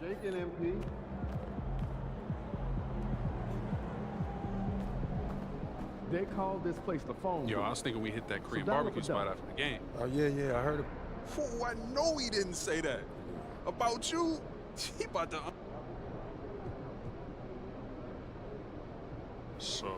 Shaking MP. They called this place the phone. Yo, I was thinking we hit that Korean barbecue spot after the game. Oh, yeah, I heard it. Oh, I know he didn't say that. About you, he about to... So...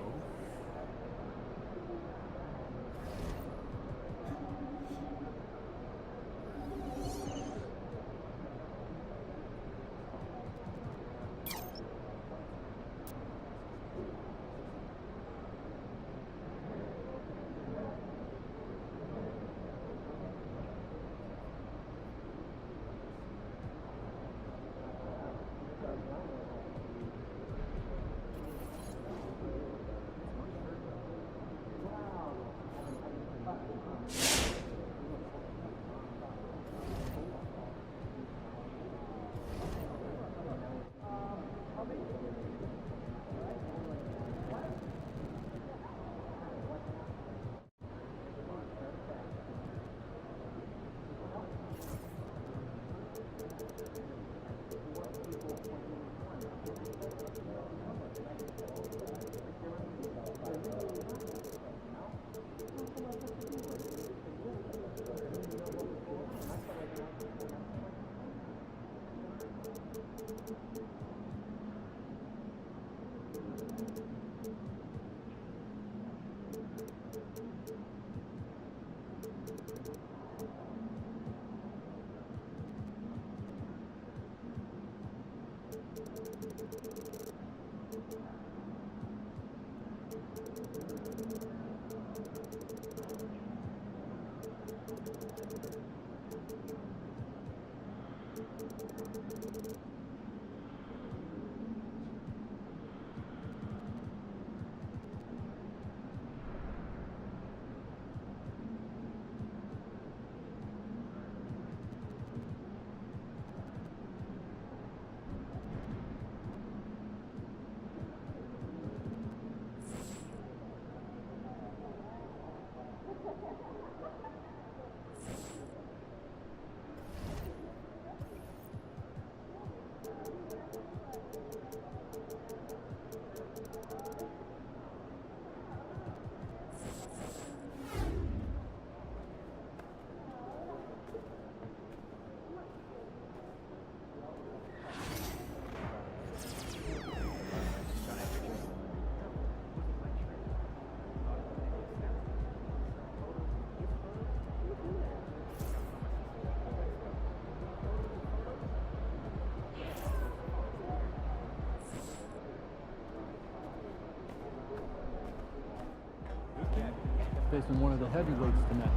Facing one of the heavyweights tonight.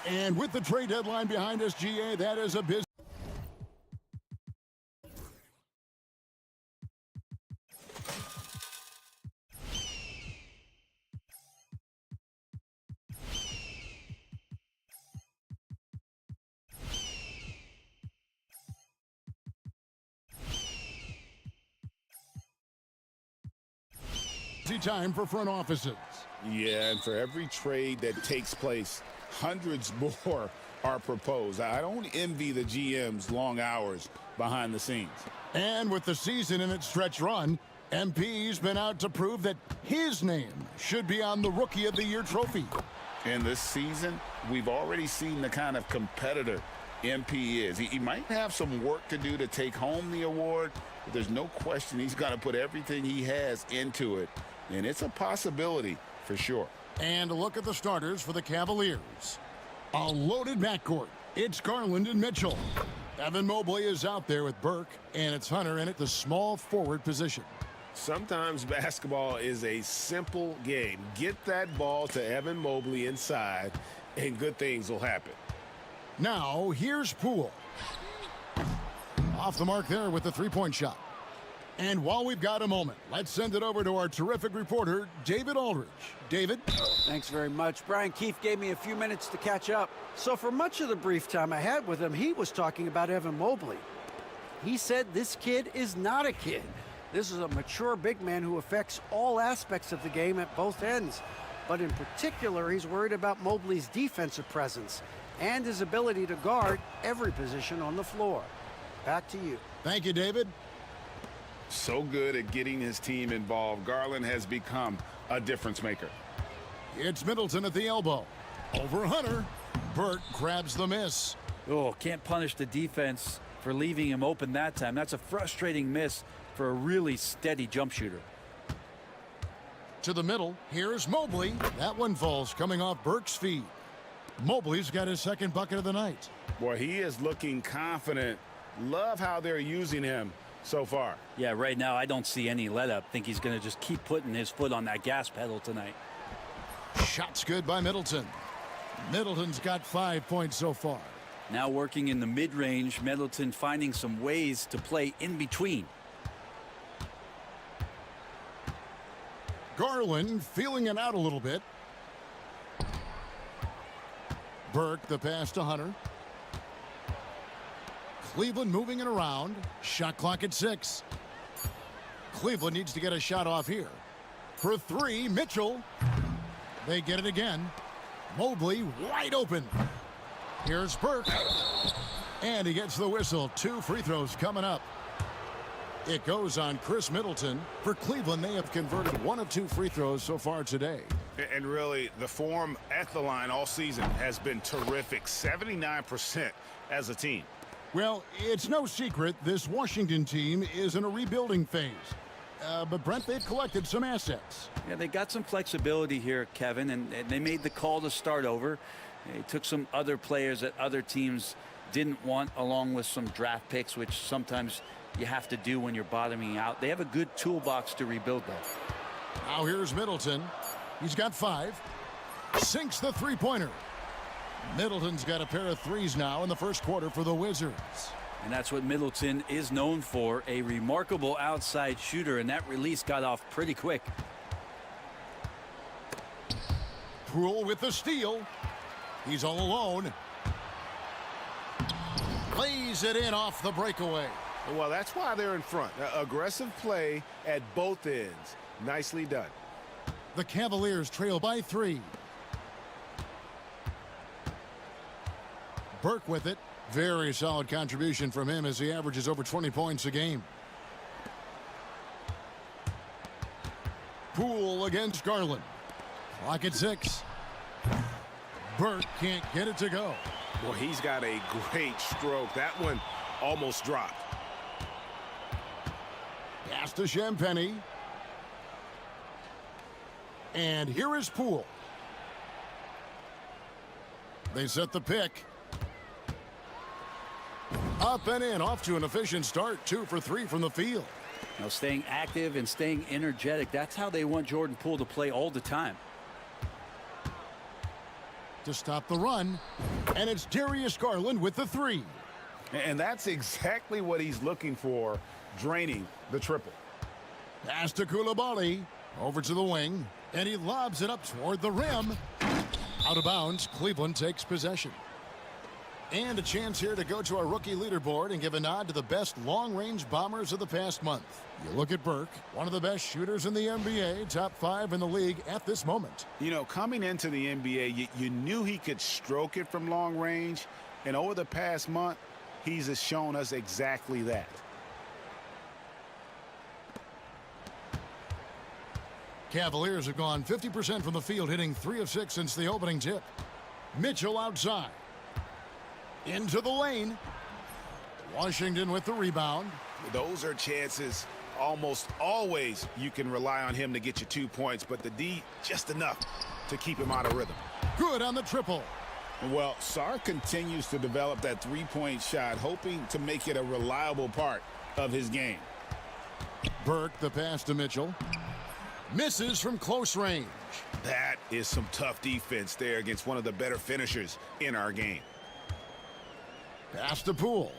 And with the trade deadline behind us, GA, that is a busy time for front offices. Yeah, and for every trade that takes place, hundreds more are proposed. I don't envy the GM's long hours behind the scenes. And with the season in its stretch run, MP's been out to prove that his name should be on the Rookie of the Year trophy. In this season, we've already seen the kind of competitor MP is. He might have some work to do to take home the award, but there's no question he's got to put everything he has into it, and it's a possibility for sure. And a look at the starters for the Cavaliers. A loaded backcourt. It's Garland and Mitchell. Evan Mobley is out there with Burke, and it's Hunter in at the small forward position. Sometimes basketball is a simple game. Get that ball to Evan Mobley inside, and good things will happen. Now, here's Poole. Off the mark there with the three-point shot. And while we've got a moment, let's send it over to our terrific reporter, David Aldridge. David? Thanks very much. Brian Keefe gave me a few minutes to catch up. So for much of the brief time I had with him, he was talking about Evan Mobley. He said this kid is not a kid. This is a mature big man who affects all aspects of the game at both ends. But in particular, he's worried about Mobley's defensive presence and his ability to guard every position on the floor. Back to you. Thank you, David. So good at getting his team involved. Garland has become a difference maker. It's Middleton at the elbow. Over Hunter. Burke grabs the miss. Oh, can't punish the defense for leaving him open that time. That's a frustrating miss for a really steady jump shooter. To the middle. Here's Mobley. That one falls coming off Burke's feet. Mobley's got his second bucket of the night. Boy, he is looking confident. Love how they're using him so far. Yeah, right now I don't see any let up. Think he's going to just keep putting his foot on that gas pedal tonight. Shot's good by Middleton. Middleton's got 5 points so far. Now working in the mid-range, Middleton finding some ways to play in between. Garland feeling it out a little bit. Burke the pass to Hunter. Cleveland moving it around. Shot clock at 6. Cleveland needs to get a shot off here. For 3, Mitchell. They get it again. Mobley wide open. Here's Burke. And he gets the whistle. 2 free throws coming up. It goes on Chris Middleton. For Cleveland, they have converted 1 of 2 free throws so far today. And really, the form at the line all season has been terrific. 79% as a team. Well, it's no secret this Washington team is in a rebuilding phase. But, Brent, they've collected some assets. Yeah, they got some flexibility here, Kevin, and they made the call to start over. They took some other players that other teams didn't want, along with some draft picks, which sometimes you have to do when you're bottoming out. They have a good toolbox to rebuild that. Now here's Middleton. He's got 5. Sinks the three-pointer. Middleton's got a pair of threes now in the first quarter for the Wizards. And that's what Middleton is known for, a remarkable outside shooter, and that release got off pretty quick. Poole with the steal. He's all alone. Lays it in off the breakaway. Well, that's why they're in front. Aggressive play at both ends. Nicely done. The Cavaliers trail by 3. Burke with it. Very solid contribution from him as he averages over 20 points a game. Poole against Garland. Clock at 6. Burke can't get it to go. Well, he's got a great stroke. That one almost dropped. Pass to Champagny. And here is Poole. They set the pick. Up and in, off to an efficient start. 2 for 3 from the field. Now staying active and staying energetic, that's how they want Jordan Poole to play all the time. To stop the run. And it's Darius Garland with the 3. And that's exactly what he's looking for, draining the triple. Pass to Koulibaly. Over to the wing. And he lobs it up toward the rim. Out of bounds. Cleveland takes possession. And a chance here to go to our rookie leaderboard and give a nod to the best long-range bombers of the past month. You look at Burke, one of the best shooters in the NBA, top 5 in the league at this moment. You know, coming into the NBA, you knew he could stroke it from long range. And over the past month, he's shown us exactly that. Cavaliers have gone 50% from the field, hitting 3 of 6 since the opening tip. Mitchell outside. Into the lane. Washington with the rebound. Those are chances almost always you can rely on him to get you 2 points, but the D just enough to keep him out of rhythm. Good on the triple. Well, Sarr continues to develop that three-point shot, hoping to make it a reliable part of his game. Burke, the pass to Mitchell. Misses from close range. That is some tough defense there against one of the better finishers in our game. Pass to Poole.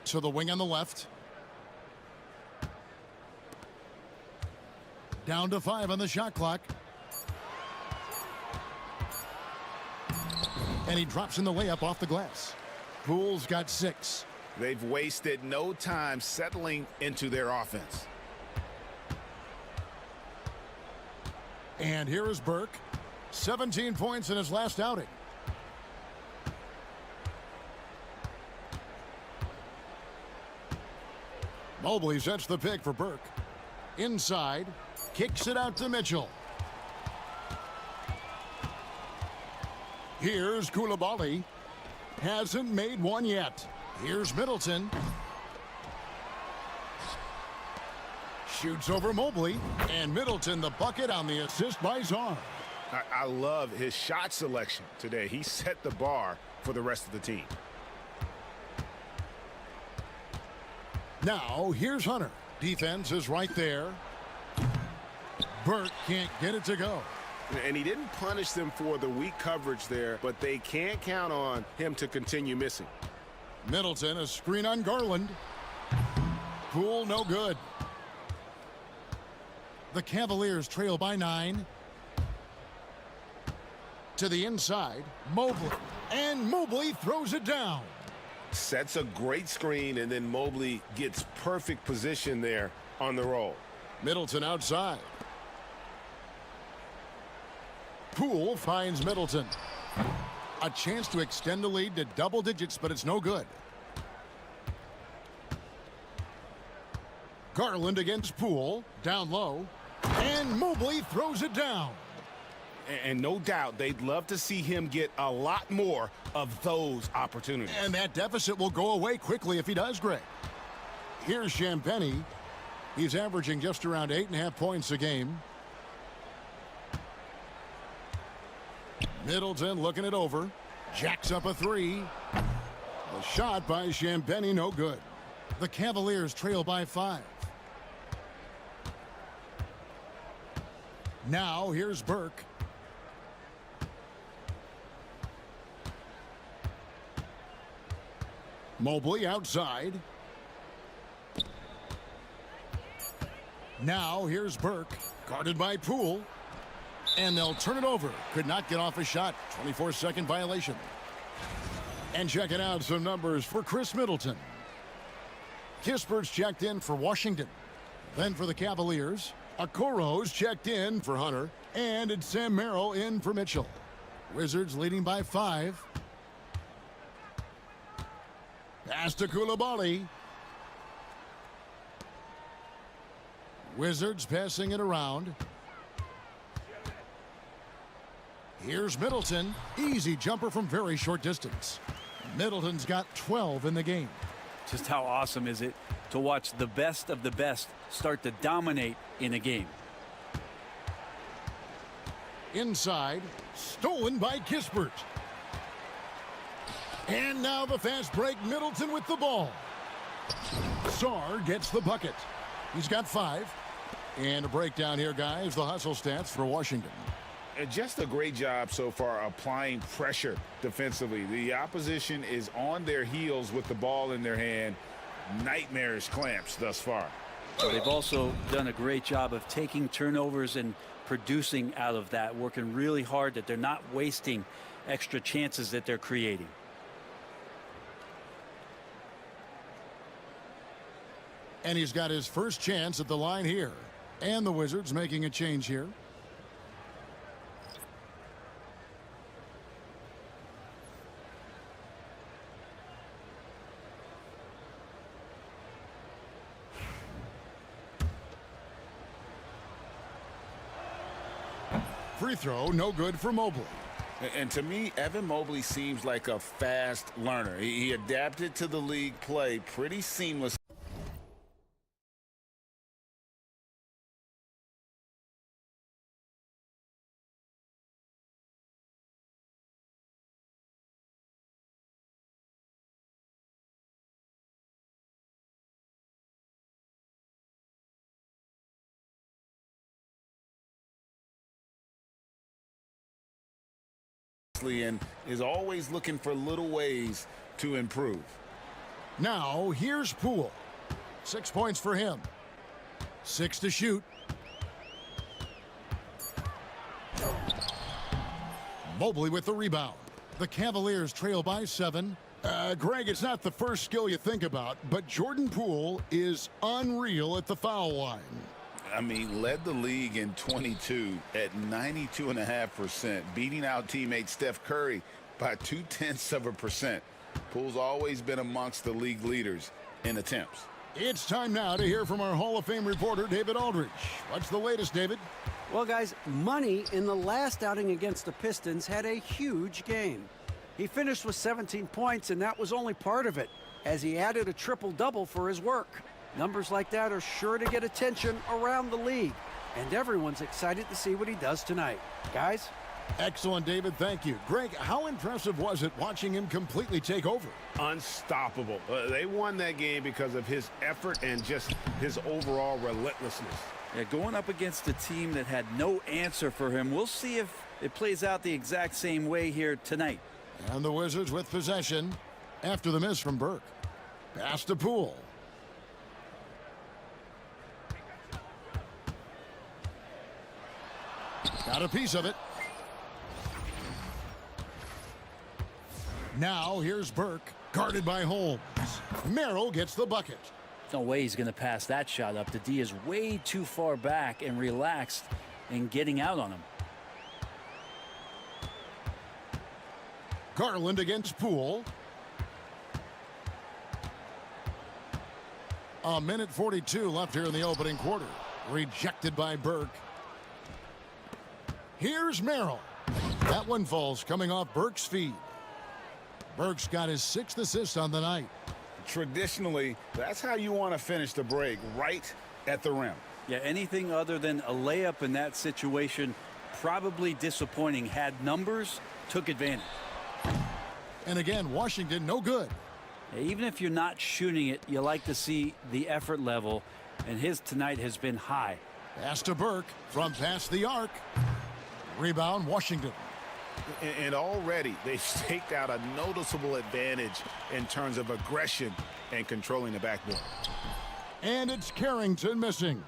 To the wing on the left. Down to 5 on the shot clock. And he drops in the layup off the glass. Poole's got 6. They've wasted no time settling into their offense. And here is Burke. 17 points in his last outing. Mobley sets the pick for Burke. Inside. Kicks it out to Mitchell. Here's Koulibaly. Hasn't made one yet. Here's Middleton. Shoots over Mobley. And Middleton the bucket on the assist by Sarr. I love his shot selection today. He set the bar for the rest of the team. Now, here's Hunter. Defense is right there. Burke can't get it to go. And he didn't punish them for the weak coverage there, but they can't count on him to continue missing. Middleton, a screen on Garland. Poole, no good. The Cavaliers trail by 9. To the inside, Mobley. And Mobley throws it down. Sets a great screen, and then Mobley gets perfect position there on the roll. Middleton outside. Poole finds Middleton. A chance to extend the lead to double digits, but it's no good. Garland against Poole. Down low. And Mobley throws it down. And no doubt they'd love to see him get a lot more of those opportunities. And that deficit will go away quickly if he does, Greg. Here's Champagnie. He's averaging just around 8.5 points a game. Middleton looking it over. Jacks up a 3. A shot by Champagnie, no good. The Cavaliers trail by 5. Now here's Burke. Mobley outside. Now here's Burke. Guarded by Poole. And they'll turn it over. Could not get off a shot. 24-second violation. And checking out some numbers for Chris Middleton. Kispert's checked in for Washington. Then for the Cavaliers, Okoro's checked in for Hunter. And it's Sam Merrill in for Mitchell. Wizards leading by 5. Pass to Koulibaly. Wizards passing it around. Here's Middleton. Easy jumper from very short distance. Middleton's got 12 in the game. Just how awesome is it to watch the best of the best start to dominate in a game? Inside. Stolen by Kispert. And now the fast break. Middleton with the ball. Sarr gets the bucket. He's got 5. And a breakdown here, guys. The hustle stats for Washington. And just a great job so far applying pressure defensively. The opposition is on their heels with the ball in their hand. Nightmarish clamps thus far. They've also done a great job of taking turnovers and producing out of that, working really hard that they're not wasting extra chances that they're creating. And he's got his first chance at the line here. And the Wizards making a change here. Free throw, no good for Mobley. And to me, Evan Mobley seems like a fast learner. He adapted to the league play pretty seamless. And is always looking for little ways to improve. Now, here's Poole. 6 points for him. 6 to shoot. Mobley with the rebound. The Cavaliers trail by 7. Greg, it's not the first skill you think about, but Jordan Poole is unreal at the foul line. I mean, led the league in 22 at 92.5%, beating out teammate Steph Curry by 0.2%. Poole's always been amongst the league leaders in attempts. It's time now to hear from our Hall of Fame reporter, David Aldridge. What's the latest, David? Well, guys, Money in the last outing against the Pistons had a huge game. He finished with 17 points, and that was only part of it, as he added a triple-double for his work. Numbers like that are sure to get attention around the league, and everyone's excited to see what he does tonight. Guys? Excellent, David. Thank you. Greg, how impressive was it watching him completely take over? Unstoppable. They won that game because of his effort and just his overall relentlessness. Yeah, going up against a team that had no answer for him. We'll see if it plays out the exact same way here tonight. And the Wizards with possession after the miss from Burke. Pass to Poole. Got a piece of it. Now here's Burke, guarded by Holmes. Merrill gets the bucket. No way he's going to pass that shot up. The D is way too far back and relaxed in getting out on him. Garland against Poole. A minute 42 left here in the opening quarter. Rejected by Burke. Here's Merrill. That one falls coming off Burke's feet. Burke's got his 6th assist on the night. Traditionally, that's how you want to finish the break, right at the rim. Yeah, anything other than a layup in that situation, probably disappointing. Had numbers, took advantage. And again, Washington no good. Even if you're not shooting it, you like to see the effort level, and his tonight has been high. Pass to Burke from past the arc. Rebound, Washington. And already they've staked out a noticeable advantage in terms of aggression and controlling the backboard. And it's Carrington missing.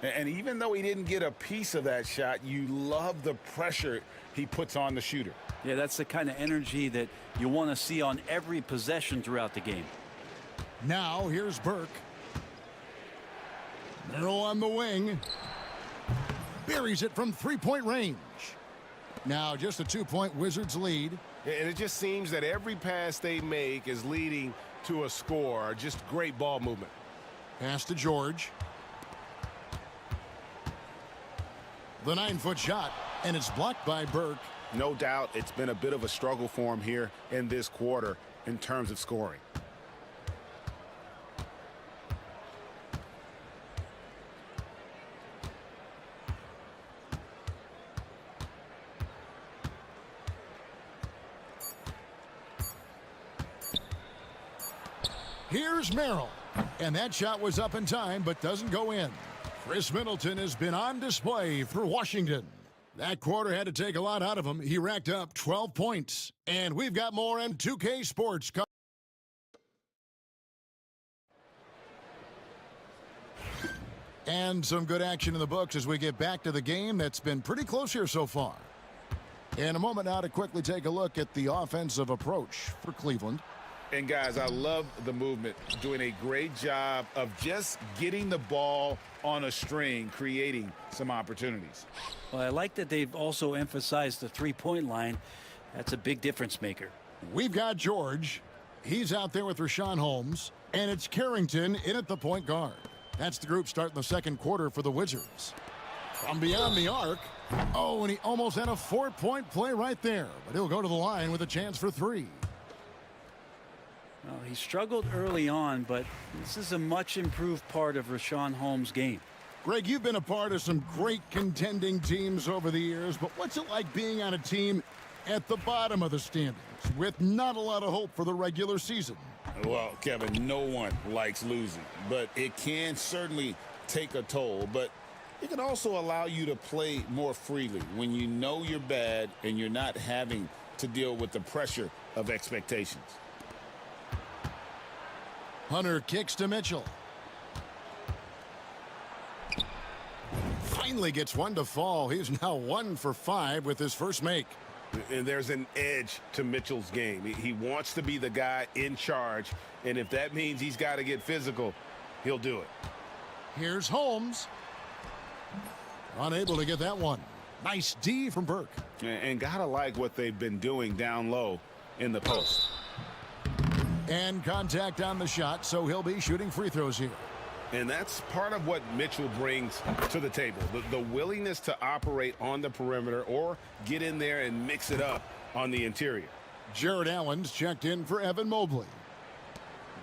And even though he didn't get a piece of that shot, you love the pressure he puts on the shooter. Yeah, that's the kind of energy that you want to see on every possession throughout the game. Now here's Burke. Merrill on the wing. Buries it from three-point range. Now just a 2-point Wizards lead. And it just seems that every pass they make is leading to a score. Just great ball movement. Pass to George. The 9-foot shot, and it's blocked by Burke. No doubt it's been a bit of a struggle for him here in this quarter in terms of scoring. Here's Merrill. And that shot was up in time, but doesn't go in. Chris Middleton has been on display for Washington. That quarter had to take a lot out of him. He racked up 12 points. And we've got more in 2K Sports. And some good action in the books as we get back to the game that's been pretty close here so far. In a moment now to quickly take a look at the offensive approach for Cleveland. And guys, I love the movement, doing a great job of just getting the ball on a string, creating some opportunities. Well, I like that they've also emphasized the three-point line. That's a big difference maker. We've got George. He's out there with Rashawn Holmes. And it's Carrington in at the point guard. That's the group starting the second quarter for the Wizards. From beyond the arc. Oh, and he almost had a 4-point play right there. But he'll go to the line with a chance for 3. Well, he struggled early on, but this is a much improved part of Rashawn Holmes' game. Greg, you've been a part of some great contending teams over the years, but what's it like being on a team at the bottom of the standings with not a lot of hope for the regular season? Well, Kevin, no one likes losing, but it can certainly take a toll. But it can also allow you to play more freely when you know you're bad and you're not having to deal with the pressure of expectations. Hunter kicks to Mitchell. Finally gets one to fall. He's now 1 for 5 with his first make. And there's an edge to Mitchell's game. He wants to be the guy in charge, and if that means he's got to get physical, he'll do it. Here's Holmes. Unable to get that one. Nice D from Burke. And gotta like what they've been doing down low in the post. And contact on the shot, so he'll be shooting free throws here. And that's part of what Mitchell brings to the table. The willingness to operate on the perimeter or get in there and mix it up on the interior. Jared Allen's checked in for Evan Mobley.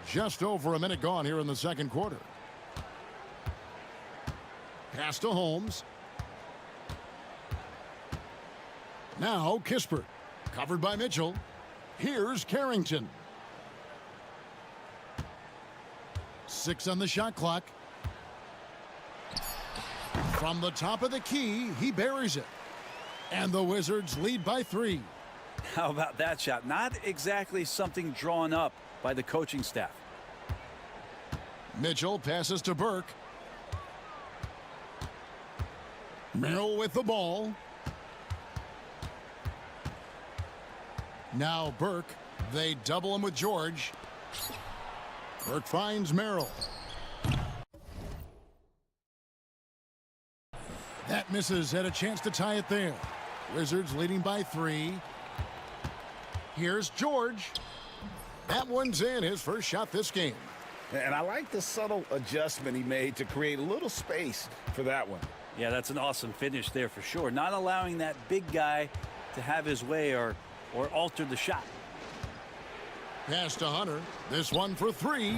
Just over a minute gone here in the second quarter. Pass to Holmes. Now Kispert. Covered by Mitchell. Here's Carrington. 6 on the shot clock. From the top of the key, he buries it. And the Wizards lead by 3. How about that shot? Not exactly something drawn up by the coaching staff. Mitchell passes to Burke. Merrill with the ball. Now Burke. They double him with George. Burke finds Merrill. That misses. Had a chance to tie it there. Wizards leading by 3. Here's George. That one's in. His first shot this game. And I like the subtle adjustment he made to create a little space for that one. Yeah, that's an awesome finish there for sure. Not allowing that big guy to have his way or alter the shot. Pass to Hunter. This one for 3.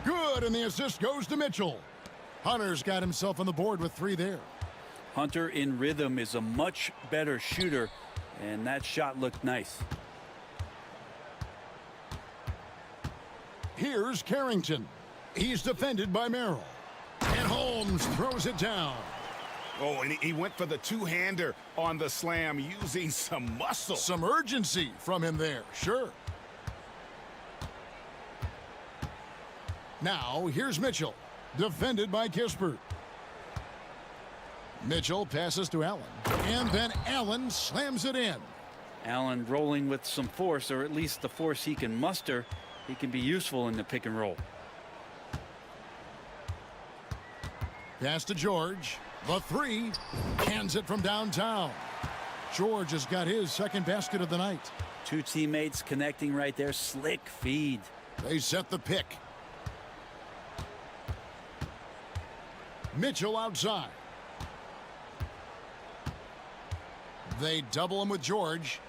Good, and the assist goes to Mitchell. Hunter's got himself on the board with 3 there. Hunter in rhythm is a much better shooter, and that shot looked nice. Here's Carrington. He's defended by Merrill. And Holmes throws it down. Oh, and he went for the two-hander on the slam using some muscle. Some urgency from him there, sure. Now, here's Mitchell, defended by Kispert. Mitchell passes to Allen, and then Allen slams it in. Allen rolling with some force, or at least the force he can muster. He can be useful in the pick and roll. Pass to George. The 3. Cans it from downtown. George has got his second basket of the night. 2 teammates connecting right there. Slick feed. They set the pick. Mitchell outside. They double him with George.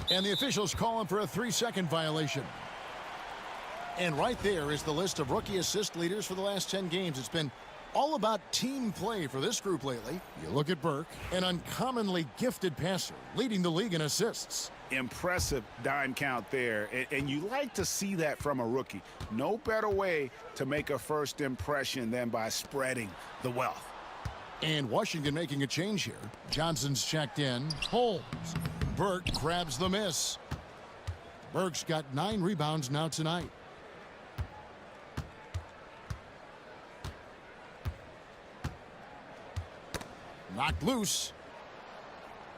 And the officials call him for a 3-second violation. And right there is the list of rookie assist leaders for the last 10 games. It's been all about team play for this group lately. You look at Burke, an uncommonly gifted passer, leading the league in assists. Impressive dime count there, and you like to see that from a rookie. No better way to make a first impression than by spreading the wealth. And Washington making a change here. Johnson's checked in. Holmes. Burke grabs the miss. Burke's got 9 rebounds now tonight. Knocked loose.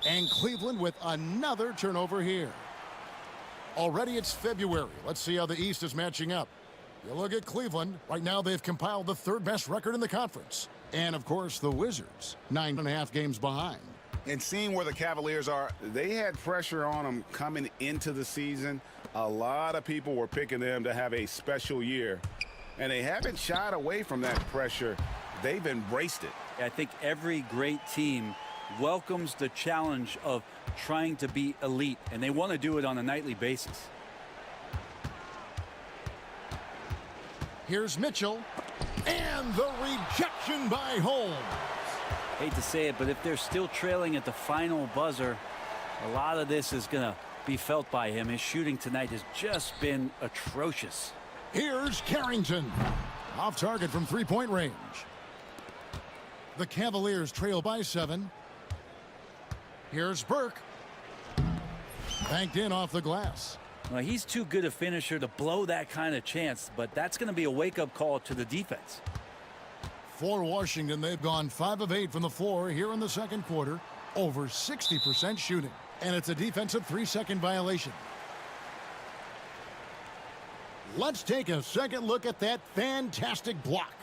And Cleveland with another turnover here. Already it's February. Let's see how the East is matching up. You look at Cleveland. Right now they've compiled the 3rd best record in the conference. And, of course, the Wizards, 9.5 games behind. And seeing where the Cavaliers are, they had pressure on them coming into the season. A lot of people were picking them to have a special year. And they haven't shied away from that pressure. They've embraced it. I think every great team welcomes the challenge of trying to be elite, and they want to do it on a nightly basis. Here's Mitchell, and the rejection by Holmes. Hate to say it, but if they're still trailing at the final buzzer, a lot of this is going to be felt by him. His shooting tonight has just been atrocious. Here's Carrington, off target from three-point range. The Cavaliers trail by 7. Here's Burke, banked in off the glass. Well, he's too good a finisher to blow that kind of chance, but that's going to be a wake-up call to the defense. For Washington, they've gone 5 of 8 from the floor here in the second quarter, over 60% shooting, and it's a defensive 3-second violation. Let's take a second look at that fantastic block.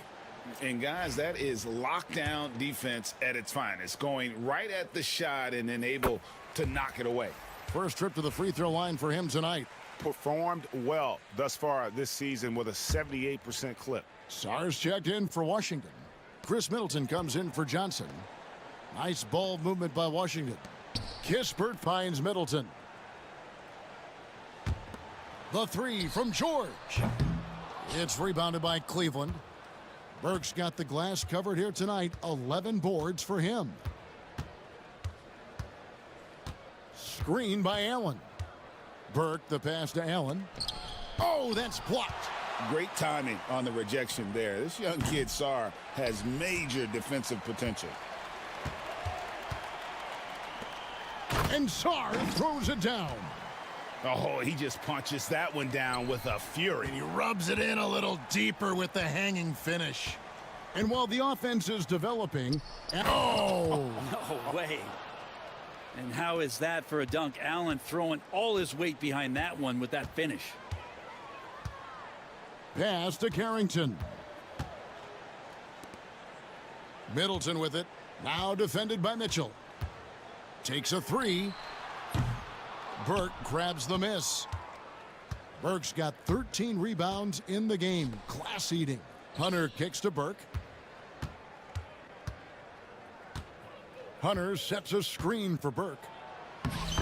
And guys, that is lockdown defense at its finest, going right at the shot and then able to knock it away. First trip to the free throw line for him tonight. Performed well thus far this season with a 78% clip. Sars checked in for Washington. Chris Middleton comes in for Johnson. Nice ball movement by Washington. Kispert finds Middleton. The three from George. It's rebounded by Cleveland. Burke's got the glass covered here tonight. 11 boards for him. Screen by Allen. Burke, the pass to Allen. Oh, that's blocked. Great timing on the rejection there. This young kid, Sar, has major defensive potential. And Sar throws it down. Oh, he just punches that one down with a fury. He rubs it in a little deeper with the hanging finish. And while the offense is developing, oh! No way. And how is that for a dunk? Allen throwing all his weight behind that one with that finish. Pass to Carrington. Middleton with it. Now defended by Mitchell. Takes a three. Burke grabs the miss. Burke's got 13 rebounds in the game. Class eating. Hunter kicks to Burke. Hunter sets a screen for Burke.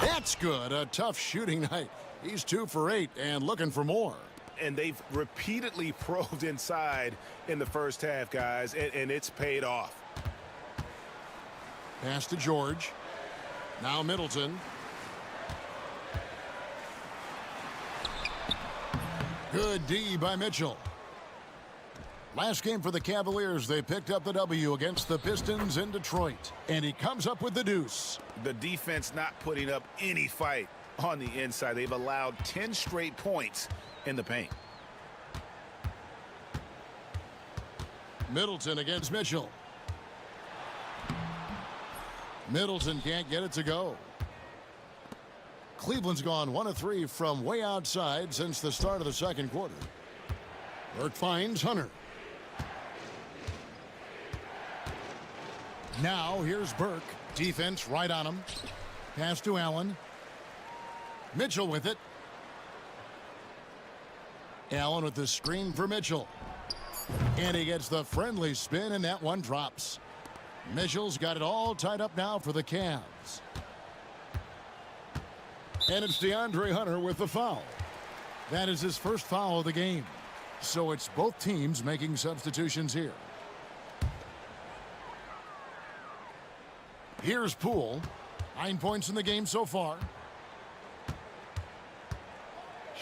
That's good. A tough shooting night. He's 2 for 8 and looking for more. And they've repeatedly probed inside in the first half, guys, and it's paid off. Pass to George. Now Middleton. Good D by Mitchell. Last game for the Cavaliers, they picked up the W against the Pistons in Detroit. And he comes up with the deuce. The defense not putting up any fight on the inside. They've allowed 10 straight points in the paint. Middleton against Mitchell. Middleton can't get it to go. Cleveland's gone 1 of 3 from way outside since the start of the second quarter. Burke finds Hunter. Now here's Burke. Defense right on him. Pass to Allen. Mitchell with it. Allen with the screen for Mitchell. And he gets the friendly spin, and that one drops. Mitchell's got it all tied up now for the Cavs. And it's DeAndre Hunter with the foul. That is his first foul of the game. So it's both teams making substitutions here. Here's Poole. 9 points in the game so far.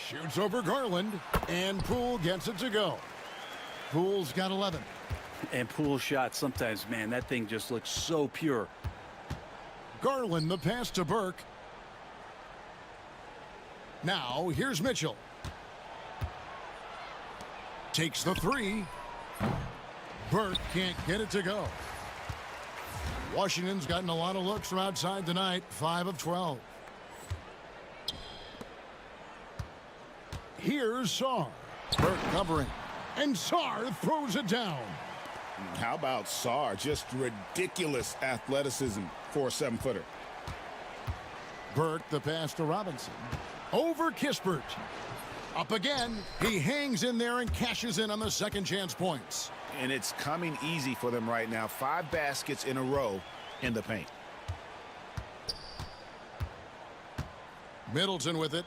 Shoots over Garland, and Poole gets it to go. Poole's got 11. And Poole shot sometimes, man, that thing just looks so pure. Garland, the pass to Burke. Now here's Mitchell. Takes the three. Burke can't get it to go. Washington's gotten a lot of looks from outside tonight. 5 of 12. Here's Sar. Burke covering. And Sar throws it down. How about Sar? Just ridiculous athleticism for a 7-footer. Burke, the pass to Robinson. Over Kispert. Up again. He hangs in there and cashes in on the second chance points. And it's coming easy for them right now. 5 baskets in a row in the paint. Middleton with it.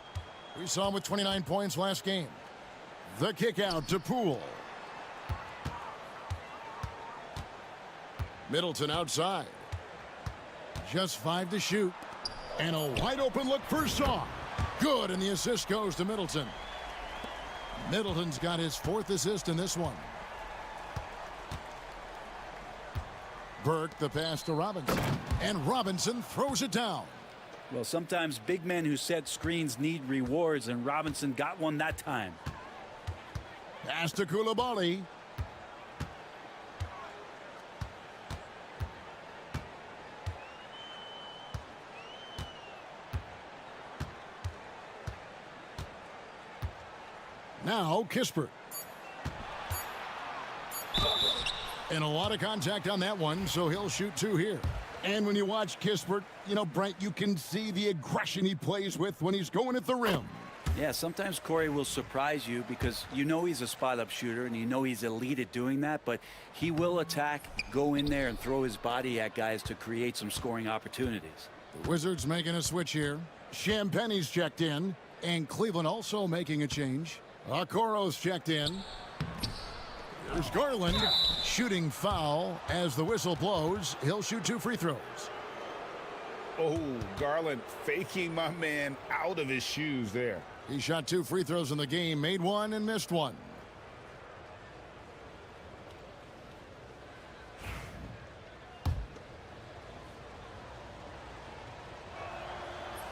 We saw him with 29 points last game. The kick out to Poole. Middleton outside. Just 5 to shoot. And a wide open look for Saw. Good, and the assist goes to Middleton. Middleton's got his 4th assist in this one. Burke the pass to Robinson. And Robinson throws it down. Well, sometimes big men who set screens need rewards, and Robinson got one that time. Pass to Koulibaly. Now Kispert. And a lot of contact on that one, so he'll shoot 2 here. And when you watch Kispert, you know, Brent, you can see the aggression he plays with when he's going at the rim. Yeah, sometimes Corey will surprise you because you know he's a spot-up shooter and you know he's elite at doing that, but he will attack, go in there, and throw his body at guys to create some scoring opportunities. The Wizards making a switch here. Champagne's checked in, and Cleveland also making a change. Okoro's checked in. There's Garland. Shooting foul as the whistle blows. He'll shoot 2 free throws. Oh, Garland faking my man out of his shoes there. He shot 2 free throws in the game, made 1 and missed 1.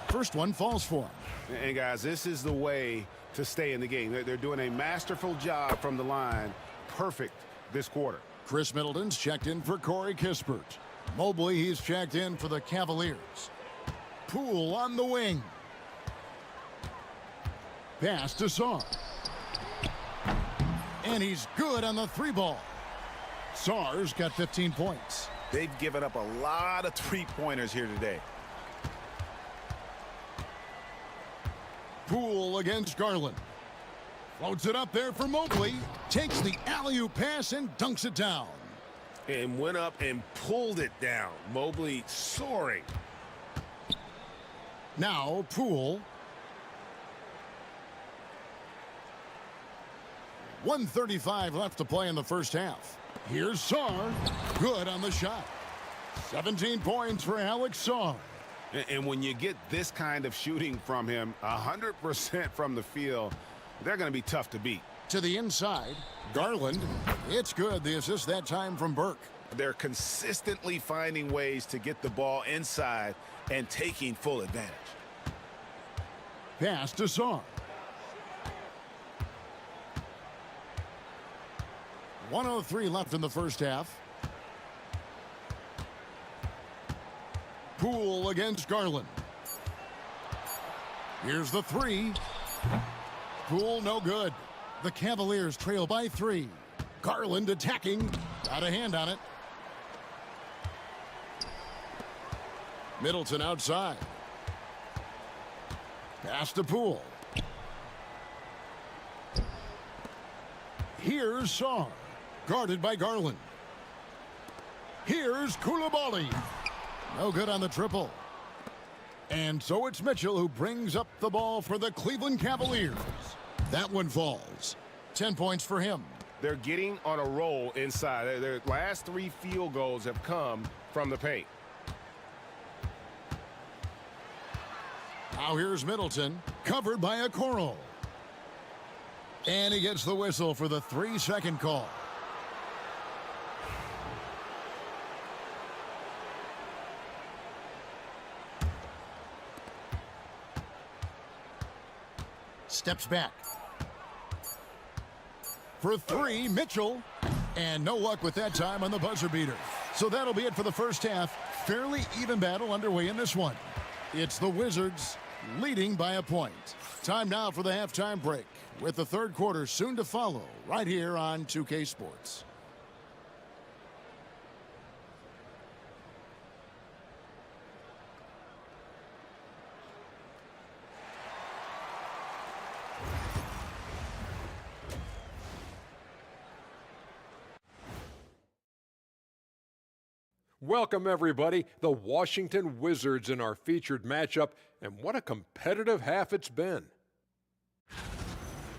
First one falls for him. And guys, this is the way to stay in the game. They're doing a masterful job from the line. Perfect this quarter. Chris Middleton's checked in for Corey Kispert. Mobley, he's checked in for the Cavaliers. Poole on the wing. Pass to Sarr. And he's good on the 3-ball. Sarr's got 15 points. They've given up a lot of 3-pointers here today. Poole against Garland. Floats it up there for Mobley. Takes the alley-oop pass and dunks it down. And went up and pulled it down. Mobley soaring. Now Poole. 1:35 left to play in the first half. Here's Sarr. Good on the shot. 17 points for Alex Sarr. And when you get this kind of shooting from him, 100% from the field, they're going to be tough to beat. To the inside, Garland. It's good. The assist that time from Burke. They're consistently finding ways to get the ball inside and taking full advantage. Pass to Sarr. 1:03 left in the first half. Poole against Garland. Here's the 3. Poole no good. The Cavaliers trail by 3. Garland attacking. Got a hand on it. Middleton outside. Pass to Poole. Here's Sarr. Guarded by Garland. Here's Koulibaly. No good on the triple. And so it's Mitchell who brings up the ball for the Cleveland Cavaliers. That one falls. 10 points for him. They're getting on a roll inside. Their last 3 field goals have come from the paint. Now here's Middleton, covered by Okoro. And he gets the whistle for the 3-second call. Steps back. For 3, Mitchell. And no luck with that time on the buzzer beater. So that'll be it for the first half. Fairly even battle underway in this one. It's the Wizards leading by a point. Time now for the halftime break, with the third quarter soon to follow right here on 2K Sports. Welcome, everybody. The Washington Wizards in our featured matchup, and what a competitive half it's been.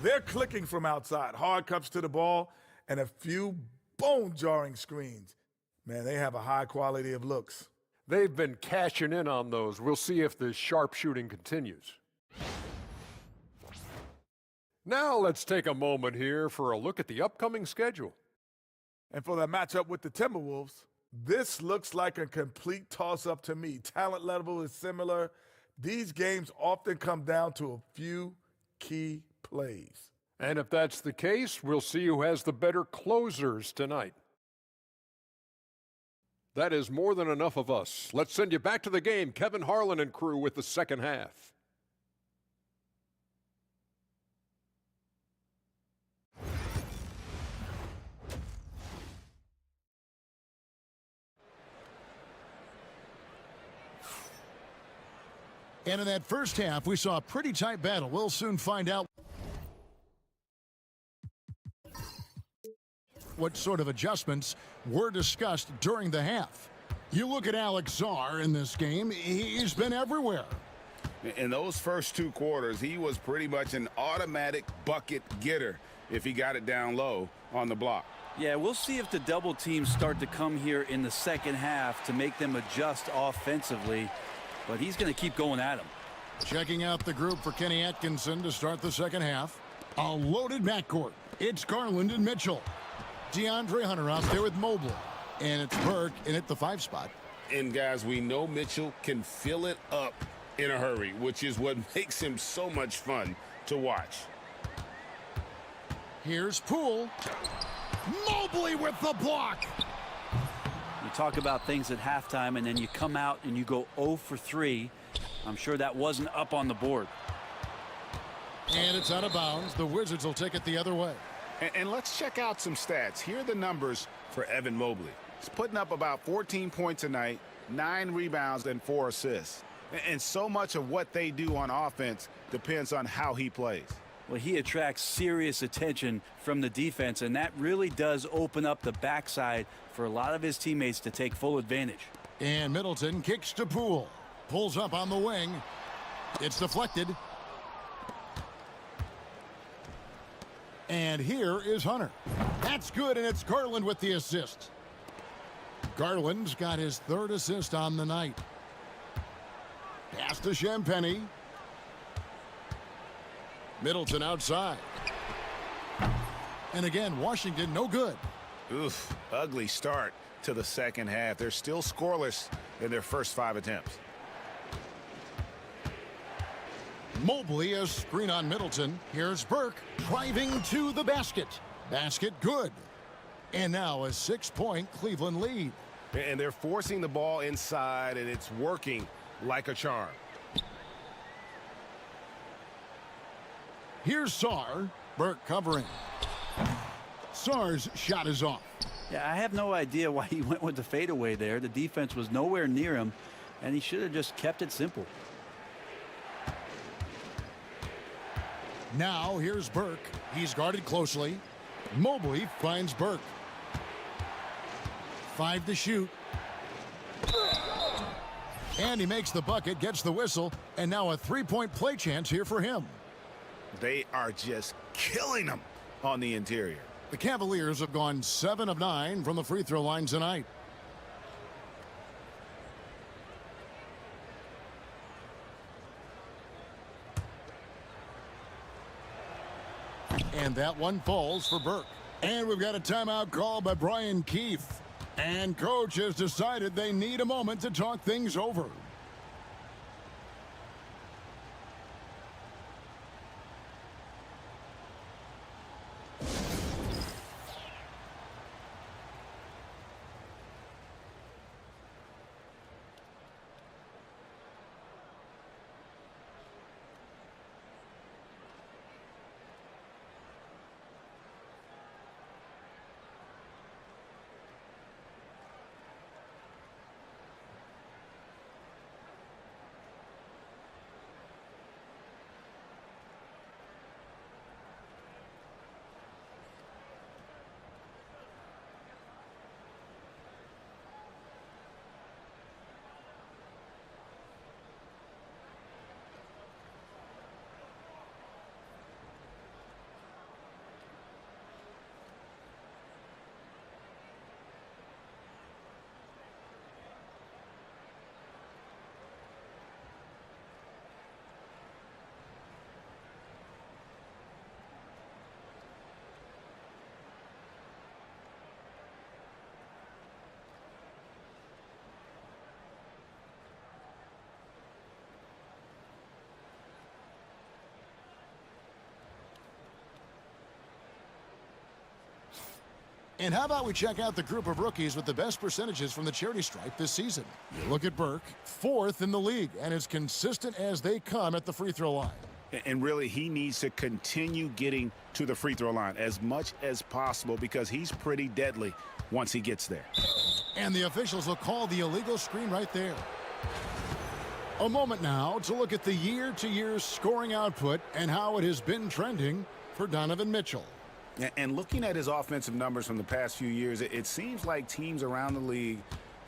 They're clicking from outside, hard cuts to the ball, and a few bone-jarring screens. Man, they have a high quality of looks. They've been cashing in on those. We'll see if the sharpshooting continues. Now let's take a moment here for a look at the upcoming schedule. And for that matchup with the Timberwolves, this looks like a complete toss-up to me. Talent level is similar. These games often come down to a few key plays. And if that's the case, we'll see who has the better closers tonight. That is more than enough of us. Let's send you back to the game. Kevin Harlan and crew with the second half. And in that first half, we saw a pretty tight battle. We'll soon find out what sort of adjustments were discussed during the half. You look at Alex Czar in this game, he's been everywhere. In those first 2 quarters, he was pretty much an automatic bucket getter if he got it down low on the block. Yeah, we'll see if the double teams start to come here in the second half to make them adjust offensively. But he's going to keep going at him. Checking out the group for Kenny Atkinson to start the second half. A loaded backcourt. It's Garland and Mitchell. DeAndre Hunter out there with Mobley. And it's Burke in at the 5 spot. And guys, we know Mitchell can fill it up in a hurry, which is what makes him so much fun to watch. Here's Poole. Mobley with the block. You talk about things at halftime, and then you come out and you go 0 for 3. I'm sure that wasn't up on the board. And it's out of bounds. The Wizards will take it the other way. And let's check out some stats. Here are the numbers for Evan Mobley. He's putting up about 14 points a night, 9 rebounds, and 4 assists. And so much of what they do on offense depends on how he plays. Well, he attracts serious attention from the defense, and that really does open up the backside for a lot of his teammates to take full advantage. And Middleton kicks to Poole. Pulls up on the wing. It's deflected. And here is Hunter. That's good, and it's Garland with the assist. Garland's got his 3rd assist on the night. Pass to Champagnie. Middleton outside. And again, Washington no good. Oof, ugly start to the second half. They're still scoreless in their first 5 attempts. Mobley, a screen on Middleton. Here's Burke driving to the basket. Basket good. And now a 6-point Cleveland lead. And they're forcing the ball inside, and it's working like a charm. Here's Sarr. Burke covering. Sarr's shot is off. Yeah, I have no idea why he went with the fadeaway there. The defense was nowhere near him, and he should have just kept it simple. Now here's Burke. He's guarded closely. Mobley finds Burke. 5 to shoot. And he makes the bucket, gets the whistle, and now a 3-point play chance here for him. They are just killing them on the interior. The Cavaliers have gone 7 of 9 from the free throw line tonight. And that one falls for Burke. And we've got a timeout call by Brian Keefe. And coach has decided they need a moment to talk things over. And how about we check out the group of rookies with the best percentages from the charity stripe this season? You look at Burke, 4th in the league, and as consistent as they come at the free throw line. And really, he needs to continue getting to the free throw line as much as possible because he's pretty deadly once he gets there. And the officials will call the illegal screen right there. A moment now to look at the year-to-year scoring output and how it has been trending for Donovan Mitchell. And looking at his offensive numbers from the past few years, it seems like teams around the league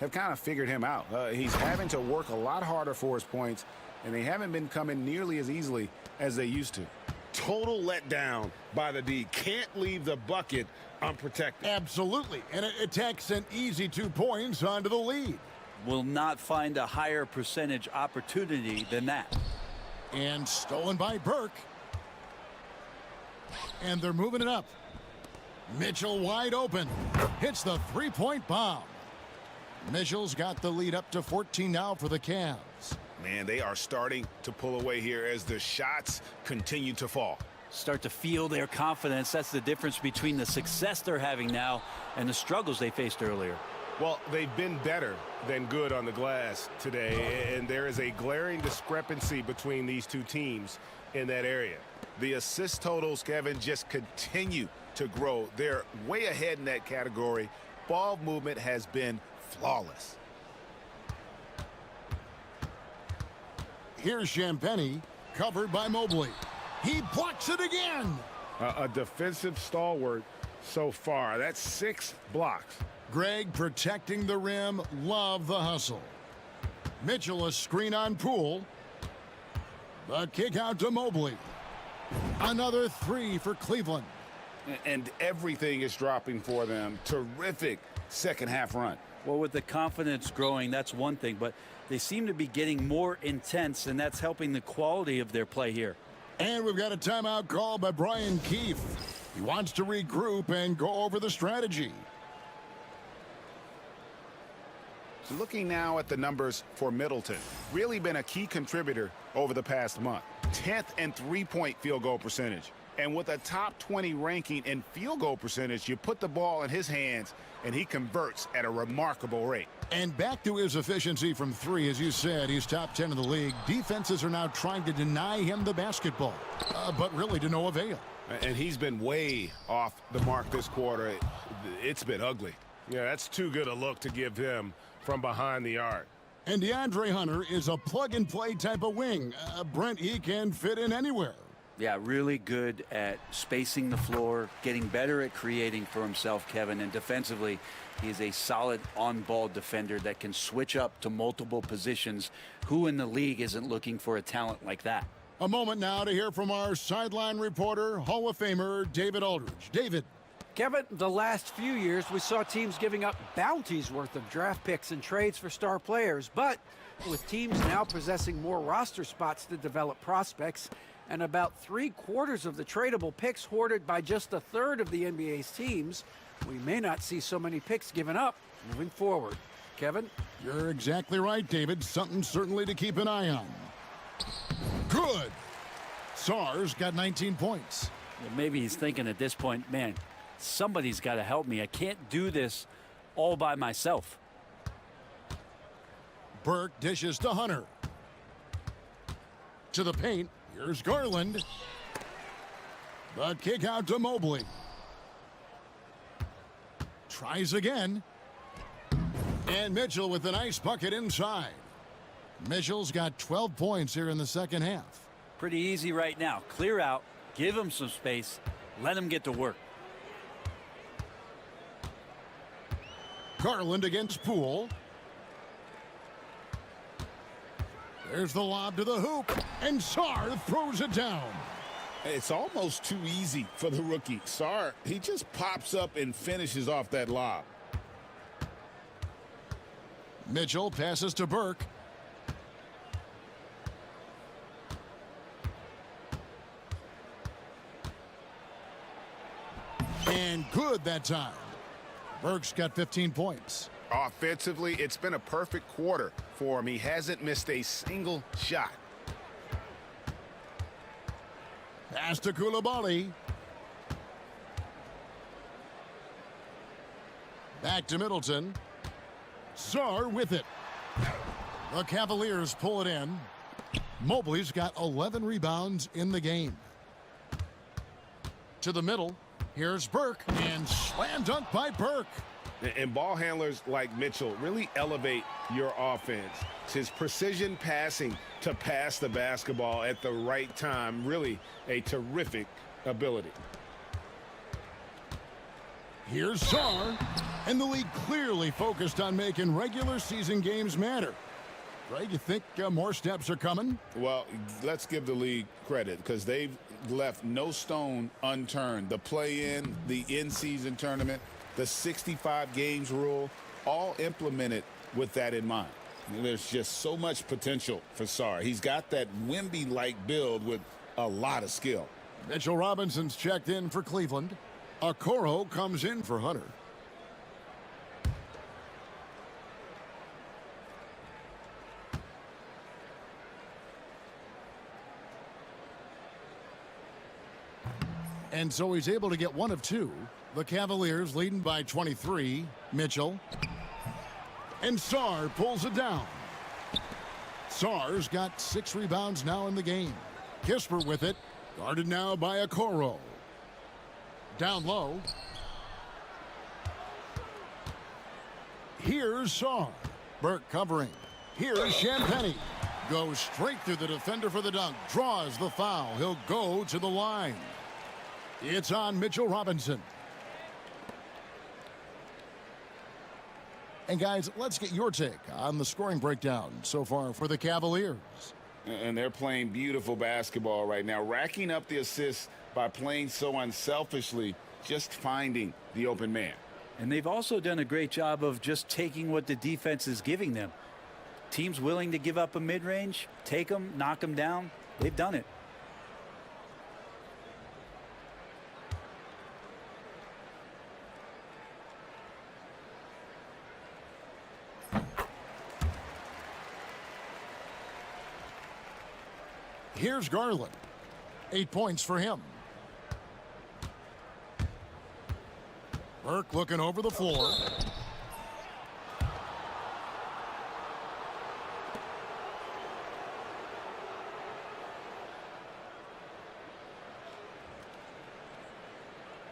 have kind of figured him out. He's having to work a lot harder for his points, and they haven't been coming nearly as easily as they used to. Total letdown by the D. Can't leave the bucket unprotected. Absolutely, and it takes an easy 2 points onto the lead. Will not find a higher percentage opportunity than that. And stolen by Burke. And they're moving it up. Mitchell wide open. Hits the three-point bomb. Mitchell's got the lead up to 14 now for the Cavs. Man, they are starting to pull away here as the shots continue to fall. Start to feel their confidence. That's the difference between the success they're having now and the struggles they faced earlier. Well, they've been better than good on the glass today, and there is a glaring discrepancy between these two teams in that area. The assist totals, Kevin, just continue to grow. They're way ahead in that category. Ball movement has been flawless. Here's Champagnie, covered by Mobley. He blocks it again. A defensive stalwart so far. That's 6 blocks. Greg protecting the rim. Love the hustle. Mitchell a screen on Poole. The kick out to Mobley. Another 3 for Cleveland. And everything is dropping for them. Terrific second half run. Well, with the confidence growing, that's one thing, but they seem to be getting more intense, and that's helping the quality of their play here. And we've got a timeout call by Brian Keefe. He wants to regroup and go over the strategy. So looking now at the numbers for Middleton, really been a key contributor over the past month. 10th in three-point field goal percentage. And with a top 20 ranking in field goal percentage, you put the ball in his hands and he converts at a remarkable rate. And back to his efficiency from 3, as you said, he's top 10 in the league. Defenses are now trying to deny him the basketball, but really to no avail. And he's been way off the mark this quarter. It's been ugly. Yeah, that's too good a look to give him from behind the arc. And DeAndre Hunter is a plug-and-play type of wing. Brent, he can fit in anywhere. Yeah, really good at spacing the floor, getting better at creating for himself, Kevin. And defensively, he is a solid on-ball defender that can switch up to multiple positions. Who in the league isn't looking for a talent like that? A moment now to hear from our sideline reporter, Hall of Famer David Aldridge. David. Kevin, the last few years we saw teams giving up bounties worth of draft picks and trades for star players. But with teams now possessing more roster spots to develop prospects, and about 3/4 of the tradable picks hoarded by just a third of the NBA's teams, we may not see so many picks given up moving forward. Kevin? You're exactly right, David. Something certainly to keep an eye on. Good. Sar's got 19 points. Well, maybe he's thinking at this point, man, somebody's got to help me. I can't do this all by myself. Burke dishes to Hunter. To the paint. Here's Garland. The kick out to Mobley. Tries again. And Mitchell with a nice bucket inside. Mitchell's got 12 points here in the second half. Pretty easy right now. Clear out, give him some space, let him get to work. Garland against Poole. There's the lob to the hoop, and Sarr throws it down. It's almost too easy for the rookie. Sarr, he just pops up and finishes off that lob. Mitchell passes to Burke. And good that time. Burke's got 15 points. Offensively, it's been a perfect quarter for him. He hasn't missed a single shot. Pass to Coulibaly. Back to Middleton. Czar with it. The Cavaliers pull it in. Mobley's got 11 rebounds in the game. To the middle. Here's Burke, and slam dunk by Burke. And ball handlers like Mitchell really elevate your offense. It's his precision passing to pass the basketball at the right time. Really a terrific ability. Here's Czar, and the league clearly focused on making regular season games matter. Greg, you think more steps are coming? Well, let's give the league credit because they've left no stone unturned. The play-in, the in-season tournament, the 65 games rule, all implemented with that in mind. There's just so much potential for Czar. He's got that Wemby-like build with a lot of skill. Mitchell Robinson's checked in for Cleveland. Okoro comes in for Hunter. And so he's able to get one of two. The Cavaliers leading by 23. Mitchell. And Czar pulls it down. Czar's got 6 rebounds now in the game. Kisper with it. Guarded now by Okoro. Down low. Here's Czar. Burke covering. Here's Champagnie. Goes straight through the defender for the dunk. Draws the foul. He'll go to the line. It's on Mitchell Robinson. And guys, let's get your take on the scoring breakdown so far for the Cavaliers. And they're playing beautiful basketball right now, racking up the assists by playing so unselfishly, just finding the open man. And they've also done a great job of just taking what the defense is giving them. Teams willing to give up a mid-range, take them, knock them down. They've done it. Here's Garland. 8 points for him. Burke looking over the floor.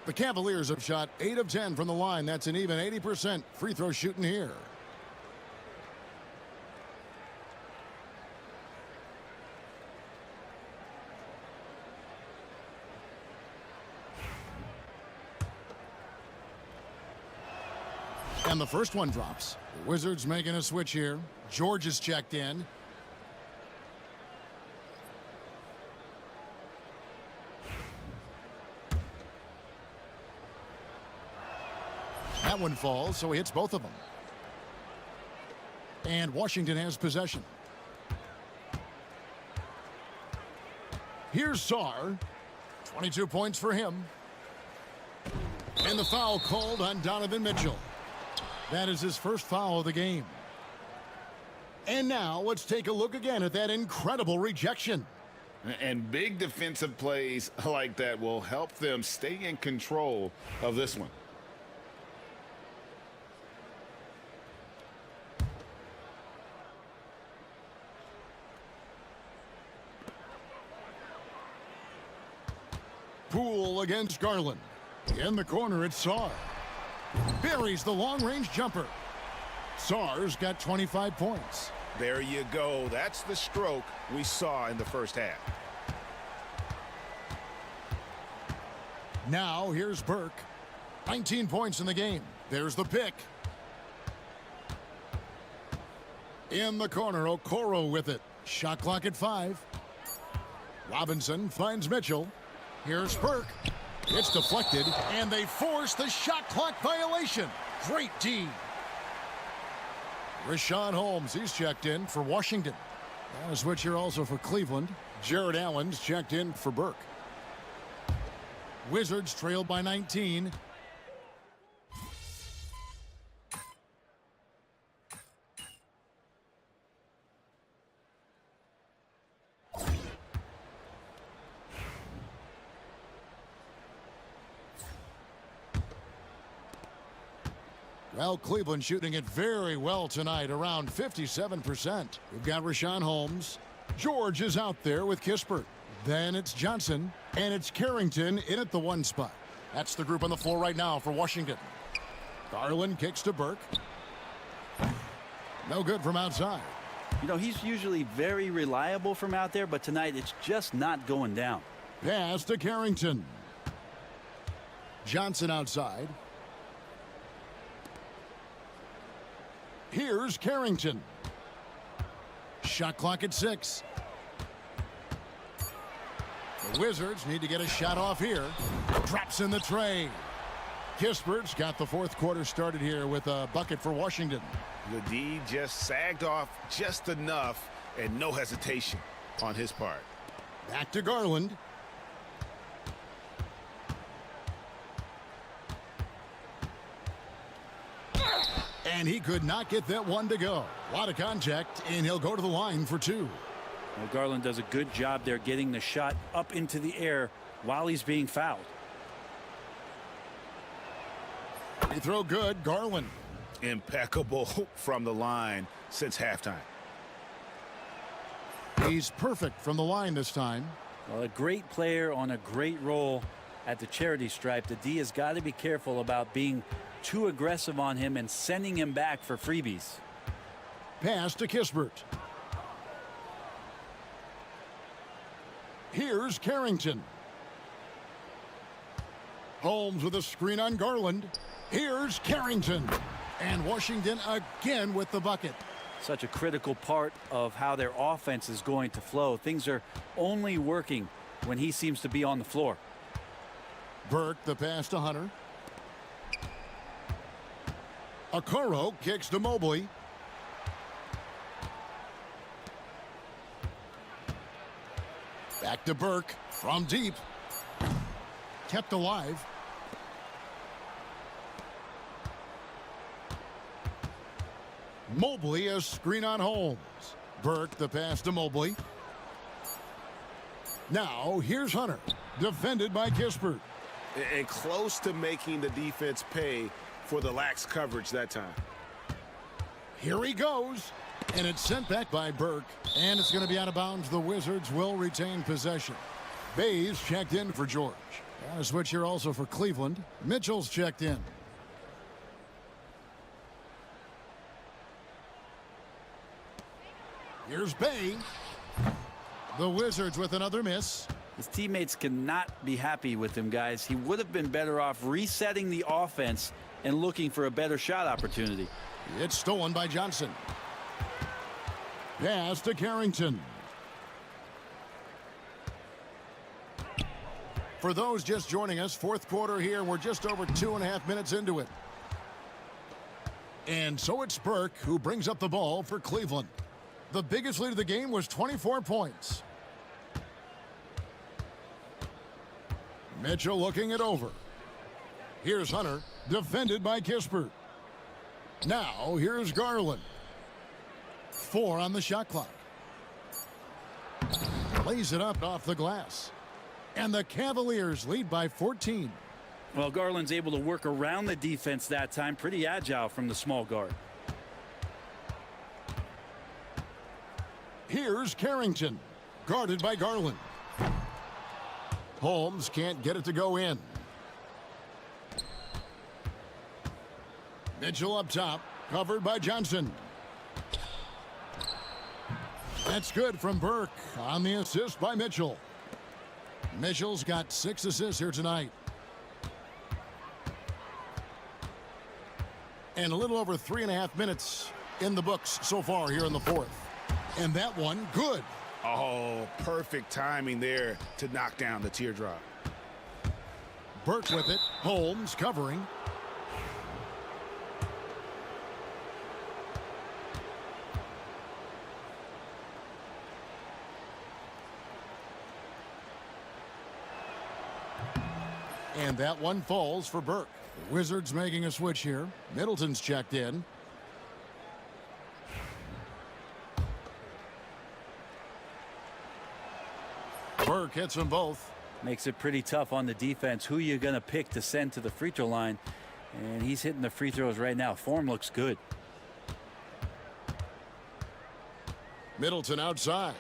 The Cavaliers have shot 8 of 10 from the line. That's an even 80% free throw shooting here. And the first one drops. The Wizards making a switch here. George is checked in. That one falls, so he hits both of them. And Washington has possession. Here's Czar. 22 points for him. And the foul called on Donovan Mitchell. That is his first foul of the game. And now let's take a look again at that incredible rejection. And big defensive plays like that will help them stay in control of this one. Poole against Garland. In the corner, it's Czar. Buries the long-range jumper. Czar's got 25 points. There you go. That's the stroke we saw in the first half. Now here's Burke. 19 points in the game. There's the pick. In the corner, Okoro with it. Shot clock at 5. Robinson finds Mitchell. Here's Burke. It's deflected, and they force the shot clock violation. Great D. Rashawn Holmes, he's checked in for Washington. And a switch here also for Cleveland. Jared Allen's checked in for Burke. Wizards trailed by 19. Well, Cleveland shooting it very well tonight, around 57%. We've got Rashawn Holmes. George is out there with Kispert. Then it's Johnson, and it's Carrington in at the 1 spot. That's the group on the floor right now for Washington. Garland kicks to Burke. No good from outside. You know, he's usually very reliable from out there, but tonight it's just not going down. Pass to Carrington. Johnson outside. Here's Carrington. Shot clock at 6. The Wizards need to get a shot off here. Drops in the tray. Kispert's got the 4th quarter started here with a bucket for Washington. The D just sagged off just enough and no hesitation on his part. Back to Garland. And he could not get that one to go. A lot of contact, and he'll go to the line for 2. Well, Garland does a good job there getting the shot up into the air while he's being fouled. Free throw good, Garland. Impeccable from the line since halftime. He's perfect from the line this time. Well, a great player on a great role at the charity stripe. The D has got to be careful about being too aggressive on him and sending him back for freebies. Pass to Kispert. Here's Carrington. Holmes with a screen on Garland. Here's Carrington. And Washington again with the bucket. Such a critical part of how their offense is going to flow. Things are only working when he seems to be on the floor. Burke, the pass to Hunter. Okoro kicks to Mobley. Back to Burke from deep. Kept alive. Mobley, a screen on Holmes. Burke, the pass to Mobley. Now here's Hunter, defended by Kispert. And close to making the defense pay for the lax coverage that time. Here he goes. And it's sent back by Burke. And it's going to be out of bounds. The Wizards will retain possession. Bays checked in for George. And a switch here also for Cleveland. Mitchell's checked in. Here's Bay. The Wizards with another miss. His teammates cannot be happy with him, guys. He would have been better off resetting the offense and looking for a better shot opportunity. It's stolen by Johnson. Pass to Carrington. For those just joining us, 4th quarter here. We're just over 2.5 minutes into it. And so it's Burke who brings up the ball for Cleveland. The biggest lead of the game was 24 points. Mitchell looking it over. Here's Hunter, defended by Kispert. Now here's Garland. 4 on the shot clock. Lays it up off the glass. And the Cavaliers lead by 14. Well, Garland's able to work around the defense that time. Pretty agile from the small guard. Here's Carrington, guarded by Garland. Holmes can't get it to go in. Mitchell up top, covered by Johnson. That's good from Burke on the assist by Mitchell. Mitchell's got 6 assists here tonight. And a little over 3.5 minutes in the books so far here in the 4th. And that one, good. Oh, perfect timing there to knock down the teardrop. Burke with it. Holmes covering. And that one falls for Burke. The Wizards making a switch here. Middleton's checked in. Burke hits them both. Makes it pretty tough on the defense. Who you're going to pick to send to the free throw line. And he's hitting the free throws right now. Form looks good. Middleton outside.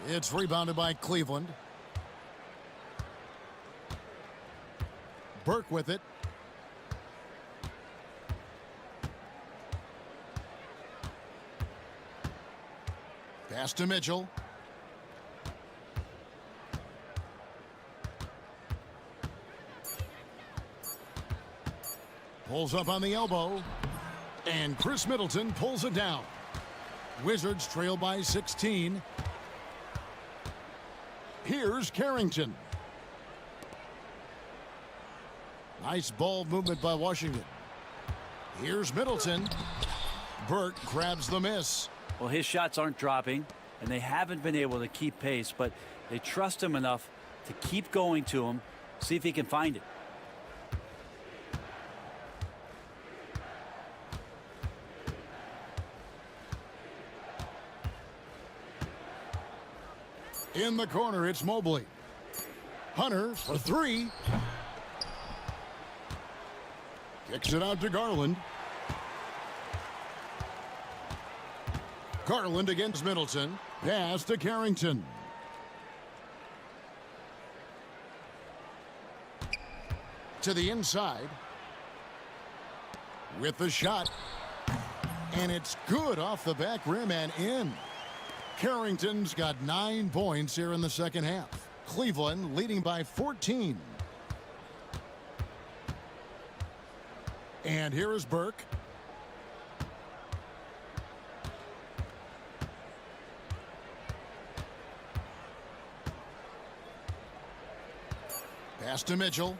It's rebounded by Cleveland. Burke with it. Pass to Mitchell. Pulls up on the elbow. And Chris Middleton pulls it down. Wizards trail by 16. Here's Carrington. Nice ball movement by Washington. Here's Middleton. Burke grabs the miss. Well, his shots aren't dropping, and they haven't been able to keep pace, but they trust him enough to keep going to him, see if he can find it. In the corner, it's Mobley. Hunter for three. Kicks it out to Garland. Garland against Middleton. Pass to Carrington. To the inside. With the shot. And it's good off the back rim and in. Carrington's got 9 points here in the second half. Cleveland leading by 14. And here is Burke. Pass to Mitchell.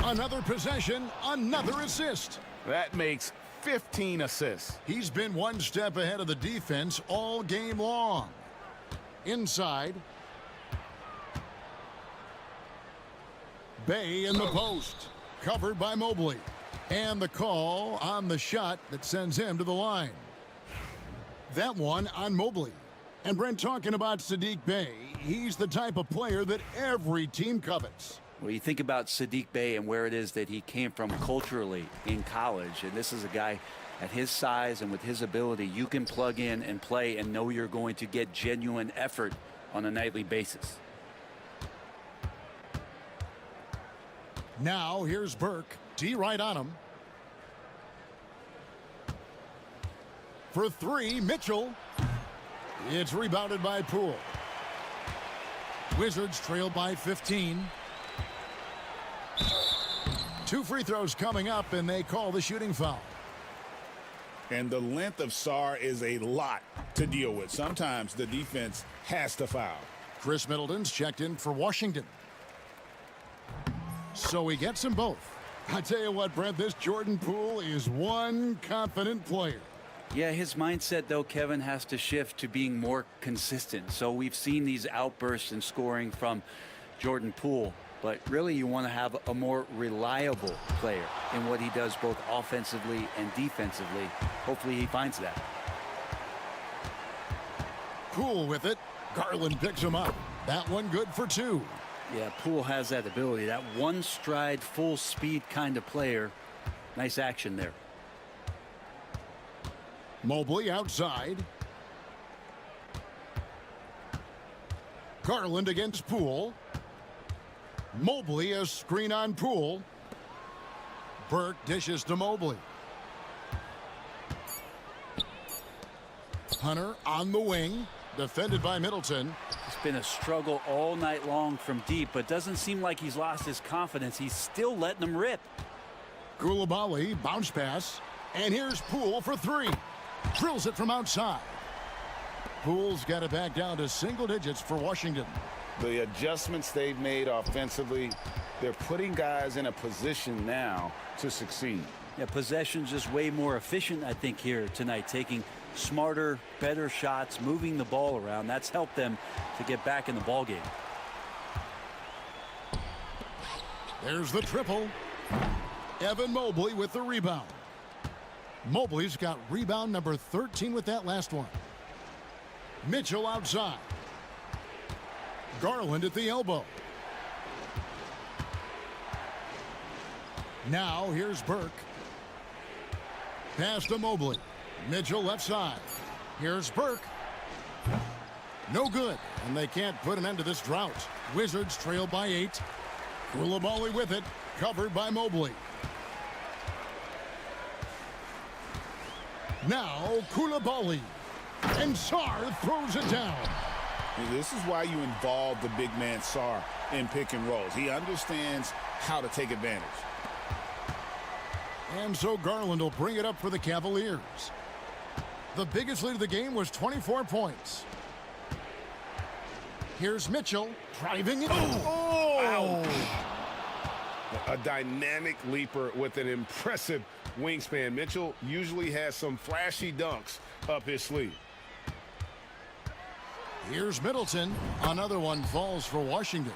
Another possession, another assist. That makes 15 assists. He's been one step ahead of the defense all game long. Inside. Bay in the post. Covered by Mobley. And the call on the shot that sends him to the line. That one on Mobley. And Brent, talking about Saddiq Bey, he's the type of player that every team covets. Well, you think about Saddiq Bey and where it is that he came from culturally in college, and this is a guy at his size and with his ability, you can plug in and play and know you're going to get genuine effort on a nightly basis. Now here's Burke. D right on him. For three, Mitchell. It's rebounded by Poole. Wizards trail by 15. 2 free throws coming up, and they call the shooting foul. And the length of Sarr is a lot to deal with. Sometimes the defense has to foul. Chris Middleton's checked in for Washington. So he gets them both. I tell you what, Brent, this Jordan Poole is one confident player. Yeah, his mindset, though, Kevin, has to shift to being more consistent. So we've seen these outbursts in scoring from Jordan Poole. But really, you want to have a more reliable player in what he does both offensively and defensively. Hopefully he finds that. Poole with it. Garland picks him up. That one good for 2. Yeah, Poole has that ability. That one stride, full speed kind of player. Nice action there. Mobley outside. Garland against Poole. Mobley, a screen on Poole. Burke dishes to Mobley. Hunter on the wing, defended by Middleton. It's been a struggle all night long from deep, but doesn't seem like he's lost his confidence. He's still letting them rip. Koulibaly, bounce pass. And here's Poole for 3. Drills it from outside. Poole's got it back down to single digits for Washington. The adjustments they've made offensively, they're putting guys in a position now to succeed. Yeah, possession's just way more efficient, I think, here tonight. Taking smarter, better shots, moving the ball around. That's helped them to get back in the ball game. There's the triple. Evan Mobley with the rebound. Mobley's got rebound number 13 with that last one. Mitchell outside. Garland at the elbow. Now here's Burke. Pass to Mobley. Mitchell left side. Here's Burke. No good, and they can't put an end to this drought. Wizards trail by 8. Koulibaly with it, covered by Mobley. Now Koulibaly, and Sarr throws it down. This is why you involve the big man Sarr in pick and rolls. He understands how to take advantage. And so Garland will bring it up for the Cavaliers. The biggest lead of the game was 24 points. Here's Mitchell driving it. Oh! A dynamic leaper with an impressive wingspan. Mitchell usually has some flashy dunks up his sleeve. Here's Middleton. Another one falls for Washington.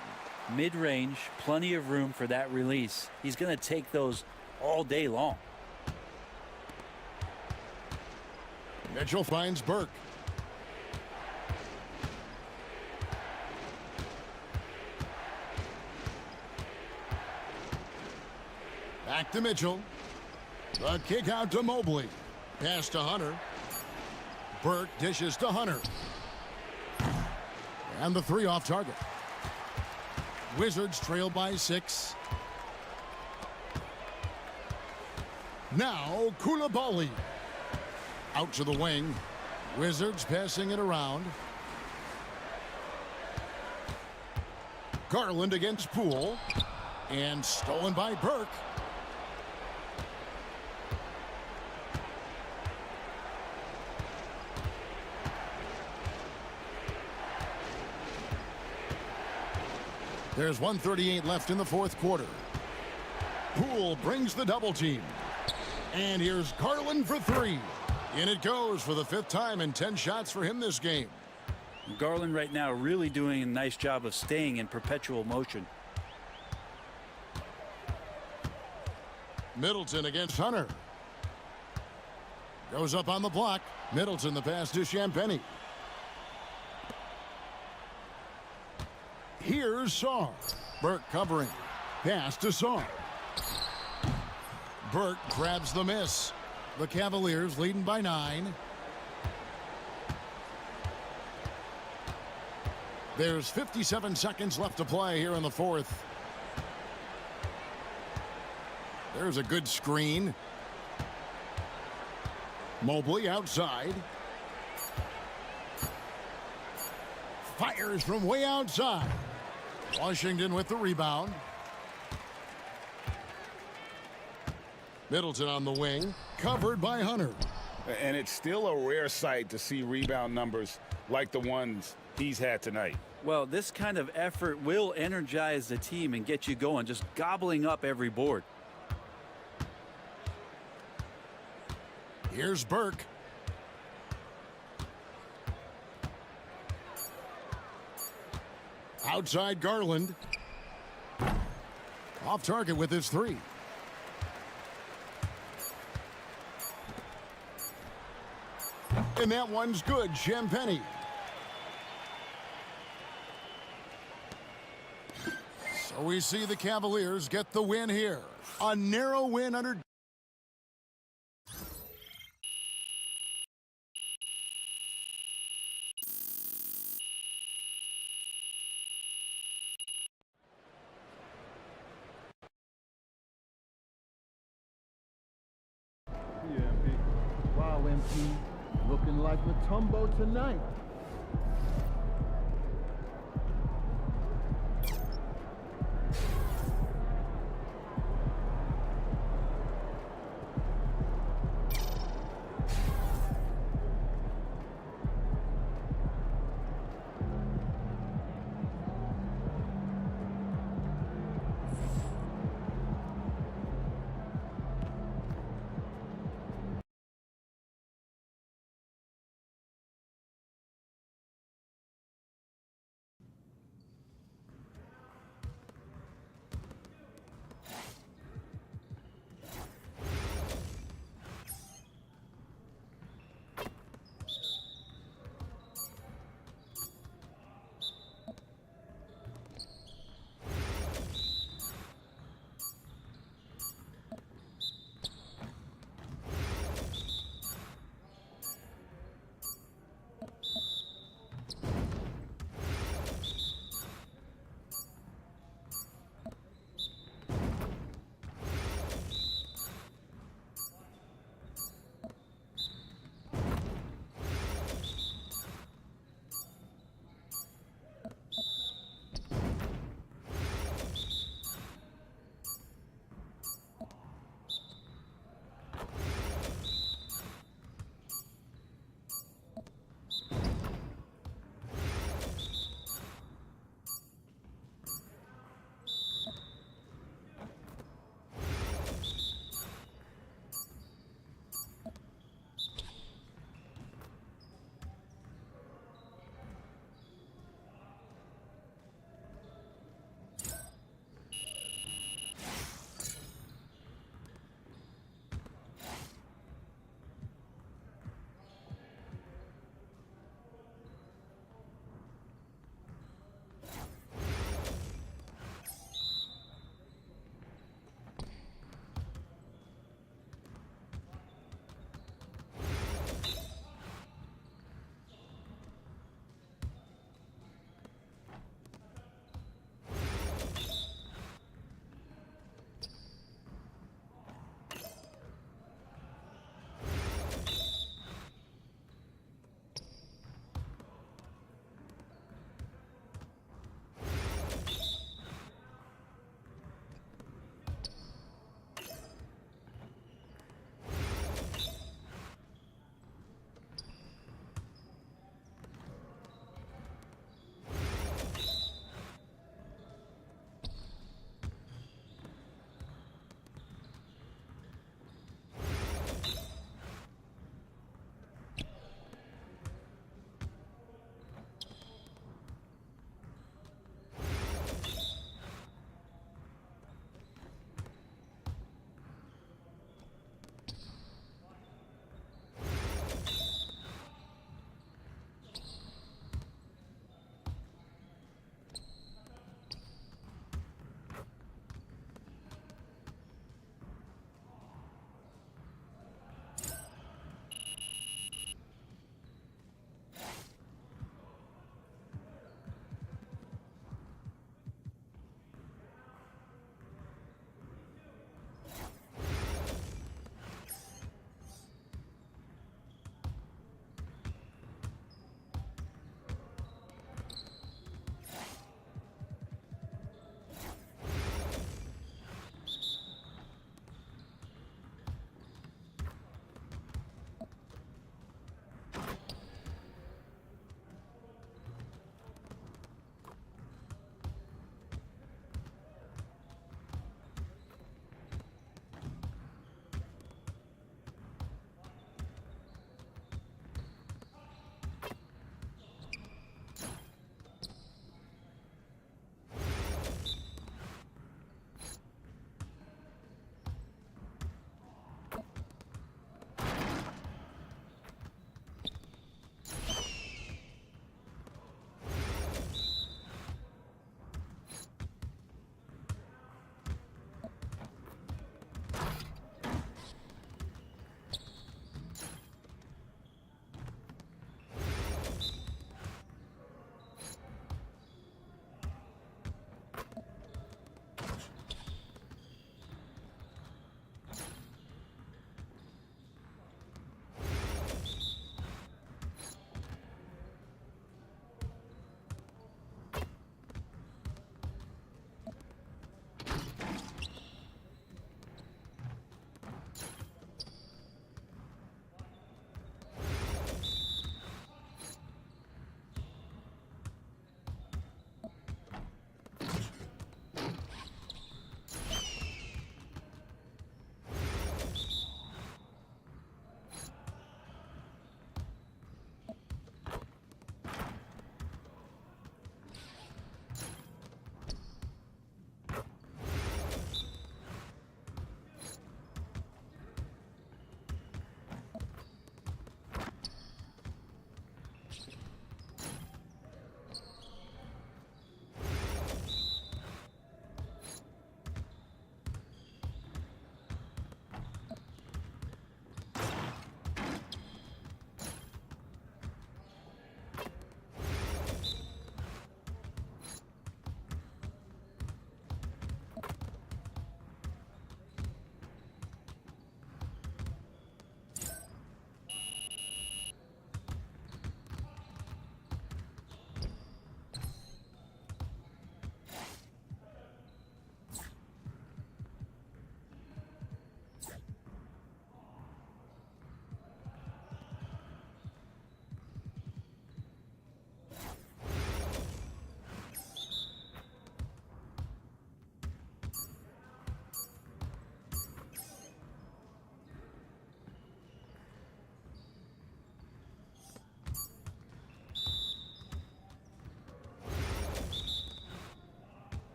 Mid-range, plenty of room for that release. He's going to take those all day long. Mitchell finds Burke. Back to Mitchell. The kick out to Mobley. Pass to Hunter. Burke dishes to Hunter. And the 3 off target. Wizards trail by 6. Now Koulibaly. Out to the wing. Wizards passing it around. Garland against Poole. And stolen by Burke. There's 1:38 left in the 4th quarter. Poole brings the double team. And here's Garland for 3. In it goes for the 5th time, and 10 shots for him this game. Garland right now really doing a nice job of staying in perpetual motion. Middleton against Hunter. Goes up on the block. Middleton the pass to Champagnie. Here's Sarr. Burke covering. Pass to Sarr. Burke grabs the miss. The Cavaliers leading by 9. There's 57 seconds left to play here in the 4th. There's a good screen. Mobley outside. Fires from way outside. Washington with the rebound. Middleton on the wing, covered by Hunter. And it's still a rare sight to see rebound numbers like the ones he's had tonight. Well, this kind of effort will energize the team and get you going, just gobbling up every board. Here's Burke. Outside Garland. Off target with his 3. And that one's good. Champagnie. So we see the Cavaliers get the win here. A narrow win under... Wow, MP. Looking like Matumbo tonight.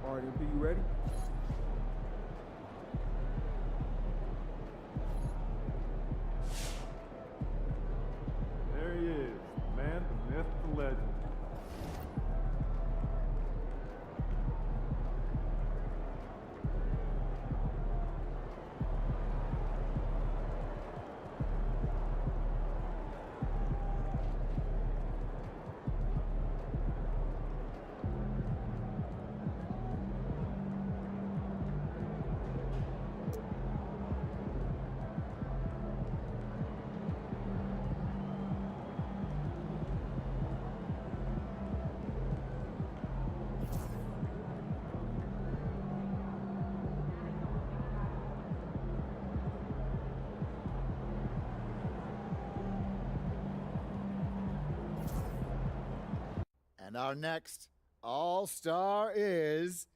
All right, MP, you ready? There he is, the man, the myth, the legend. And our next All-Star is...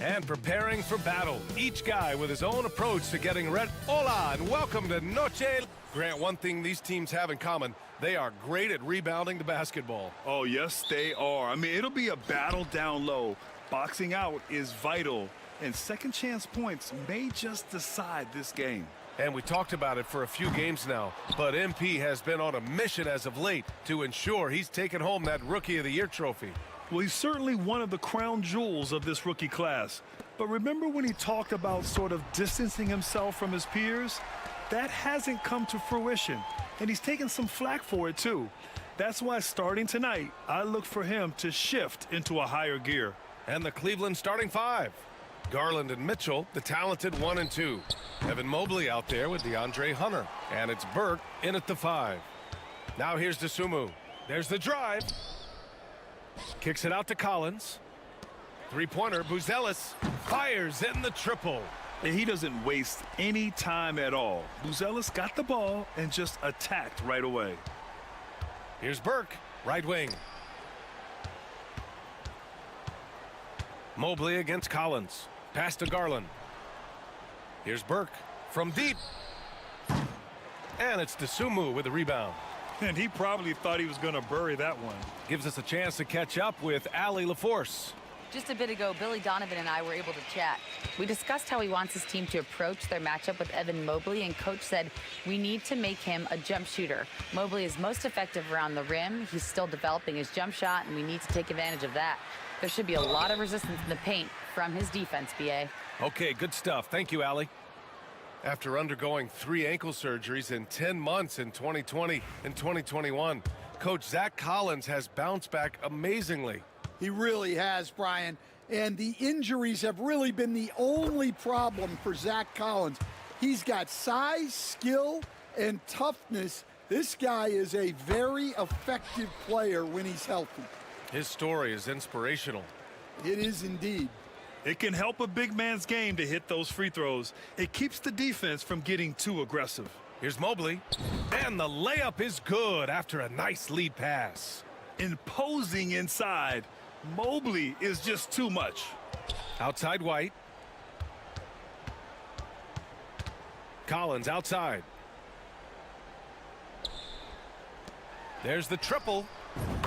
and preparing for battle. Each guy with his own approach to getting ready. Hola, and welcome to Noche. Grant, one thing these teams have in common, they are great at rebounding the basketball. Oh, yes, they are. I mean, it'll be a battle down low. Boxing out is vital, and second chance points may just decide this game. And we talked about it for a few games now, but MP has been on a mission as of late to ensure he's taken home that Rookie of the Year trophy. Well, he's certainly one of the crown jewels of this rookie class. But remember when he talked about sort of distancing himself from his peers? That hasn't come to fruition, and he's taken some flack for it too. That's why starting tonight, I look for him to shift into a higher gear. And the Cleveland starting five. Garland and Mitchell, the talented 1 and 2. Evan Mobley out there with DeAndre Hunter. And it's Burke in at the 5. Now here's Dosunmu. There's the drive. Kicks it out to Collins. Three-pointer, Buzelis fires in the triple. And he doesn't waste any time at all. Buzelis got the ball and just attacked right away. Here's Burke, right wing. Mobley against Collins. Pass to Garland. Here's Burke from deep. And it's Dosunmu with the rebound. And he probably thought he was going to bury that one. Gives us a chance to catch up with Allie LaForce. Just a bit ago, Billy Donovan and I were able to chat. We discussed how he wants his team to approach their matchup with Evan Mobley, and Coach said we need to make him a jump shooter. Mobley is most effective around the rim. He's still developing his jump shot, and we need to take advantage of that. There should be a lot of resistance in the paint from his defense, B.A. Okay, good stuff. Thank you, Allie. After undergoing 3 ankle surgeries in 10 months in 2020 and 2021, Coach Zach Collins has bounced back amazingly. He really has, Brian. And the injuries have really been the only problem for Zach Collins. He's got size, skill, and toughness. This guy is a very effective player when he's healthy. His story is inspirational. It is indeed. It can help a big man's game to hit those free throws. It keeps the defense from getting too aggressive. Here's Mobley. And the layup is good after a nice lead pass. Imposing inside. Mobley is just too much. Outside White. Collins outside. There's the triple.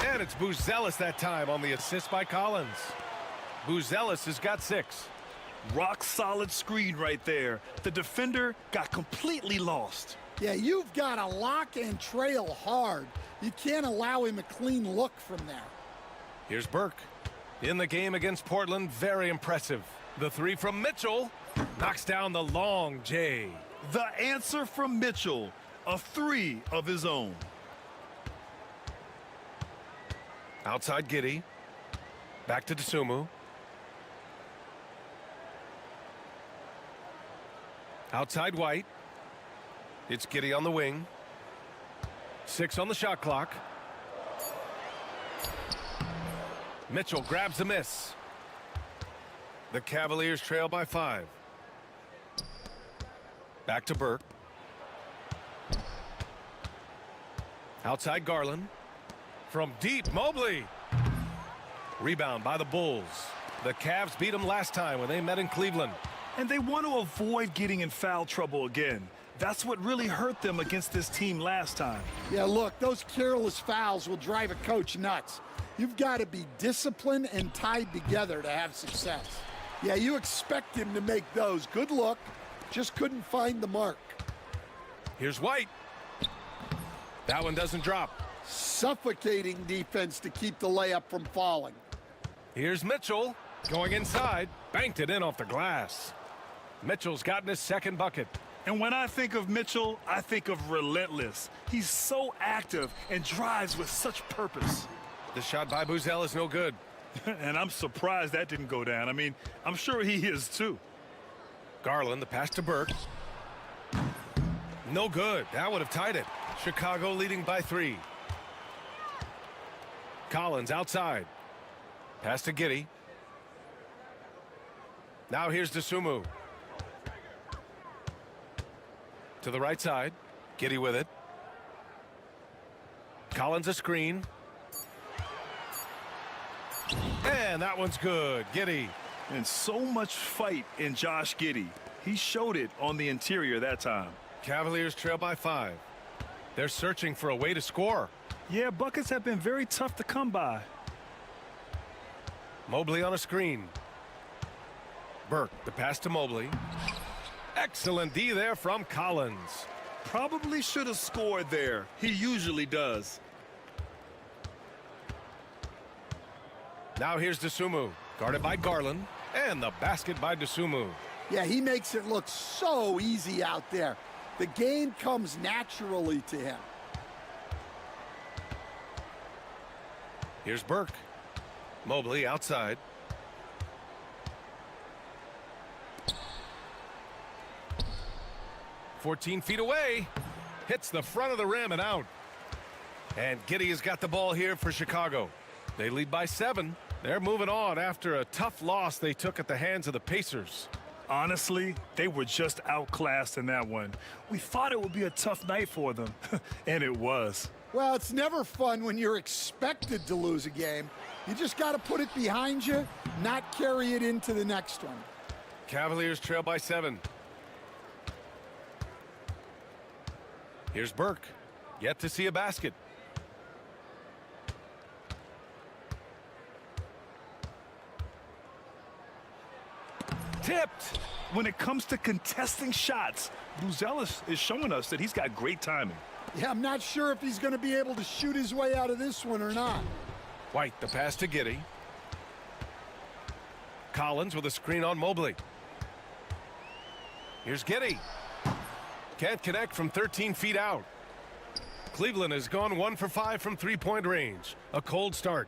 And it's Buzelis that time on the assist by Collins. Buzelis has got 6. Rock solid screen right there. The defender got completely lost. Yeah, you've got to lock and trail hard. You can't allow him a clean look from there. Here's Burke. In the game against Portland, very impressive. The 3 from Mitchell knocks down the long J. The answer from Mitchell, a 3 of his own. Outside Giddey. Back to Dosunmu. Outside White. It's Giddey on the wing. 6 on the shot clock. Mitchell grabs the miss. The Cavaliers trail by 5. Back to Burke. Outside Garland. From deep, Mobley. Rebound by the Bulls. The Cavs beat them last time when they met in Cleveland. And they want to avoid getting in foul trouble again. That's what really hurt them against this team last time. Yeah, look, those careless fouls will drive a coach nuts. You've got to be disciplined and tied together to have success. Yeah, you expect him to make those. Good look. Just couldn't find the mark. Here's White. That one doesn't drop. Suffocating defense to keep the layup from falling. Here's Mitchell going inside. Banked it in off the glass. Mitchell's gotten his second bucket. And when I think of Mitchell, I think of relentless. He's so active and drives with such purpose. The shot by Buzelis is no good. And I'm surprised that didn't go down. I mean, I'm sure he is too. Garland, the pass to Burke. No good. That would have tied it. Chicago leading by 3. Collins outside. Pass to Giddey. Now here's Dosunmu. To the right side. Giddey with it. Collins a screen. And that one's good. Giddey And so much fight in Josh Giddey. He showed it on the interior that time. Cavaliers trail by 5. They're searching for a way to score. Yeah, buckets have been very tough to come by. Mobley on a screen. Burke, the pass to Mobley. Excellent D there from Collins. Probably should have scored there. He usually does. Now here's Dosunmu, guarded by Garland, and the basket by Dosunmu. Yeah, he makes it look so easy out there. The game comes naturally to him. Here's Burke. Mobley outside. "14 feet away." Hits the front of the rim and out. And Giddey has got the ball here for Chicago. They lead by 7. They're moving on after a tough loss they took at the hands of the Pacers. Honestly, they were just outclassed in that one. We thought it would be a tough night for them, and it was. Well, it's never fun when you're expected to lose a game. You just got to put it behind you, not carry it into the next one. Cavaliers trail by 7. Here's Burke. Yet to see a basket. Tipped. When it comes to contesting shots, Buzelis is showing us that he's got great timing. Yeah, I'm not sure if he's going to be able to shoot his way out of this one or not. White, the pass to Giddey. Collins with a screen on Mobley. Here's Giddey. Can't connect from 13 feet out. Cleveland has gone 1 for 5 from three-point range. A cold start.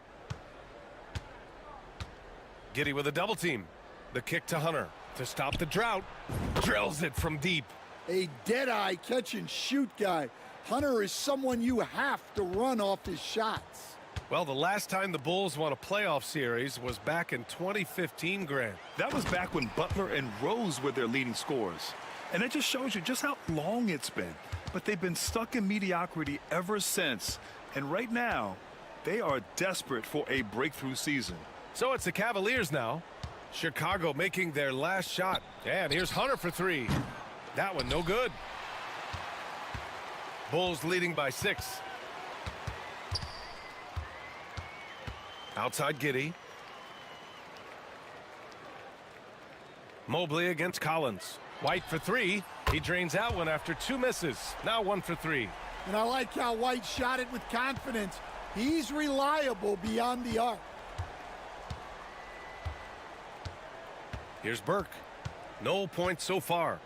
Giddey with a double team. The kick to Hunter to stop the drought. Drills it from deep. A dead-eye catch-and-shoot guy. Hunter is someone you have to run off his shots. Well, the last time the Bulls won a playoff series was back in 2015, Grant. That was back when Butler and Rose were their leading scorers. And it just shows you just how long it's been. But they've been stuck in mediocrity ever since. And right now, they are desperate for a breakthrough season. So it's the Cavaliers now. Chicago making their last shot. And here's Hunter for 3. That one no good. Bulls leading by 6. Outside Giddey. Mobley against Collins. White for 3. He drains that one after 2 misses. Now 1 for 3. And I like how White shot it with confidence. He's reliable beyond the arc. Here's Burke. No points so far.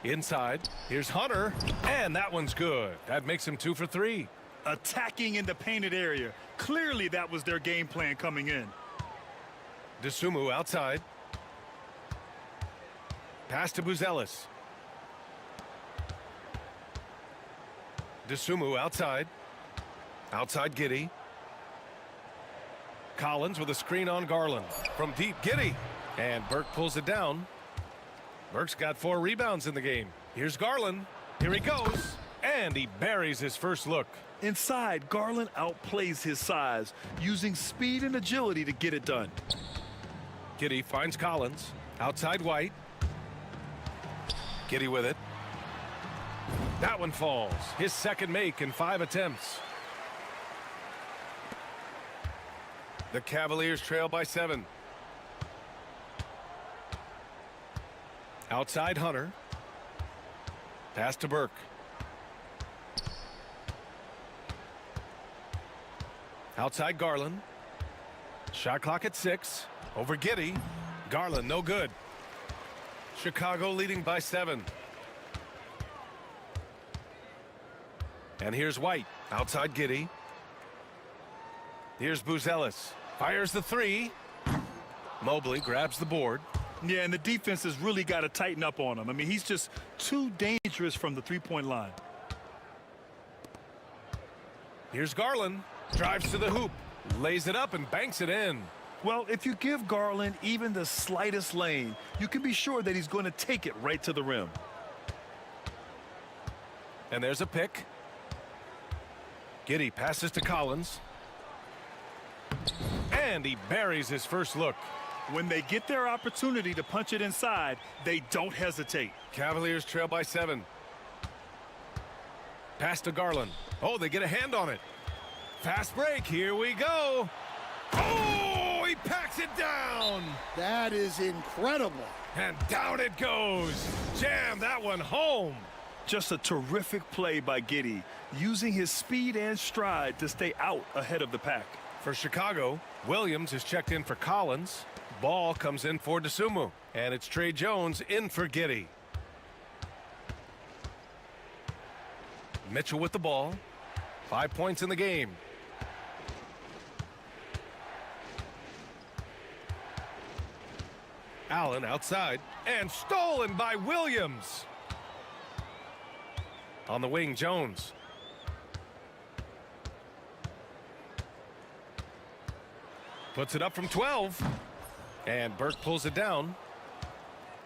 Inside. Here's Hunter. And that one's good. That makes him 2 for 3. Attacking in the painted area. Clearly that was their game plan coming in. Dosunmu outside. Pass to Buzelis. Dosunmu outside. Outside Giddey. Collins with a screen on Garland. From deep, Giddey. And Burke pulls it down. Burke's got 4 rebounds in the game. Here's Garland. Here he goes. And he buries his first look. Inside, Garland outplays his size, using speed and agility to get it done. Giddey finds Collins. Outside White. Giddey with it. That one falls. His second make in 5 attempts. The Cavaliers trail by 7. Outside Hunter. Pass to Burke. Outside Garland. Shot clock at 6. Over Giddey. Garland no good. Chicago leading by 7. And here's White. Outside Giddey. Here's Buzelis. Fires the 3. Mobley grabs the board. Yeah, and the defense has really got to tighten up on him. I mean, he's just too dangerous from the three-point line. Here's Garland. Drives to the hoop. Lays it up and banks it in. Well, if you give Garland even the slightest lane, you can be sure that he's going to take it right to the rim. And there's a pick. Giddey passes to Collins. And he buries his first look. When they get their opportunity to punch it inside, they don't hesitate. Cavaliers trail by 7. Pass to Garland. Oh, they get a hand on it. Fast break. Here we go. Oh, he packs it down. That is incredible. And down it goes. Jam that one home. Just a terrific play by Giddey, using his speed and stride to stay out ahead of the pack. For Chicago, Williams is checked in for Collins. Ball comes in for Dosunmu. And it's Trey Jones in for Giddey. Mitchell with the ball. 5 points in the game. Allen outside and stolen by Williams. On the wing, Jones. Puts it up from 12. And Burke pulls it down.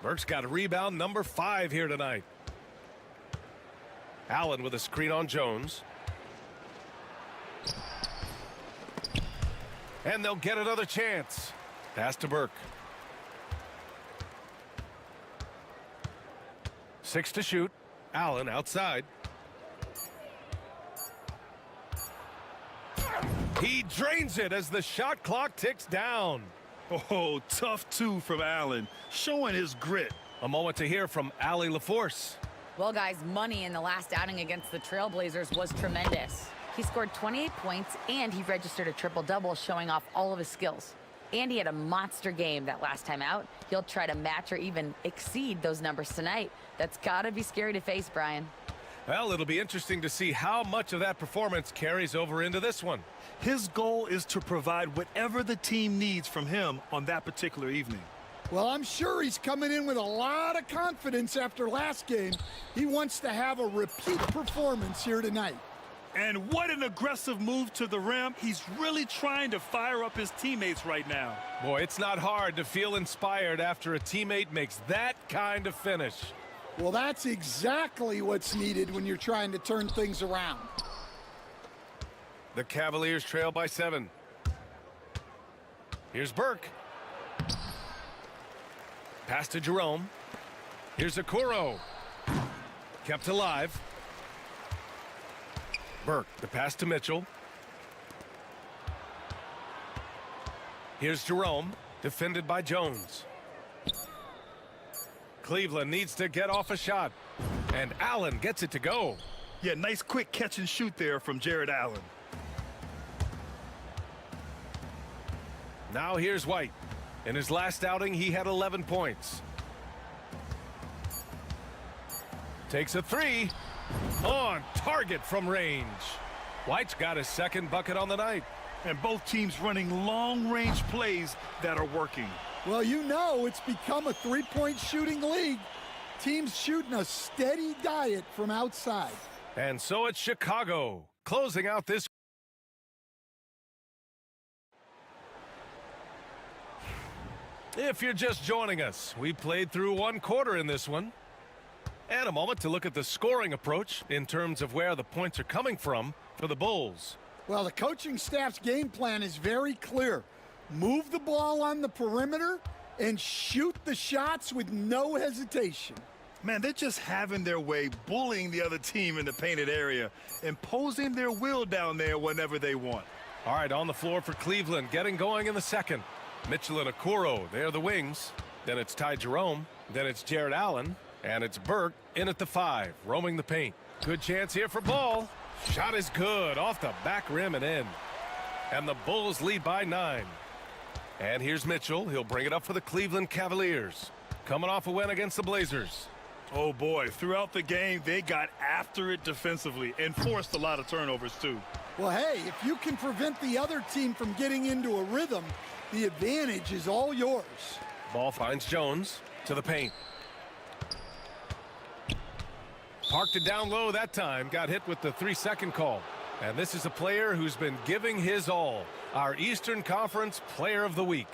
Burke's got a rebound number 5 here tonight. Allen with a screen on Jones. And they'll get another chance. Pass to Burke. 6 to shoot. Allen outside. He drains it as the shot clock ticks down. Oh, tough 2 from Allen, showing his grit. A moment to hear from Allie LaForce. Well, guys, money in the last outing against the Trailblazers was tremendous. He scored 28 points, and he registered a triple-double, showing off all of his skills. And he had a monster game that last time out. He'll try to match or even exceed those numbers tonight. That's got to be scary to face, Brian. Well, it'll be interesting to see how much of that performance carries over into this one. His goal is to provide whatever the team needs from him on that particular evening. Well, I'm sure he's coming in with a lot of confidence after last game. He wants to have a repeat performance here tonight. And what an aggressive move to the rim. He's really trying to fire up his teammates right now. Boy, it's not hard to feel inspired after a teammate makes that kind of finish. Well, that's exactly what's needed when you're trying to turn things around. The Cavaliers trail by 7. Here's Burke. Pass to Jerome. Here's Okoro. Kept alive. Burke, the pass to Mitchell. Here's Jerome, defended by Jones. Cleveland needs to get off a shot, and Allen gets it to go. Yeah, nice quick catch and shoot there from Jared Allen. Now here's White. In his last outing, he had 11 points. Takes a 3. On target from range. White's got his second bucket on the night. And both teams running long-range plays that are working. Well, you know it's become a three-point shooting league. Teams shooting a steady diet from outside. And so it's Chicago closing out this. If you're just joining us, we played through one quarter in this one. And a moment to look at the scoring approach in terms of where the points are coming from for the Bulls. Well, the coaching staff's game plan is very clear. Move the ball on the perimeter and shoot the shots with no hesitation. Man, they're just having their way, bullying the other team in the painted area, imposing their will down there whenever they want. All right, on the floor for Cleveland, getting going in the second. Mitchell and Okoro, they're the wings. Then it's Ty Jerome. Then it's Jared Allen. And it's Burke in at the 5, roaming the paint. Good chance here for Ball. Shot is good, off the back rim and in. And the Bulls lead by 9. And here's Mitchell. He'll bring it up for the Cleveland Cavaliers. Coming off a win against the Blazers. Oh, boy. Throughout the game, they got after it defensively and forced a lot of turnovers, too. Well, hey, if you can prevent the other team from getting into a rhythm, the advantage is all yours. Ball finds Jones to the paint. Parked it down low that time. Got hit with the 3-second call. And this is a player who's been giving his all. Our Eastern Conference Player of the Week.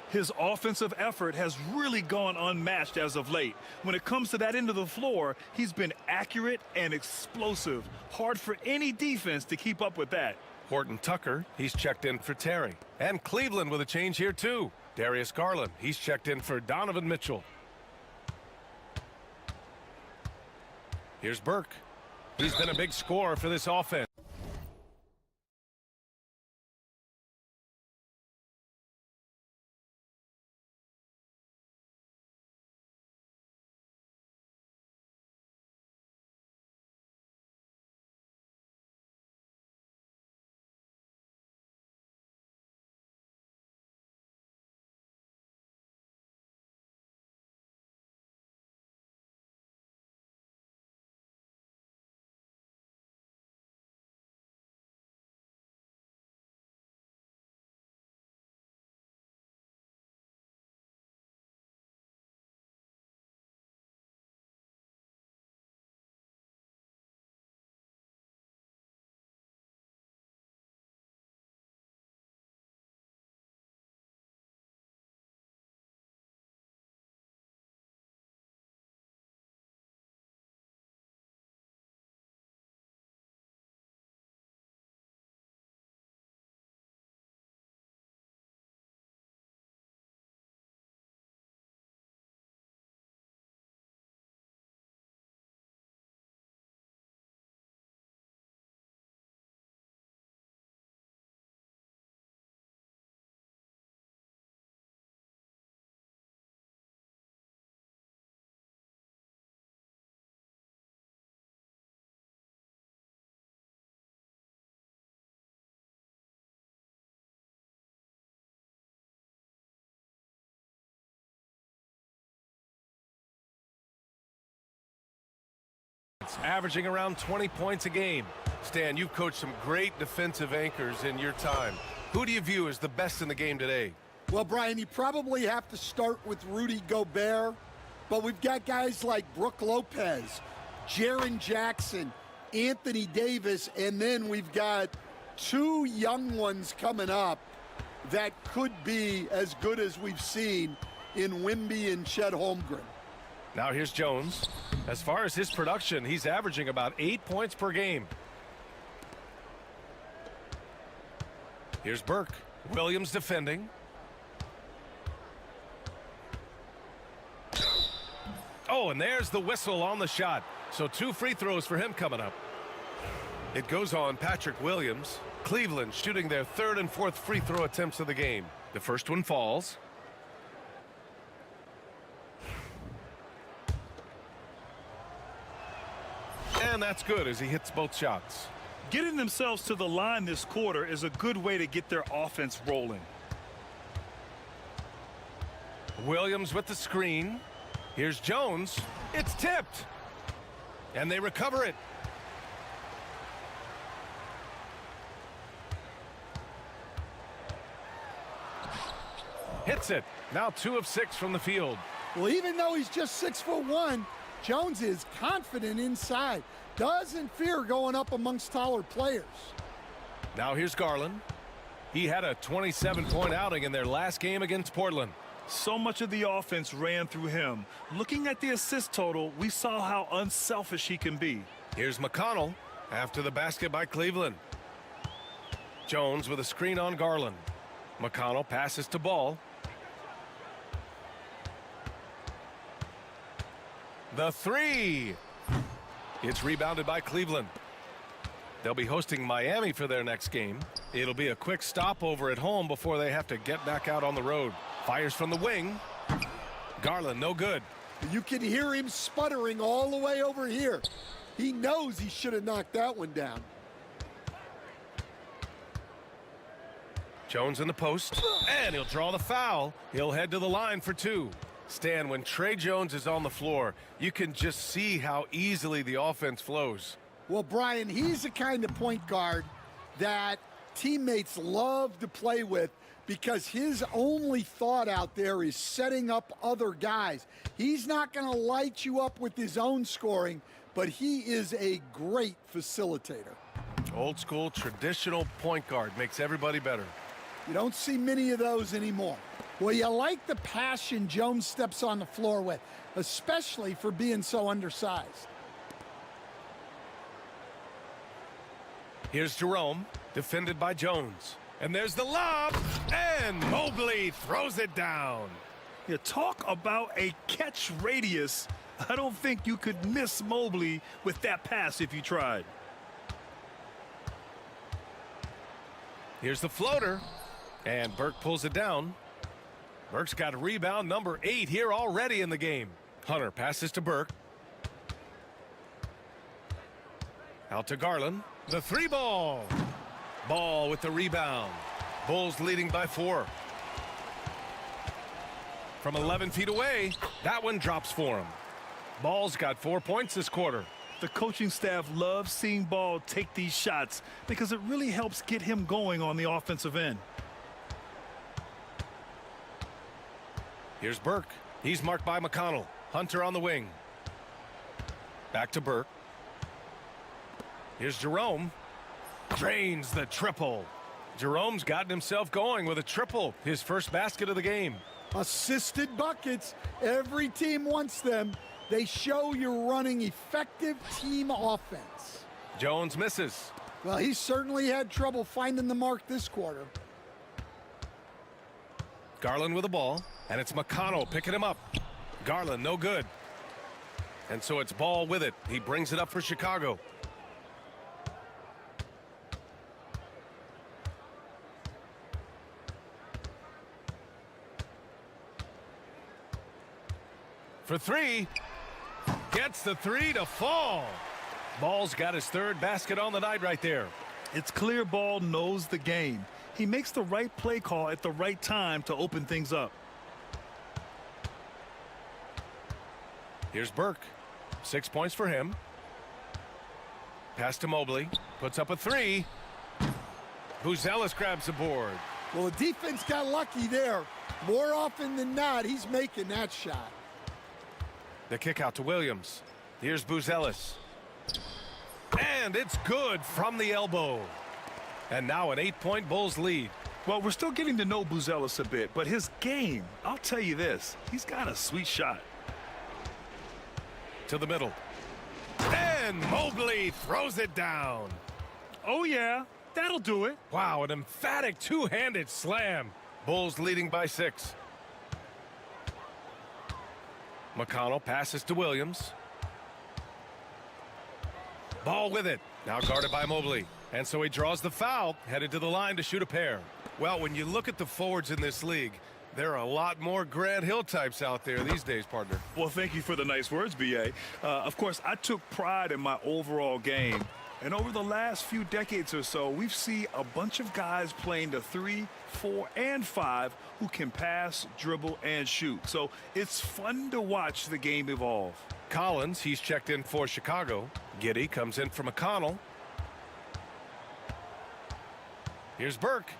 His offensive effort has really gone unmatched as of late. When it comes to that end of the floor, he's been accurate and explosive. Hard for any defense to keep up with that. Horton Tucker, he's checked in for Terry. And Cleveland with a change here too. Darius Garland, he's checked in for Donovan Mitchell. Here's Burke. He's been a big scorer for this offense. Averaging around 20 points a game. Stan, you've coached some great defensive anchors in your time. Who do you view as the best in the game today? Well, Brian, you probably have to start with Rudy Gobert, but we've got guys like Brook Lopez, Jaren Jackson, Anthony Davis, and then we've got two young ones coming up that could be as good as we've seen in Wemby and Chet Holmgren. Now here's Jones. As far as his production, he's averaging about 8 points per game. Here's Burke. Williams defending. Oh, and there's the whistle on the shot. So 2 free throws for him coming up. It goes on Patrick Williams. Cleveland shooting their 3rd and 4th free throw attempts of the game. The first one falls. And that's good as he hits both shots. Getting themselves to the line this quarter is a good way to get their offense rolling. Williams with the screen. Here's Jones. It's tipped. And they recover it. Hits it. Now 2 of 6 from the field. Well, even though he's just 6'1", Jones is confident inside. Doesn't fear going up amongst taller players. Now here's Garland. He had a 27-point outing in their last game against Portland. So much of the offense ran through him. Looking at the assist total, we saw how unselfish he can be. Here's McConnell after the basket by Cleveland. Jones with a screen on Garland. McConnell passes to Ball. The 3. It's rebounded by Cleveland. They'll be hosting Miami for their next game. It'll be a quick stopover at home before they have to get back out on the road. Fires from the wing. Garland, no good. You can hear him sputtering all the way over here. He knows he should have knocked that one down. Jones in the post, and he'll draw the foul. He'll head to the line for 2. Stan, when Trey Jones is on the floor, you can just see how easily the offense flows. Well, Brian, he's the kind of point guard that teammates love to play with because his only thought out there is setting up other guys. He's not going to light you up with his own scoring, but he is a great facilitator. Old school, traditional point guard makes everybody better. You don't see many of those anymore. Well, you like the passion Jones steps on the floor with, especially for being so undersized. Here's Jerome, defended by Jones. And there's the lob, and Mobley throws it down. You talk about a catch radius. I don't think you could miss Mobley with that pass if you tried. Here's the floater, and Burke pulls it down. Burke's got rebound number 8 here already in the game. Hunter passes to Burke. Out to Garland. The 3 ball. Ball with the rebound. Bulls leading by 4. From 11 feet away, that one drops for him. Ball's got 4 points this quarter. The coaching staff loves seeing Ball take these shots because it really helps get him going on the offensive end. Here's Burke. He's marked by McConnell. Hunter on the wing. Back to Burke. Here's Jerome. Drains the triple. Jerome's gotten himself going with a triple. His first basket of the game. Assisted buckets. Every team wants them. They show you're running effective team offense. Jones misses. Well, he certainly had trouble finding the mark this quarter. Garland with the ball, and it's McConnell picking him up. Garland no good. And so it's Ball with it. He brings it up for Chicago. For 3. Gets the 3 to fall. Ball's got his 3rd basket on the night right there. It's clear Ball knows the game. He makes the right play call at the right time to open things up. Here's Burke. 6 points for him. Pass to Mobley. Puts up a 3. Buzelis grabs the board. Well, the defense got lucky there. More often than not, he's making that shot. The kick out to Williams. Here's Buzelis. And it's good from the elbow. And now an 8-point Bulls lead. Well, we're still getting to know Buzelis a bit, but his game, I'll tell you this, he's got a sweet shot. To the middle. And Mobley throws it down. Oh, yeah, that'll do it. Wow, an emphatic two-handed slam. Bulls leading by 6. McConnell passes to Williams. Ball with it. Now guarded by Mobley. And so he draws the foul, headed to the line to shoot a pair. Well, when you look at the forwards in this league, there are a lot more Grant Hill types out there these days, partner. Well, thank you for the nice words, B.A. Of course, I took pride in my overall game. And over the last few decades or so, we've seen a bunch of guys playing the 3, 4, and 5 who can pass, dribble, and shoot. So it's fun to watch the game evolve. Collins, he's checked in for Chicago. Giddey comes in for McConnell. Here's Burke.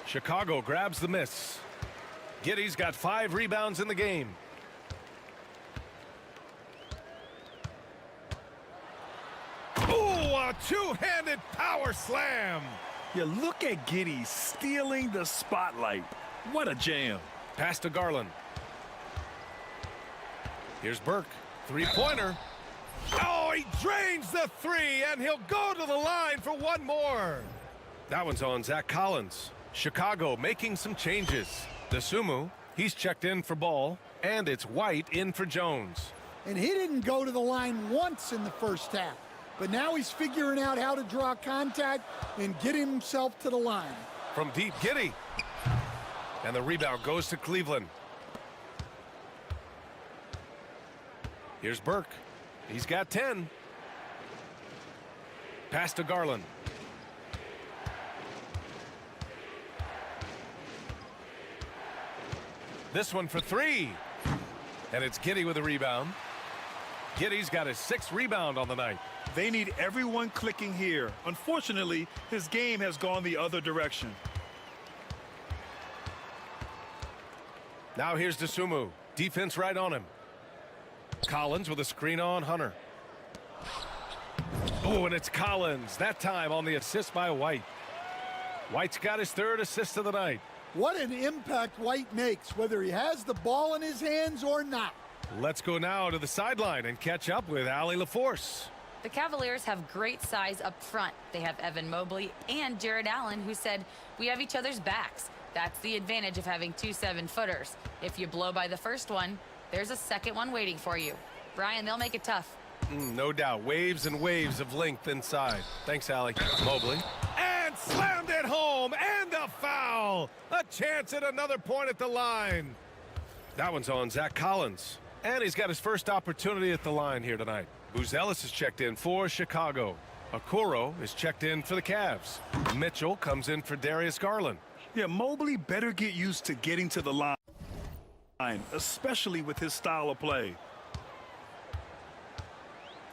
Chicago grabs the miss. Giddey's got 5 rebounds in the game. Ooh, a two-handed power slam. Yeah, look at Giddey stealing the spotlight. What a jam. Pass to Garland. Here's Burke. 3-pointer. Oh, he drains the 3, and he'll go to the line for one more. That one's on Zach Collins. Chicago making some changes. Dosunmu, he's checked in for Ball, and it's White in for Jones. And he didn't go to the line once in the first half. But now he's figuring out how to draw contact and get himself to the line. From deep, Giddey. And the rebound goes to Cleveland. Here's Burke. He's got 10. Pass to Garland. This one for 3. And it's Giddey with a rebound. Giddey's got his 6th rebound on the night. They need everyone clicking here. Unfortunately, his game has gone the other direction. Now here's Dosunmu. Defense right on him. Collins with a screen on Hunter. Oh, and it's Collins. That time on the assist by White. White's got his 3rd assist of the night. What an impact White makes, whether he has the ball in his hands or not. Let's go now to the sideline and catch up with Allie LaForce. The Cavaliers have great size up front. They have Evan Mobley and Jared Allen, who said, "We have each other's backs." That's the advantage of having 2 7-footers. If you blow by the first one, there's a second one waiting for you. Brian, they'll make it tough. No doubt. Waves and waves of length inside. Thanks, Allie. Mobley. And slammed it home. And a foul. A chance at another point at the line. That one's on Zach Collins. And he's got his first opportunity at the line here tonight. Buzelis is checked in for Chicago. Okoro is checked in for the Cavs. Mitchell comes in for Darius Garland. Yeah, Mobley better get used to getting to the line, especially with his style of play.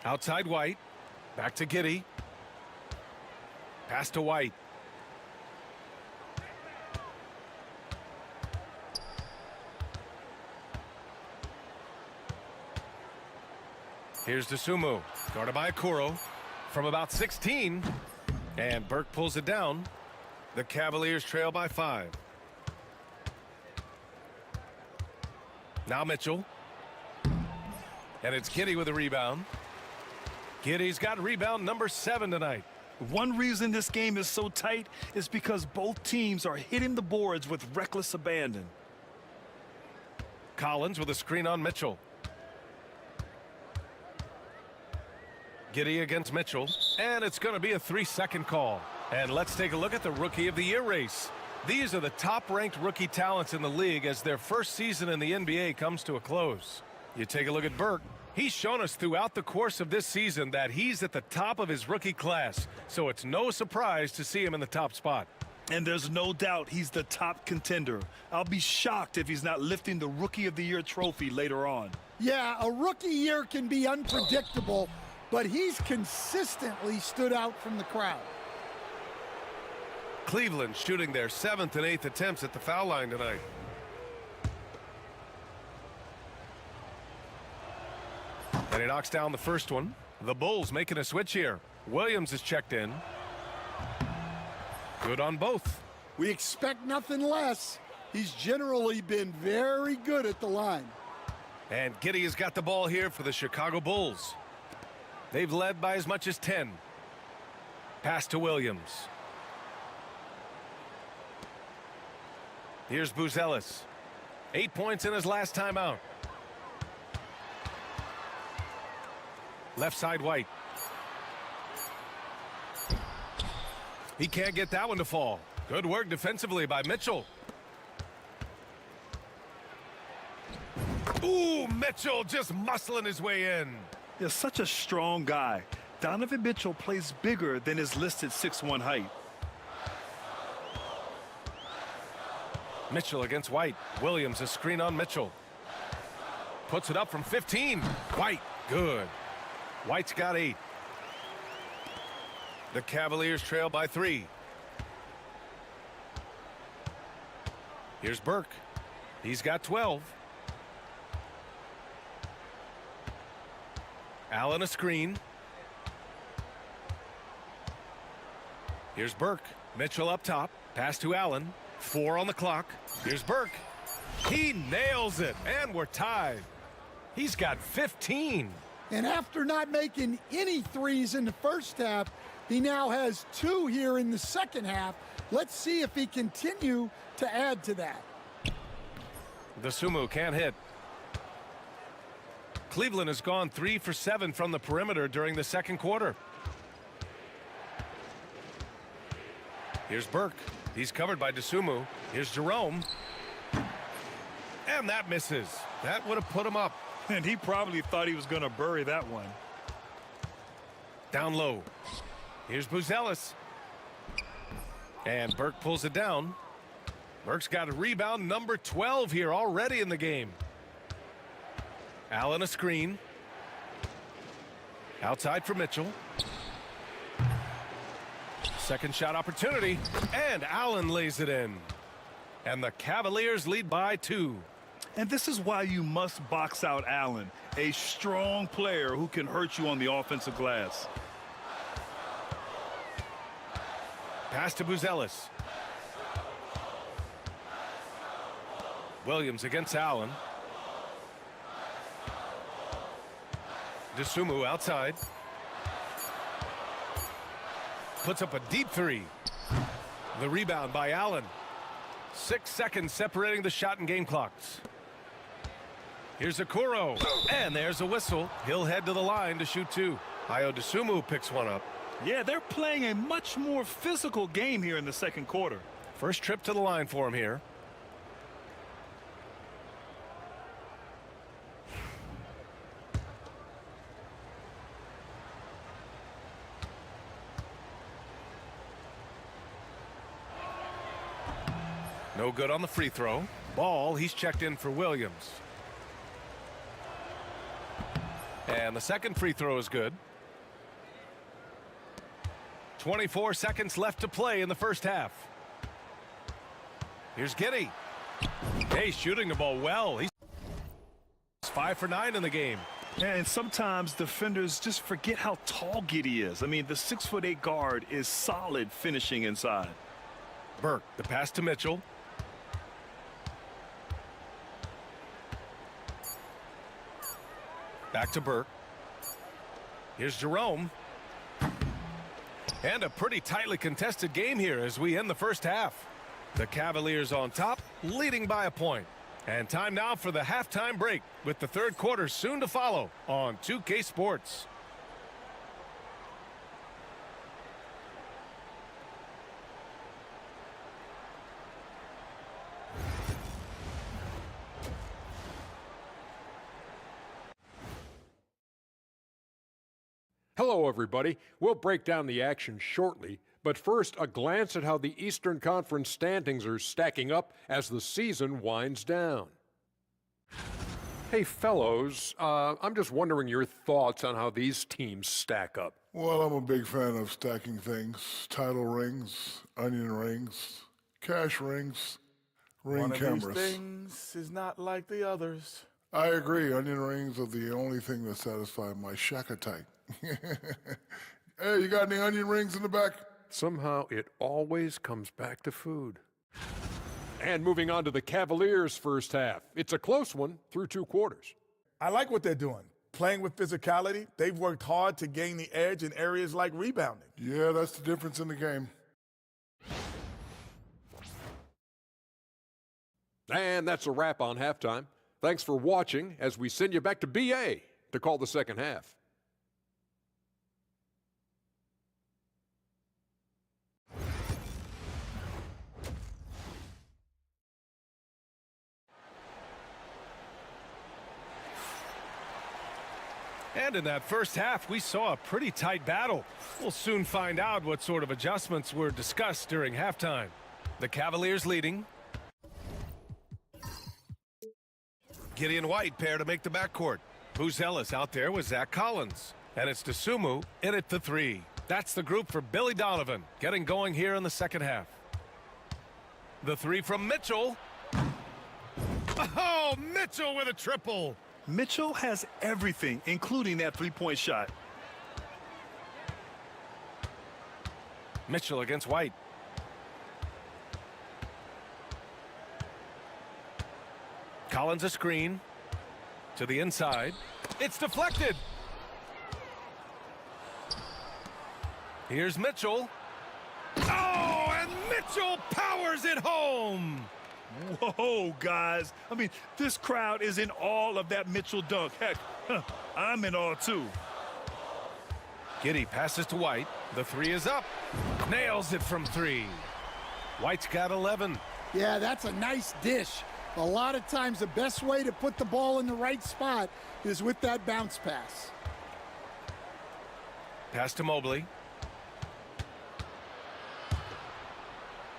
Outside White. Back to Giddey. Pass to White. Here's Dosunmu, guarded by Okoro from about 16, and Burke pulls it down. The Cavaliers trail by 5. Now Mitchell, and it's Giddey with a rebound. Giddey's got rebound number 7 tonight. One reason this game is so tight is because both teams are hitting the boards with reckless abandon. Collins with a screen on Mitchell. Giddey against Mitchell, and it's going to be a 3-second call. And let's take a look at the Rookie of the Year race. These are the top-ranked rookie talents in the league as their first season in the NBA comes to a close. You take a look at Burke. He's shown us throughout the course of this season that he's at the top of his rookie class, so it's no surprise to see him in the top spot. And there's no doubt he's the top contender. I'll be shocked if he's not lifting the Rookie of the Year trophy later on. Yeah, a rookie year can be unpredictable, but he's consistently stood out from the crowd. Cleveland shooting their 7th and 8th attempts at the foul line tonight. And he knocks down the first one. The Bulls making a switch here. Williams is checked in. Good on both. We expect nothing less. He's generally been very good at the line. And Giddey has got the ball here for the Chicago Bulls. They've led by as much as 10. Pass to Williams. Here's Buzelis. 8 points in his last time out. Left side White. He can't get that one to fall. Good work defensively by Mitchell. Ooh, Mitchell just muscling his way in. He's such a strong guy. Donovan Mitchell plays bigger than his listed 6'1" height. Mitchell against White. Williams a screen on Mitchell. Puts it up from 15. White, good. White's got 8. The Cavaliers trail by 3. Here's Burke. He's got 12. Allen a screen. Here's Burke. Mitchell up top. Pass to Allen. 4 on the clock. Here's Burke. He nails it, and we're tied. He's got 15. And after not making any threes in the first half, he now has 2 here in the second half. Let's see if he continue to add to that. Dosunmu can't hit. Cleveland has gone 3 for 7 from the perimeter during the second quarter. Here's Burke. He's covered by Dosunmu. Here's Jerome. And that misses. That would have put him up. And he probably thought he was going to bury that one. Down low. Here's Buzelis. And Burke pulls it down. Burke's got a rebound number 12 here already in the game. Allen a screen. Outside for Mitchell. Second shot opportunity. And Allen lays it in. And the Cavaliers lead by 2. And this is why you must box out Allen, a strong player who can hurt you on the offensive glass. Pass to Buzelis. Williams against Allen. Dosunmu outside. puts up a deep three. The rebound by Allen. 6 seconds separating the shot and game clocks. Here's Okoro, and there's a whistle. He'll head to the line to shoot two. Ayo Dosunmu picks one up. Yeah, they're playing a much more physical game here in the second quarter. First trip to the line for him here. No good on the free throw. Ball, he's checked in for Williams. And the second free throw is good. 24 seconds left to play in the first half. Here's Giddey. Hey, shooting the ball well. He's 5 for 9 in the game. And sometimes defenders just forget how tall Giddey is. I mean, the 6'8" guard is solid finishing inside. Burke, the pass to Mitchell. Back to Burke. Here's Jerome. And a pretty tightly contested game here as we end the first half. The Cavaliers on top, leading by a point. And time now for the halftime break, with the third quarter soon to follow on 2K Sports. Hello, everybody. We'll break down the action shortly, but first, a glance at how the Eastern Conference standings are stacking up as the season winds down. Hey, fellows, I'm just wondering your thoughts on how these teams stack up. Well, I'm a big fan of stacking things. Title rings, onion rings, cash rings, ring cameras. One of these things is not like the others. I agree. Onion rings are the only thing that satisfy my shack-a-type. Hey, you got any onion rings in the back? Somehow it always comes back to food. And moving on to the Cavaliers' first half. It's a close one through 2 quarters. I like what they're doing. Playing with physicality, they've worked hard to gain the edge in areas like rebounding. Yeah, that's the difference in the game. And that's a wrap on halftime. Thanks for watching as we send you back to BA to call the second half. And in that first half, we saw a pretty tight battle. We'll soon find out what sort of adjustments were discussed during halftime. The Cavaliers leading. Gideon White pair to make the backcourt. Buzelis out there with Zach Collins. And it's Dosunmu in at the three. That's the group for Billy Donovan, getting going here in the second half. The three from Mitchell. Oh, Mitchell with a triple. Mitchell has everything, including that three-point shot. Mitchell against White. Collins a screen to the inside. It's deflected. Here's Mitchell. Oh, and Mitchell powers it home. Whoa, guys. I mean, this crowd is in awe of that Mitchell dunk. Heck, I'm in awe, too. Giddey passes to White. The three is up. Nails it from three. White's got 11. Yeah, that's a nice dish. A lot of times the best way to put the ball in the right spot is with that bounce pass. Pass to Mobley.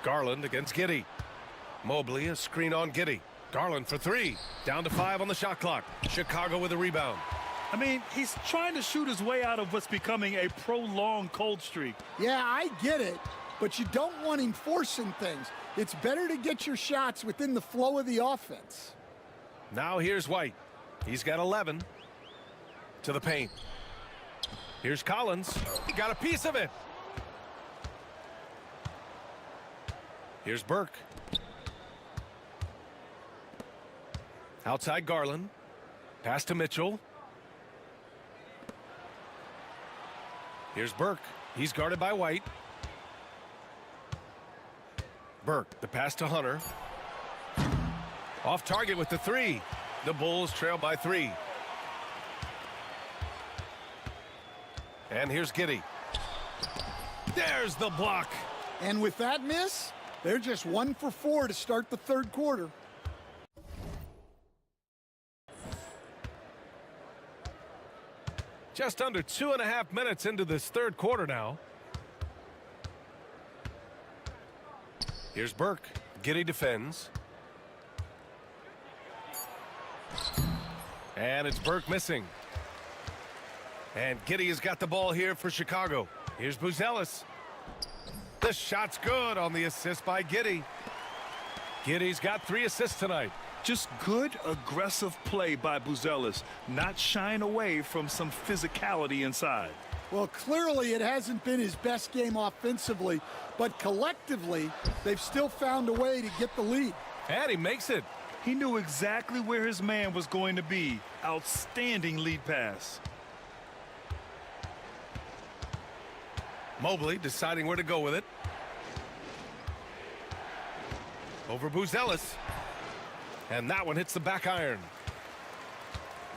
Garland against Giddey. Mobley, a screen on Giddey. Garland for three. Down to 5 on the shot clock. Chicago with a rebound. I mean, he's trying to shoot his way out of what's becoming a prolonged cold streak. Yeah, I get it, but you don't want him forcing things. It's better to get your shots within the flow of the offense. Now here's White. He's got 11. To the paint. Here's Collins. He got a piece of it. Here's Burke. Outside Garland. Pass to Mitchell. Here's Burke. He's guarded by White. Burke, the pass to Hunter. Off target with the 3. The Bulls trail by 3. And here's Giddey. There's the block. And with that miss, they're just 1 for 4 to start the third quarter. Just under 2.5 minutes into this third quarter now. Here's Burke. Giddey defends. And it's Burke missing. And Giddey has got the ball here for Chicago. Here's Buzelis. The shot's good on the assist by Giddey. Giddey's got 3 assists tonight. Just good, aggressive play by Buzelis, not shying away from some physicality inside. Well, clearly it hasn't been his best game offensively, but collectively, they've still found a way to get the lead. And he makes it. He knew exactly where his man was going to be. Outstanding lead pass. Mobley deciding where to go with it. Over Buzelis. And that one hits the back iron.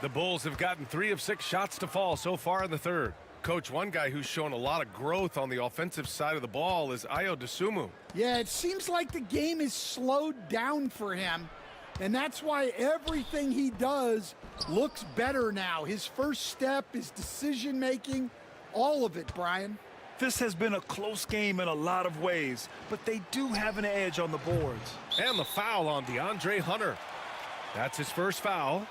The Bulls have gotten 3 of 6 shots to fall so far in the third. Coach, one guy who's shown a lot of growth on the offensive side of the ball is Ayo Dosunmu. Yeah, it seems like the game is slowed down for him, and that's why everything he does looks better now. His first step, his decision-making, all of it, Brian. This has been a close game in a lot of ways, but they do have an edge on the boards. And the foul on DeAndre Hunter. That's his first foul.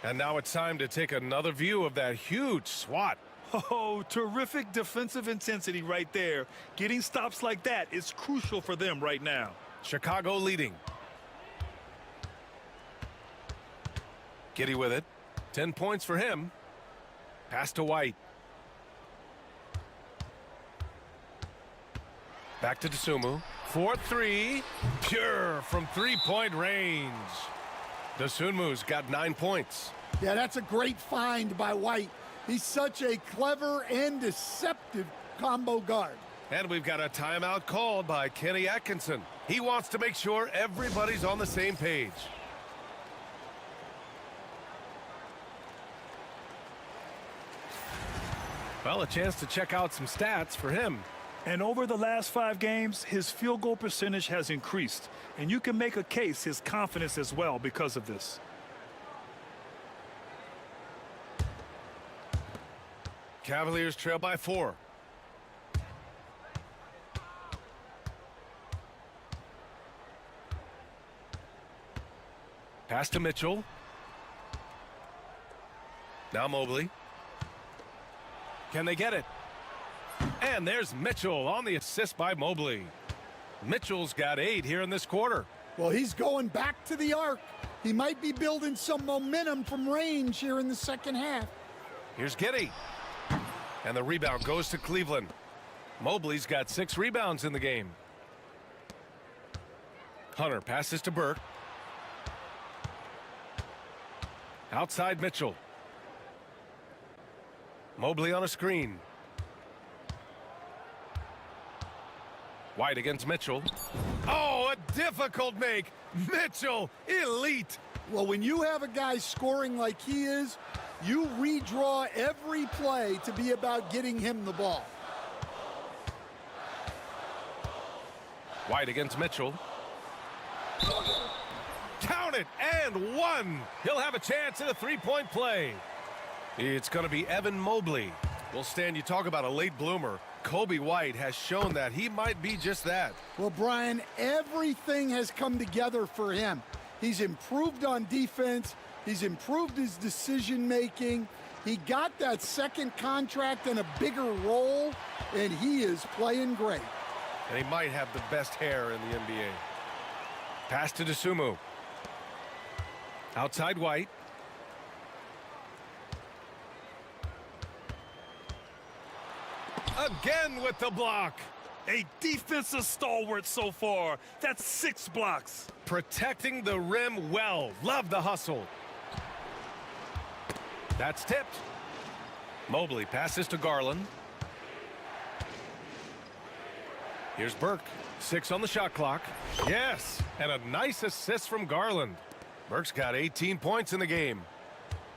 And now it's time to take another view of that huge swat. Oh, terrific defensive intensity right there. Getting stops like that is crucial for them right now. Chicago leading. Giddey with it. 10 points for him. Pass to White. Back to Dosunmu. 4-3. Pure from 3-point range. Dosunmu's got 9 points. Yeah, that's a great find by White. He's such a clever and deceptive combo guard. And we've got a timeout called by Kenny Atkinson. He wants to make sure everybody's on the same page. Well, a chance to check out some stats for him. And over the last 5 games, his field goal percentage has increased. And you can make a case his confidence as well because of this. Cavaliers trail by 4. Pass to Mitchell. Now Mobley. Can they get it? And there's Mitchell on the assist by Mobley. Mitchell's got 8 here in this quarter. Well, he's going back to the arc. He might be building some momentum from range here in the second half. Here's Giddey. And the rebound goes to Cleveland. Mobley's got 6 rebounds in the game. Hunter passes to Burke. Outside Mitchell. Mobley on a screen. White against Mitchell. Oh, a difficult make. Mitchell, elite. Well, when you have a guy scoring like he is, you redraw every play to be about getting him the ball. White against Mitchell. Count it, and 1. He'll have a chance at a 3-point play. It's going to be Evan Mobley. Well, Stan, you talk about a late bloomer. Kobe White has shown that he might be just that. Well, Brian, everything has come together for him. He's improved on defense. He's improved his decision-making. He got that second contract and a bigger role, and he is playing great. And he might have the best hair in the NBA. Pass to Dosunmu. Outside White. Again with the block. A defensive stalwart so far. That's 6 blocks. Protecting the rim well. Love the hustle. That's tipped. Mobley passes to Garland. Here's Burke. 6 on the shot clock. Yes, and a nice assist from Garland. Burke's got 18 points in the game.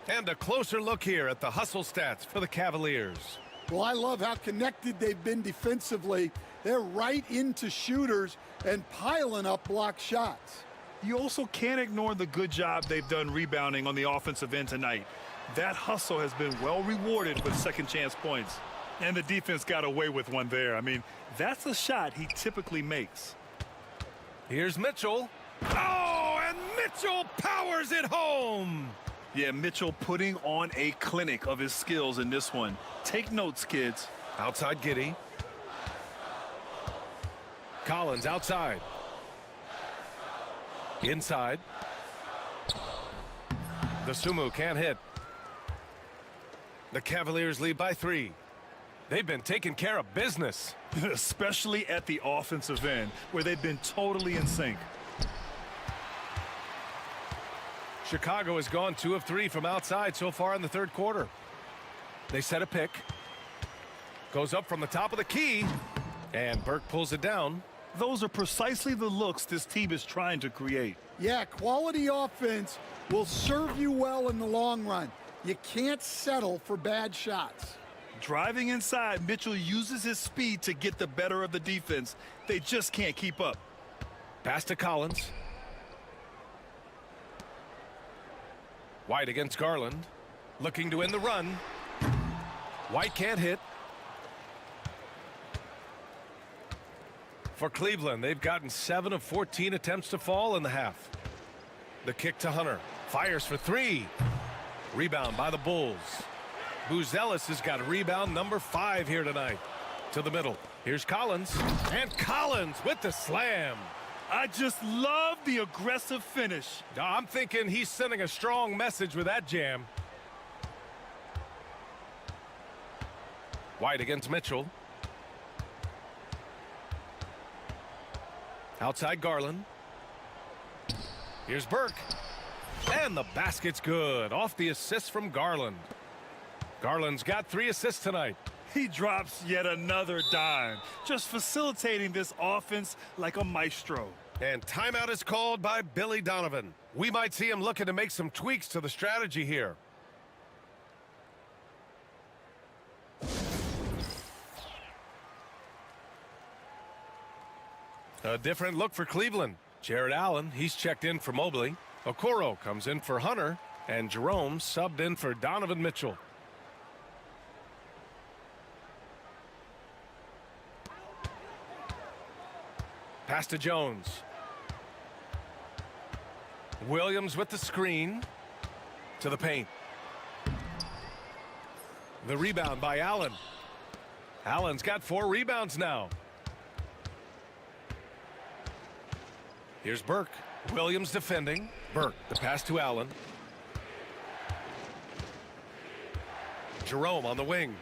And a closer look here at the hustle stats for the Cavaliers. Well, I love how connected they've been defensively. They're right into shooters and piling up block shots. You also can't ignore the good job they've done rebounding on the offensive end tonight. That hustle has been well rewarded with second chance points. And the defense got away with one there. I mean, that's a shot he typically makes. Here's Mitchell. Oh, and Mitchell powers it home. Yeah, Mitchell putting on a clinic of his skills in this one. Take notes, kids. Outside Giddey. Collins outside. Inside. The Sumu can't hit. The Cavaliers lead by 3. They've been taking care of business. Especially at the offensive end, where they've been totally in sync. Chicago has gone 2 of 3 from outside so far in the third quarter. They set a pick. Goes up from the top of the key. And Burke pulls it down. Those are precisely the looks this team is trying to create. Yeah, quality offense will serve you well in the long run. You can't settle for bad shots. Driving inside, Mitchell uses his speed to get the better of the defense. They just can't keep up. Pass to Collins. White against Garland. Looking to end the run. White can't hit. For Cleveland, they've gotten 7 of 14 attempts to fall in the half. The kick to Hunter. Fires for 3. Rebound by the Bulls. Buzelis has got rebound number 5 here tonight. To the middle. Here's Collins. And Collins with the slam. I just love the aggressive finish. I'm thinking he's sending a strong message with that jam. White against Mitchell. Outside Garland. Here's Burke. And the basket's good. Off the assist from Garland. Garland's got 3 assists tonight. He drops yet another dime, just facilitating this offense like a maestro. And timeout is called by Billy Donovan. We might see him looking to make some tweaks to the strategy here. A different look for Cleveland. Jared Allen, he's checked in for Mobley. Okoro comes in for Hunter. And Jerome subbed in for Donovan Mitchell. Pass to Jones. Williams with the screen. To the paint. The rebound by Allen. Allen's got 4 rebounds now. Here's Burke. Williams defending. Burke, the pass to Allen. Jerome on the wing.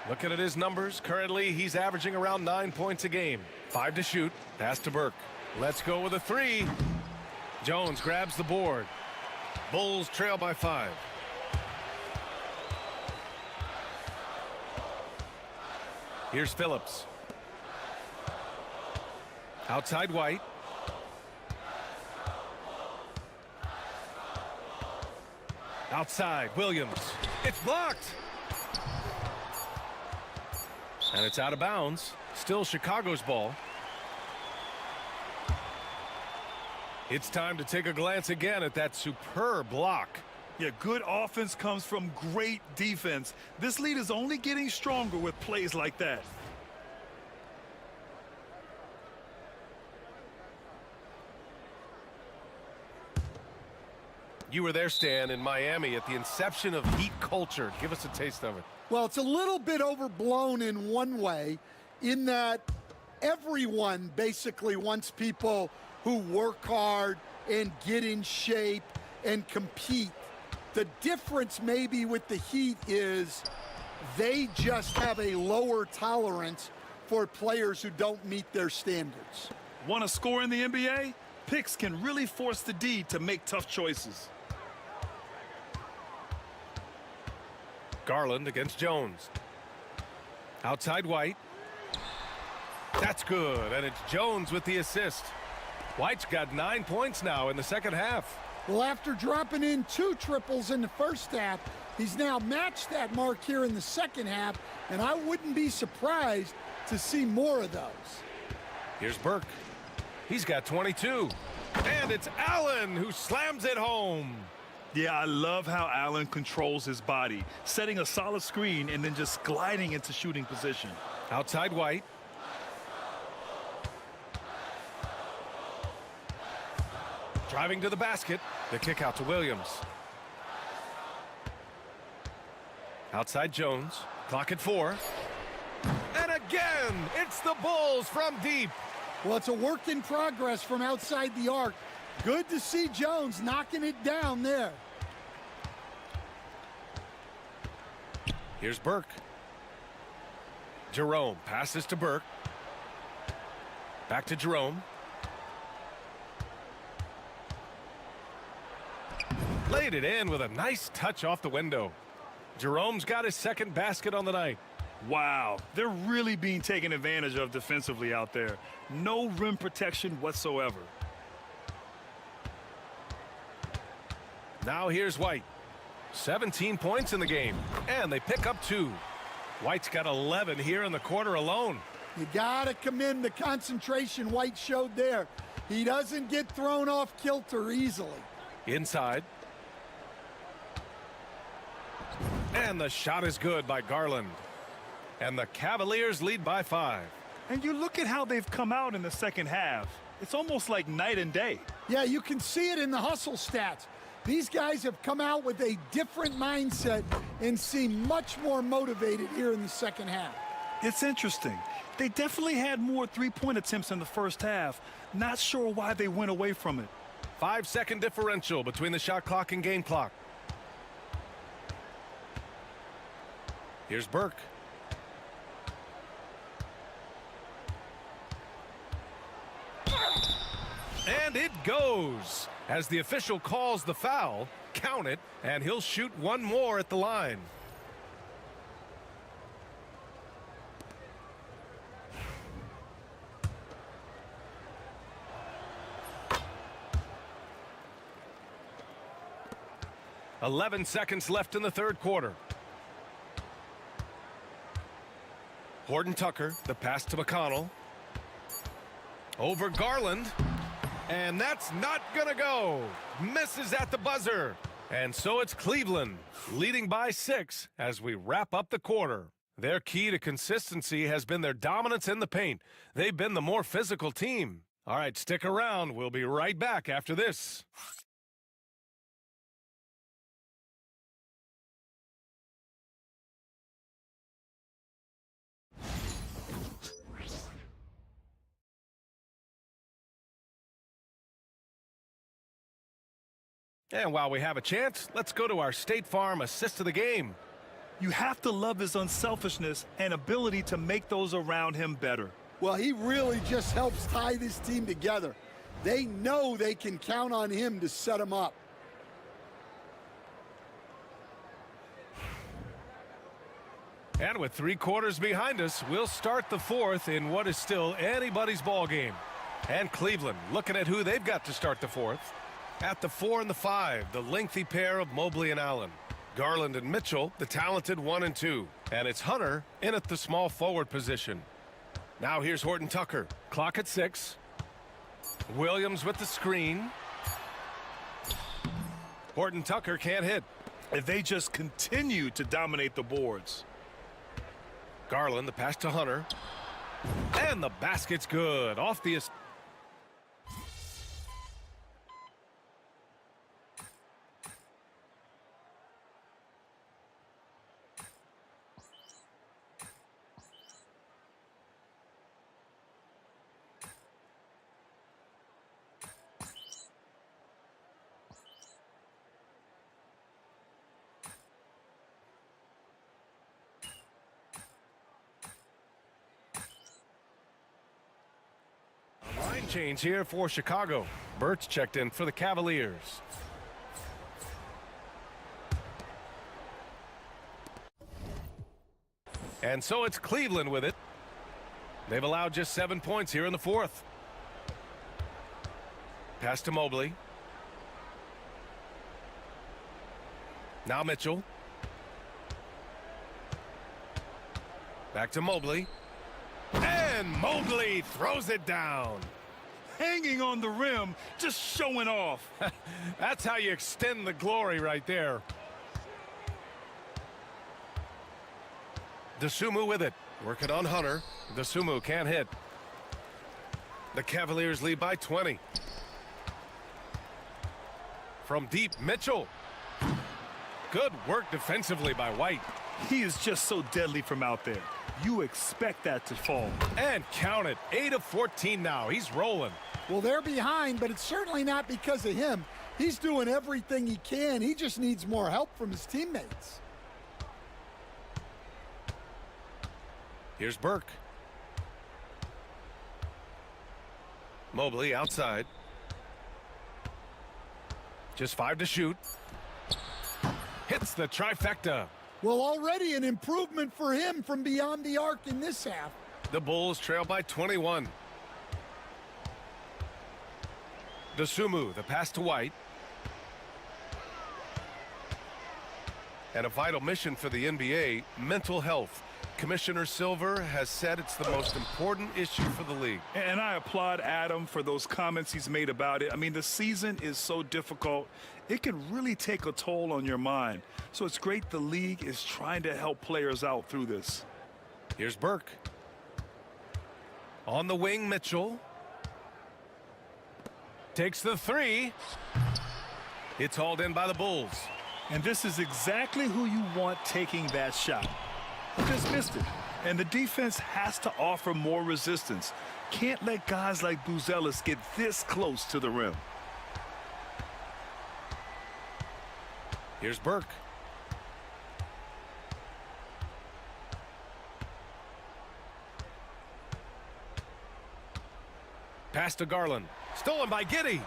Looking at his numbers, currently he's averaging around 9 points a game. 5 to shoot. Pass to Burke. Let's go with a 3. Jones grabs the board. Bulls trail by 5. Here's Phillips. Outside White. Outside Williams. It's blocked. And it's out of bounds. Still Chicago's ball. It's time to take a glance again at that superb block. Yeah, good offense comes from great defense. This lead is only getting stronger with plays like that. You were there, Stan, in Miami at the inception of Heat culture. Give us a taste of it. Well, it's a little bit overblown in one way, in that everyone basically wants people who work hard and get in shape and compete. The difference maybe with the Heat is they just have a lower tolerance for players who don't meet their standards. Want to score in the NBA? Picks can really force the D to make tough choices. Garland against Jones. Outside White. That's good, and it's Jones with the assist. White's got 9 points now in the second half. Well, after dropping in 2 triples in the first half, he's now matched that mark here in the second half, and I wouldn't be surprised to see more of those. Here's Burke. He's got 22. And it's Allen who slams it home. Yeah, I love how Allen controls his body, setting a solid screen and then just gliding into shooting position. Outside White. Driving to the basket. The kick out to Williams. Outside Jones. Clock at 4. And again, it's the Bulls from deep. Well, it's a work in progress from outside the arc. Good to see Jones knocking it down there. Here's Burke. Jerome passes to Burke. Back to Jerome. Laid it in with a nice touch off the window. Jerome's got his second basket on the night. Wow, they're really being taken advantage of defensively out there. No rim protection whatsoever. Now here's White. 17 points in the game, and they pick up 2. White's got 11 here in the quarter alone. You gotta commend the concentration White showed there. He doesn't get thrown off kilter easily. Inside. And the shot is good by Garland. And the Cavaliers lead by 5. And you look at how they've come out in the second half. It's almost like night and day. Yeah, you can see it in the hustle stats. These guys have come out with a different mindset and seem much more motivated here in the second half. It's interesting. They definitely had more three-point attempts in the first half. Not sure why they went away from it. 5-second differential between the shot clock and game clock. Here's Burke. And it goes. As the official calls the foul, count it, and he'll shoot one more at the line. "11 seconds left in the third quarter. Horton Tucker, the pass to McConnell. Over Garland. And that's not gonna go. Misses at the buzzer. And so it's Cleveland leading by 6 as we wrap up the quarter. Their key to consistency has been their dominance in the paint. They've been the more physical team. All right, stick around. We'll be right back after this. And while we have a chance, let's go to our State Farm assist of the game. You have to love his unselfishness and ability to make those around him better. Well, he really just helps tie this team together. They know they can count on him to set them up. And with 3 quarters behind us, we'll start the fourth in what is still anybody's ball game. And Cleveland looking at who they've got to start the fourth. At the 4 and the 5, the lengthy pair of Mobley and Allen. Garland and Mitchell, the talented 1 and 2. And it's Hunter in at the small forward position. Now here's Horton Tucker. Clock at 6. Williams with the screen. Horton Tucker can't hit. And they just continue to dominate the boards. Garland, the pass to Hunter. And the basket's good. Off the... Line change here for Chicago. Burt's checked in for the Cavaliers. And so it's Cleveland with it. They've allowed just 7 points here in the fourth. Pass to Mobley. Now Mitchell. Back to Mobley. And Mobley throws it down. Hanging on the rim, just showing off. That's how you extend the glory right there. Dosunmu with it. Working on Hunter. Dosunmu can't hit. The Cavaliers lead by 20. From deep, Mitchell. Good work defensively by White. He is just so deadly from out there. You expect that to fall. And count it. 8 of 14 now. He's rolling. Well, they're behind, but it's certainly not because of him. He's doing everything he can. He just needs more help from his teammates. Here's Burke. Mobley outside. Just 5 to shoot. Hits the trifecta. Well, already an improvement for him from beyond the arc in this half. The Bulls trail by 21. Dosunmu, the pass to White. And a vital mission for the NBA, mental health. Commissioner Silver has said it's the most important issue for the league. And I applaud Adam for those comments he's made about it. I mean, the season is so difficult. It can really take a toll on your mind. So it's great the league is trying to help players out through this. Here's Burke. On the wing, Mitchell. Takes the three. It's hauled in by the Bulls. And this is exactly who you want taking that shot. Just missed it. And the defense has to offer more resistance. Can't let guys like Buzelis get this close to the rim. Here's Burke. Pass to Garland. Stolen by Giddey.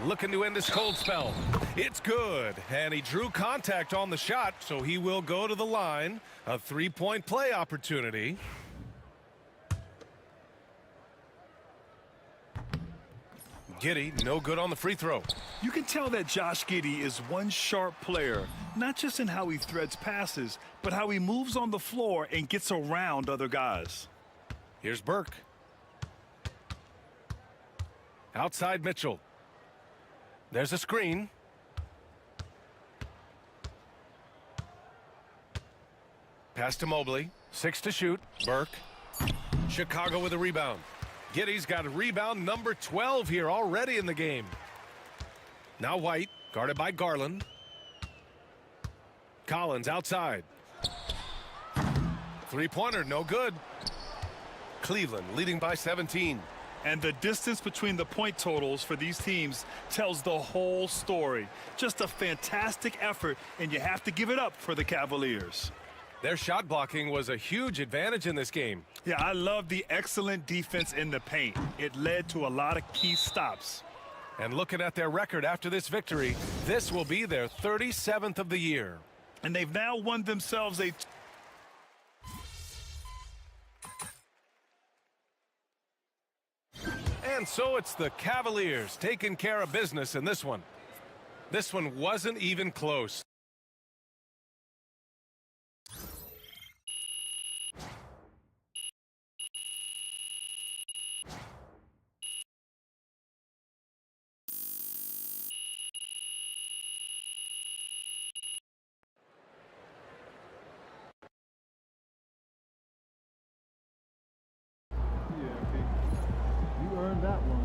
Looking to end this cold spell. It's good. And he drew contact on the shot, so he will go to the line. A three-point play opportunity. Giddey, no good on the free throw. You can tell that Josh Giddey is one sharp player, not just in how he threads passes, but how he moves on the floor and gets around other guys. Here's Burke. Outside Mitchell. There's a screen. Pass to Mobley. 6 to shoot. Burke. Chicago with a rebound. Giddey's got a rebound number 12 here already in the game. Now White, guarded by Garland. Collins outside. Three-pointer, no good. Cleveland leading by 17. And the distance between the point totals for these teams tells the whole story. Just a fantastic effort, and you have to give it up for the Cavaliers. Their shot blocking was a huge advantage in this game. Yeah, I love the excellent defense in the paint. It led to a lot of key stops. And looking at their record after this victory, this will be their 37th of the year. And they've now won themselves a... And so it's the Cavaliers taking care of business in this one. This one wasn't even close. You earned that one.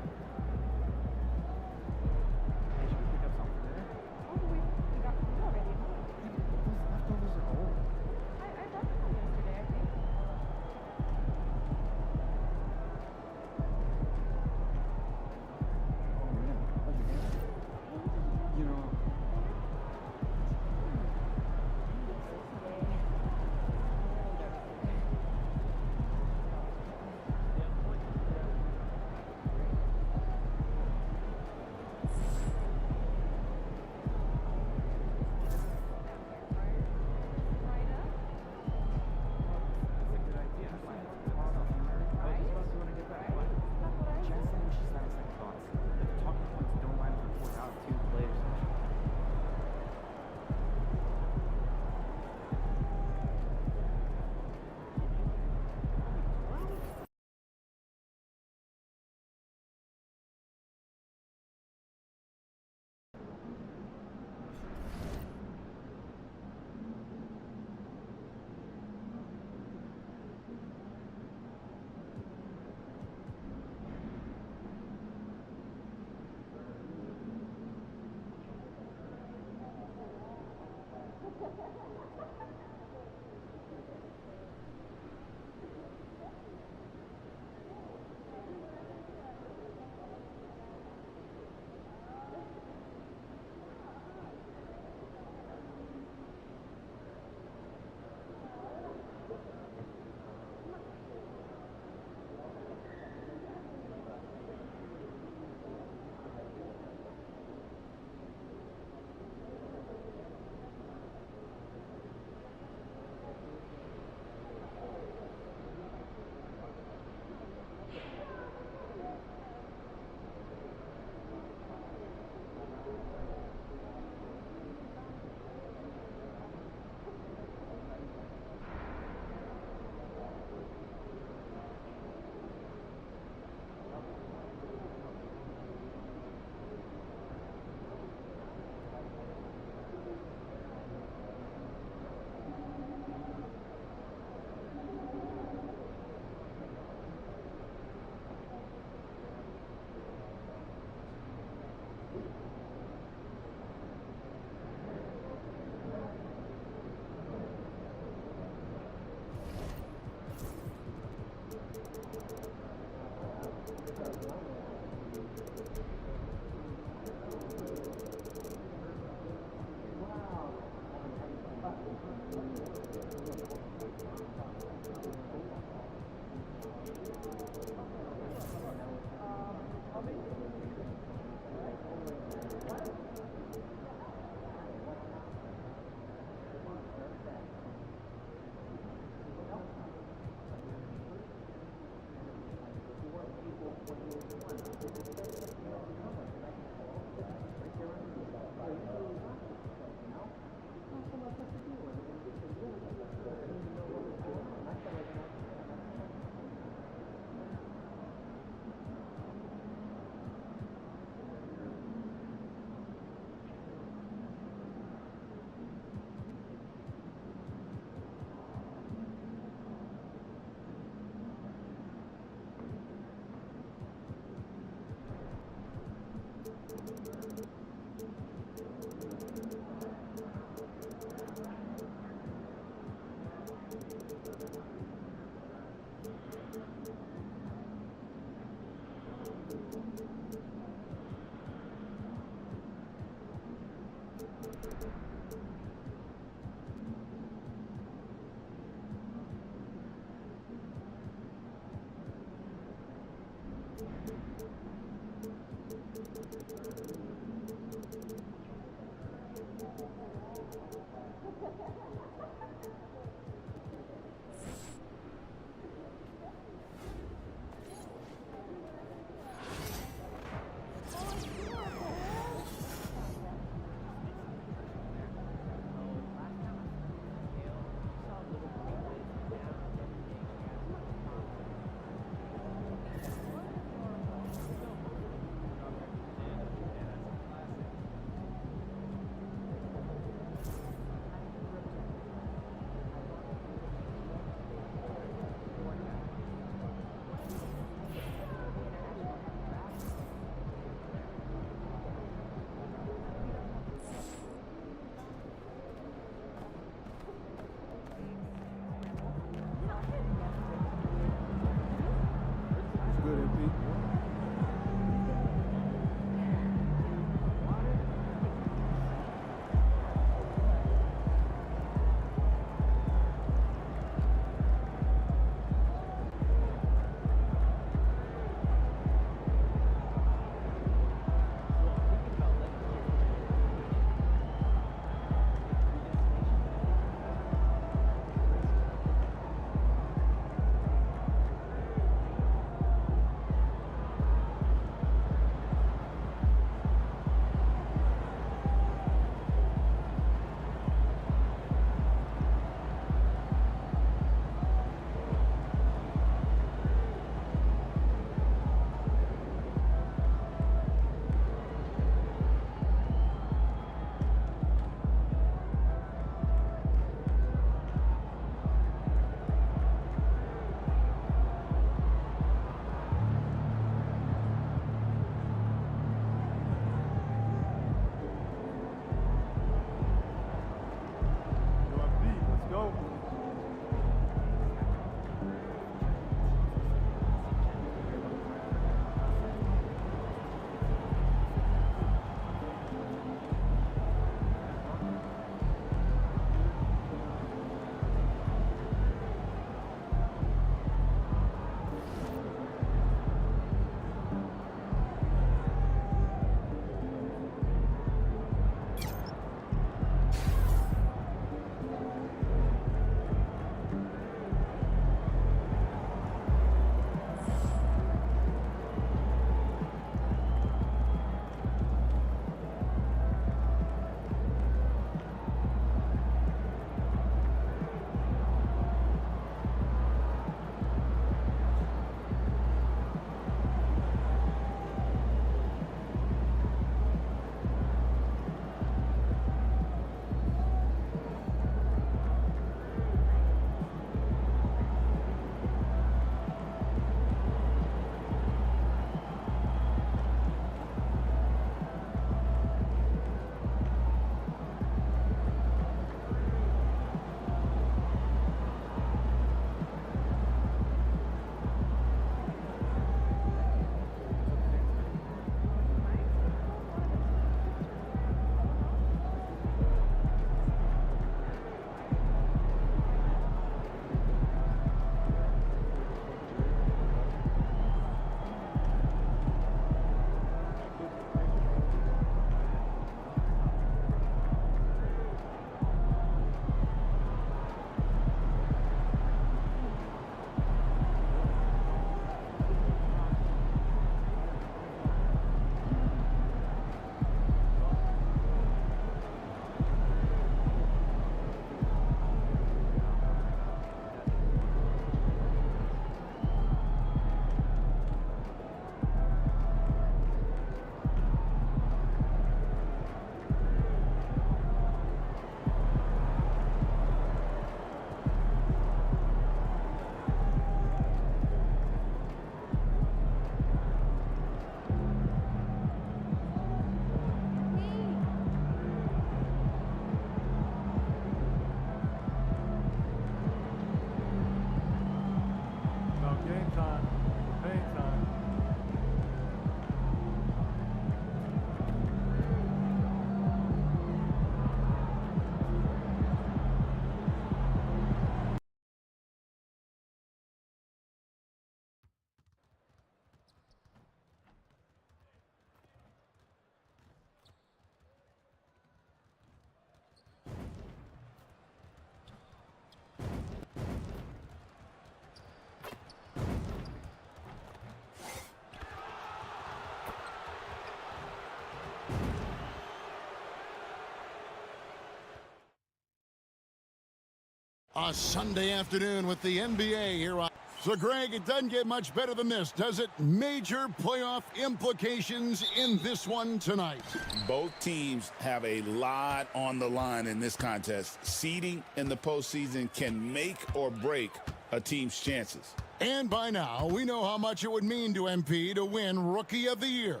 A Sunday afternoon with the NBA here on. So, Greg, it doesn't get much better than this, does it? Major playoff implications in this one tonight. Both teams have a lot on the line in this contest. Seeding in the postseason can make or break a team's chances. And by now, we know how much it would mean to MP to win Rookie of the Year.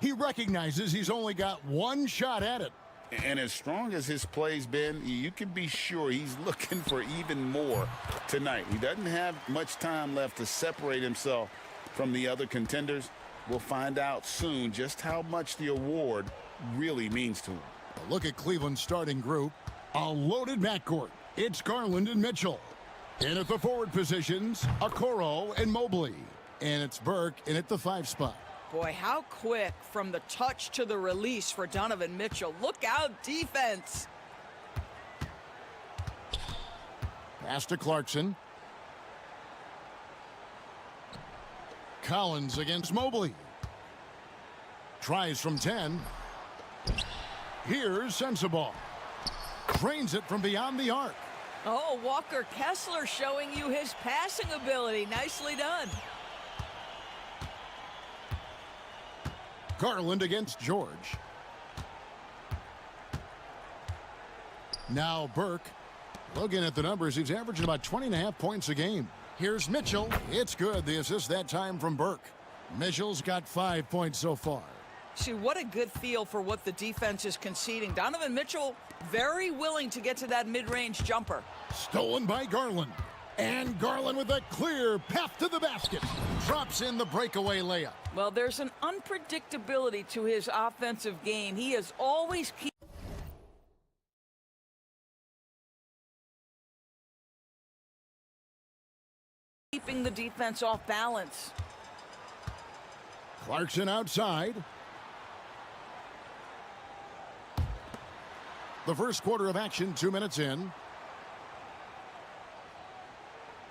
He recognizes he's only got one shot at it. And as strong as his play's been, you can be sure he's looking for even more tonight. He doesn't have much time left to separate himself from the other contenders. We'll find out soon just how much the award really means to him. A look at Cleveland's starting group. A loaded backcourt. It's Garland and Mitchell. In at the forward positions, Okoro and Mobley. And it's Burke in at the 5 spot. Boy, how quick from the touch to the release for Donovan Mitchell. Look out, defense. Pass to Clarkson. Collins against Mobley. Tries from 10. Here's Sensabaugh. Drains it from beyond the arc. Oh, Walker Kessler showing you his passing ability. Nicely done. Garland against George. Now Burke. Looking at the numbers, he's averaging about 20.5 points a game. Here's Mitchell. It's good. The assist that time from Burke. Mitchell's got 5 points so far. See, what a good feel for what the defense is conceding. Donovan Mitchell very willing to get to that mid-range jumper. Stolen by Garland. And Garland with a clear path to the basket. Drops in the breakaway layup. Well, there's an unpredictability to his offensive game. He is always keeping the defense off balance. Clarkson outside. The first quarter of action, 2 minutes in.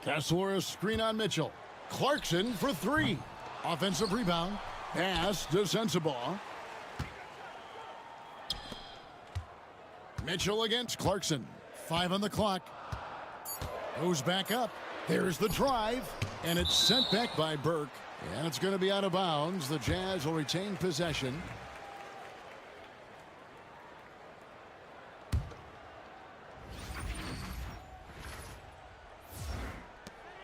Kessler, a screen on Mitchell. Clarkson for 3. Offensive rebound. Pass to Sensabaugh. Mitchell against Clarkson. 5 on the clock. Goes back up. There's the drive. And it's sent back by Burke. And it's going to be out of bounds. The Jazz will retain possession.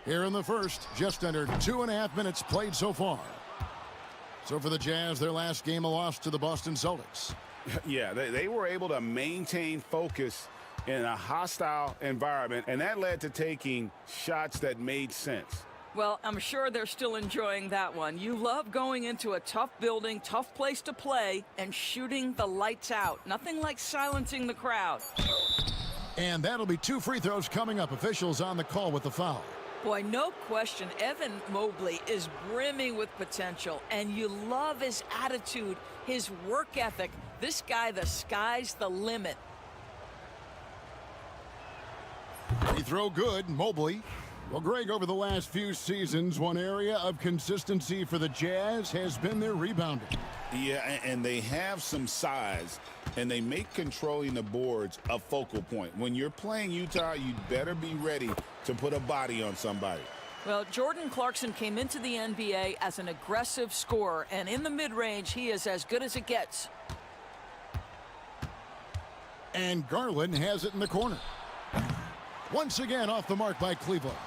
Here in the first, just under 2.5 minutes played so far. So for the Jazz, their last game a loss to the Boston Celtics. Yeah, they were able to maintain focus in a hostile environment, and that led to taking shots that made sense. Well, I'm sure they're still enjoying that one. You love going into a tough building, tough place to play, and shooting the lights out. Nothing like silencing the crowd. And that'll be 2 free throws coming up. Officials on the call with the foul. Boy, no question, Evan Mobley is brimming with potential, and you love his attitude, his work ethic. This guy, the sky's the limit. Free throw good, Mobley. Well, Greg, over the last few seasons, one area of consistency for the Jazz has been their rebounding. Yeah, and they have some size, and they make controlling the boards a focal point. When you're playing Utah, you'd better be ready to put a body on somebody. Well, Jordan Clarkson came into the NBA as an aggressive scorer, and in the mid-range, he is as good as it gets. And Garland has it in the corner. Once again off the mark by Cleveland.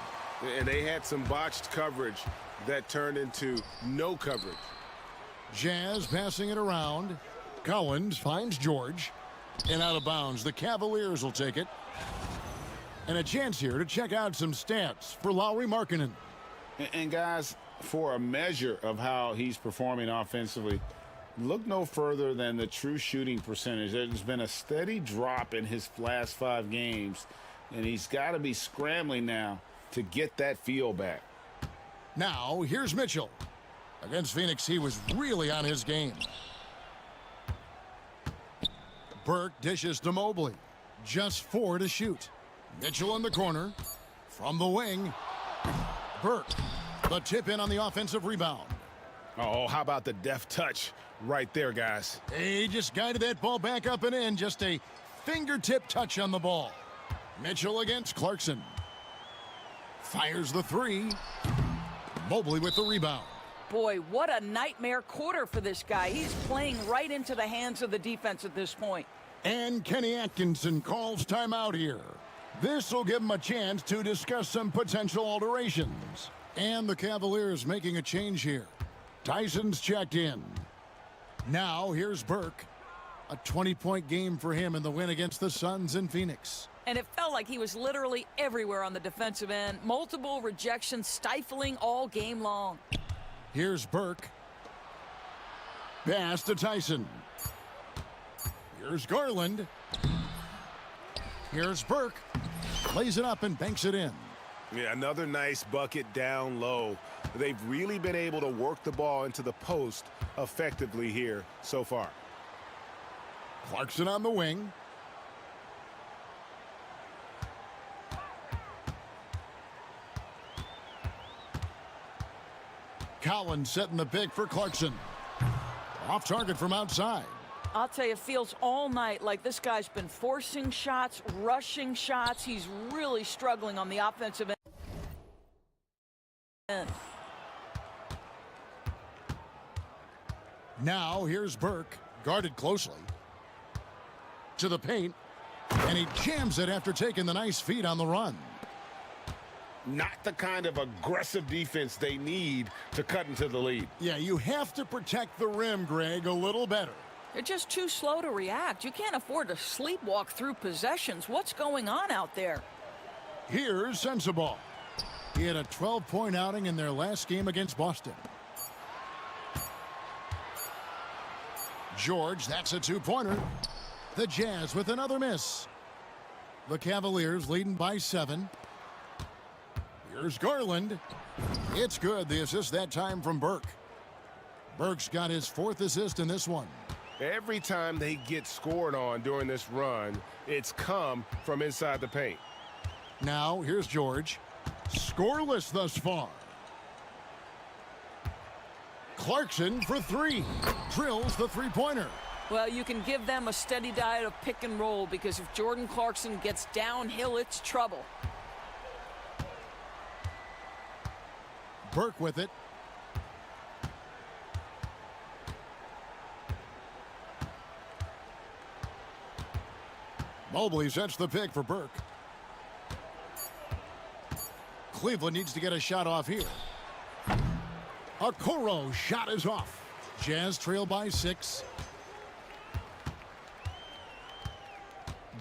And they had some botched coverage that turned into no coverage. Jazz passing it around. Collins finds George. And out of bounds. The Cavaliers will take it. And a chance here to check out some stats for Lauri Markkanen. And guys, for a measure of how he's performing offensively, look no further than the true shooting percentage. There's been a steady drop in his last 5 games, and he's got to be scrambling now to get that feel back. Now, here's Mitchell. Against Phoenix, he was really on his game. Burke dishes to Mobley. Just 4 to shoot. Mitchell in the corner. From the wing. Burke. The tip in on the offensive rebound. Oh, how about the deft touch right there, guys? He just guided that ball back up and in. Just a fingertip touch on the ball. Mitchell against Clarkson. Fires the three. Mobley with the rebound. Boy, what a nightmare quarter for this guy. He's playing right into the hands of the defense at this point. And Kenny Atkinson calls timeout here. This will give him a chance to discuss some potential alterations. And the Cavaliers making a change here. Tyson's checked in. Now here's Burke. A 20-point game for him in the win against the Suns in Phoenix. And it felt like he was literally everywhere on the defensive end. Multiple rejections, stifling all game long. Here's Burke. Pass to Tyson. Here's Garland. Here's Burke. Lays it up and banks it in. Yeah, another nice bucket down low. They've really been able to work the ball into the post effectively here so far. Clarkson on the wing. Collins setting the pick for Clarkson. Off target from outside. I'll tell you, it feels all night like this guy's been forcing shots, rushing shots. He's really struggling on the offensive end. Now here's Burke, guarded closely. To the paint, and he jams it after taking the nice feed on the run. Not the kind of aggressive defense they need to cut into the lead. Yeah, you have to protect the rim, Greg, a little better. They're just too slow to react. You can't afford to sleepwalk through possessions. What's going on out there? Here's Sensabaugh. He had a 12-point outing in their last game against Boston. George, that's a two-pointer. The Jazz with another miss. The Cavaliers leading by 7. Here's Garland. It's good. The assist that time from Burke. Burke's got his 4th assist in this one. Every time they get scored on during this run, it's come from inside the paint. Now, here's George. Scoreless thus far. Clarkson for 3. Drills the three-pointer. Well, you can give them a steady diet of pick and roll because if Jordan Clarkson gets downhill, it's trouble. Burke with it. Mobley sets the pick for Burke. Cleveland needs to get a shot off here. Okoro shot is off. Jazz trail by 6.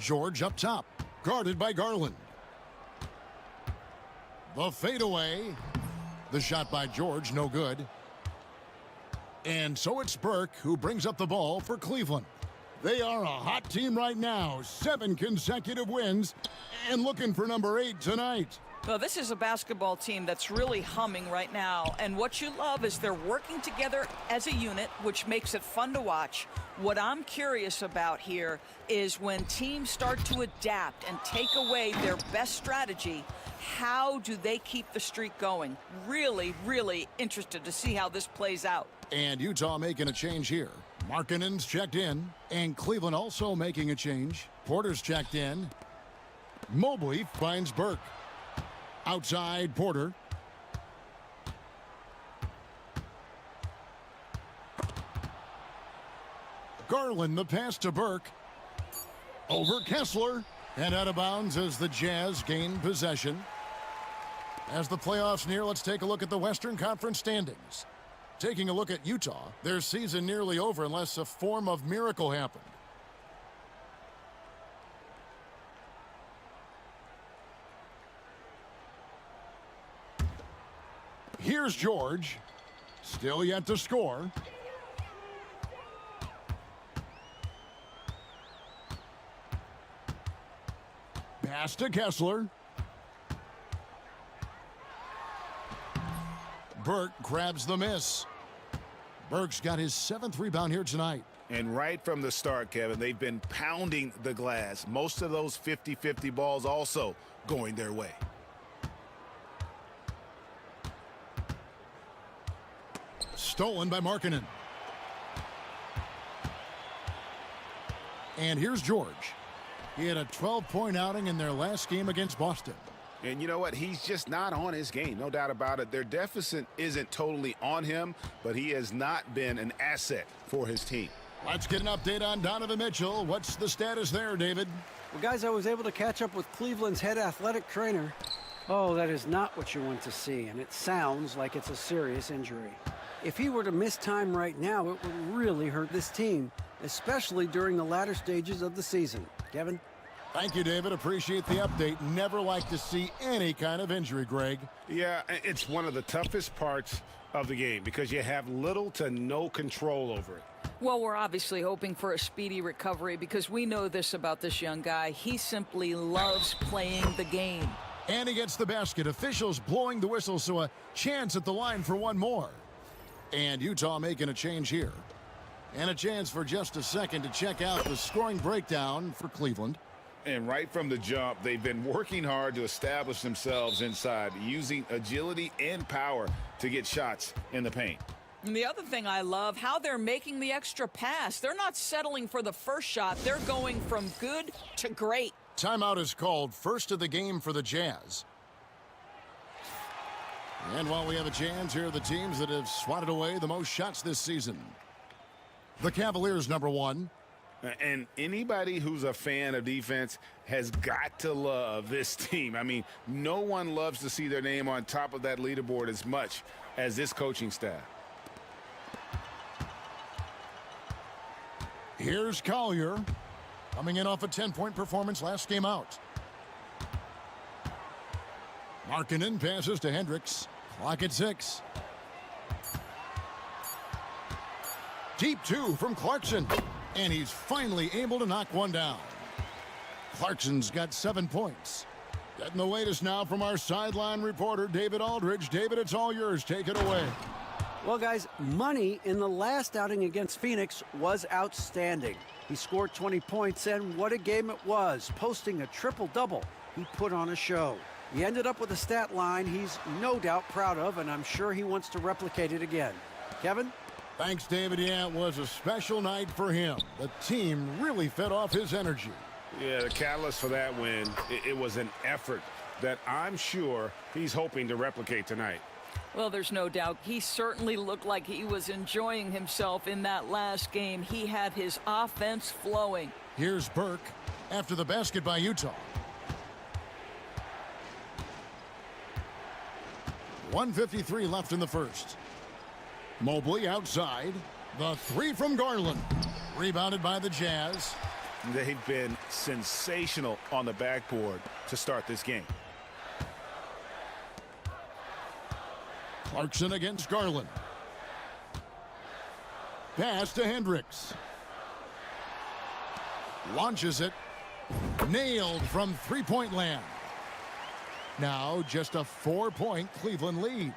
George up top, guarded by Garland. The fadeaway. The shot by George, no good. And so it's Burke who brings up the ball for Cleveland. They are a hot team right now. 7 consecutive wins and looking for number 8 tonight. Well, this is a basketball team that's really humming right now. And what you love is they're working together as a unit, which makes it fun to watch. What I'm curious about here is when teams start to adapt and take away their best strategy, how do they keep the streak going? Really, really interested to see how this plays out. And Utah making a change here. Markkanen's checked in, and Cleveland also making a change. Porter's checked in. Mobley finds Burke. Outside Porter. Garland the pass to Burke. Over Kessler. And out of bounds as the Jazz gain possession. As the playoffs near, let's take a look at the Western Conference standings. Taking a look at Utah, their season nearly over unless a form of miracle happened. Here's George. Still yet to score. Pass to Kessler. Burke grabs the miss. Burke's got his 7th rebound here tonight. And right from the start, Kevin, they've been pounding the glass. Most of those 50-50 balls also going their way. Stolen by Markkanen. And here's George. He had a 12-point outing in their last game against Boston. And you know what? He's just not on his game. No doubt about it. Their deficit isn't totally on him, but he has not been an asset for his team. Let's get an update on Donovan Mitchell. What's the status there, David? Well, guys, I was able to catch up with Cleveland's head athletic trainer. Oh, that is not what you want to see, and it sounds like it's a serious injury. If he were to miss time right now, it would really hurt this team, especially during the latter stages of the season. Kevin? Thank you, David. Appreciate the update. Never like to see any kind of injury, Greg. Yeah, it's one of the toughest parts of the game because you have little to no control over it. Well, we're obviously hoping for a speedy recovery because we know this about this young guy. He simply loves playing the game. And he gets the basket. Officials blowing the whistle, so a chance at the line for one more. And Utah making a change here. And a chance for just a second to check out the scoring breakdown for Cleveland. And right from the jump, they've been working hard to establish themselves inside, using agility and power to get shots in the paint. And the other thing I love, how they're making the extra pass. They're not settling for the first shot. They're going from good to great. Timeout is called, first of the game for the Jazz. And while we have a chance, here are the teams that have swatted away the most shots this season. The Cavaliers, number 1. And anybody who's a fan of defense has got to love this team. I mean, no one loves to see their name on top of that leaderboard as much as this coaching staff. Here's Collier, coming in off a 10-point performance last game out. Markkanen passes to Hendricks. Clock at 6. Deep 2 from Clarkson. And he's finally able to knock one down. Clarkson's got 7 points. Getting the latest now from our sideline reporter, David Aldridge. David, it's all yours. Take it away. Well, guys, Money in the last outing against Phoenix was outstanding. He scored 20 points, and what a game it was, posting a triple-double. He put on a show. He ended up with a stat line he's no doubt proud of, and I'm sure he wants to replicate it again. Kevin? Thanks, David. Yeah, it was a special night for him. The team really fed off his energy. Yeah, the catalyst for that win, it was an effort that I'm sure he's hoping to replicate tonight. Well, there's no doubt. He certainly looked like he was enjoying himself in that last game. He had his offense flowing. Here's Burke after the basket by Utah. 1:53 left in the first. Mobley outside. The 3 from Garland. Rebounded by the Jazz. They've been sensational on the backboard to start this game. Clarkson against Garland. Pass to Hendricks. Launches it. Nailed from three-point land. Now just a 4-point Cleveland lead.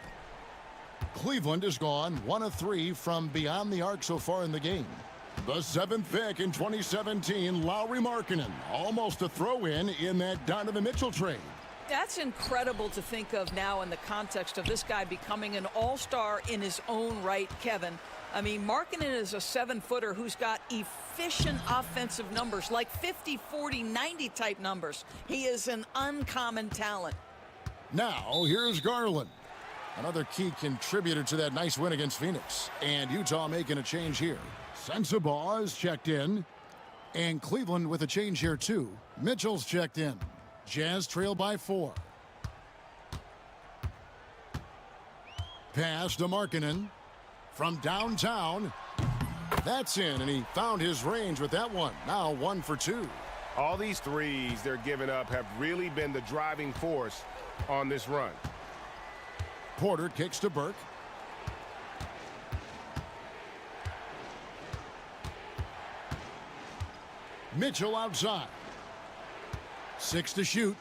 Cleveland has gone 1 of 3 from beyond the arc so far in the game. The 7th pick in 2017, Lauri Markkanen, almost a throw-in in that Donovan Mitchell trade. That's incredible to think of now in the context of this guy becoming an all-star in his own right, Kevin. I mean, Markkanen is a 7-footer who's got efficient offensive numbers, like 50, 40, 90 type numbers. He is an uncommon talent. Now, here's Garland. Another key contributor to that nice win against Phoenix. And Utah making a change here. Sensabaugh is checked in. And Cleveland with a change here, too. Mitchell's checked in. Jazz trail by 4. Pass to Markkanen. From downtown. That's in, and he found his range with that one. Now 1 for 2. All these threes they're giving up have really been the driving force on this run. Porter kicks to Burke. Mitchell outside. 6 to shoot.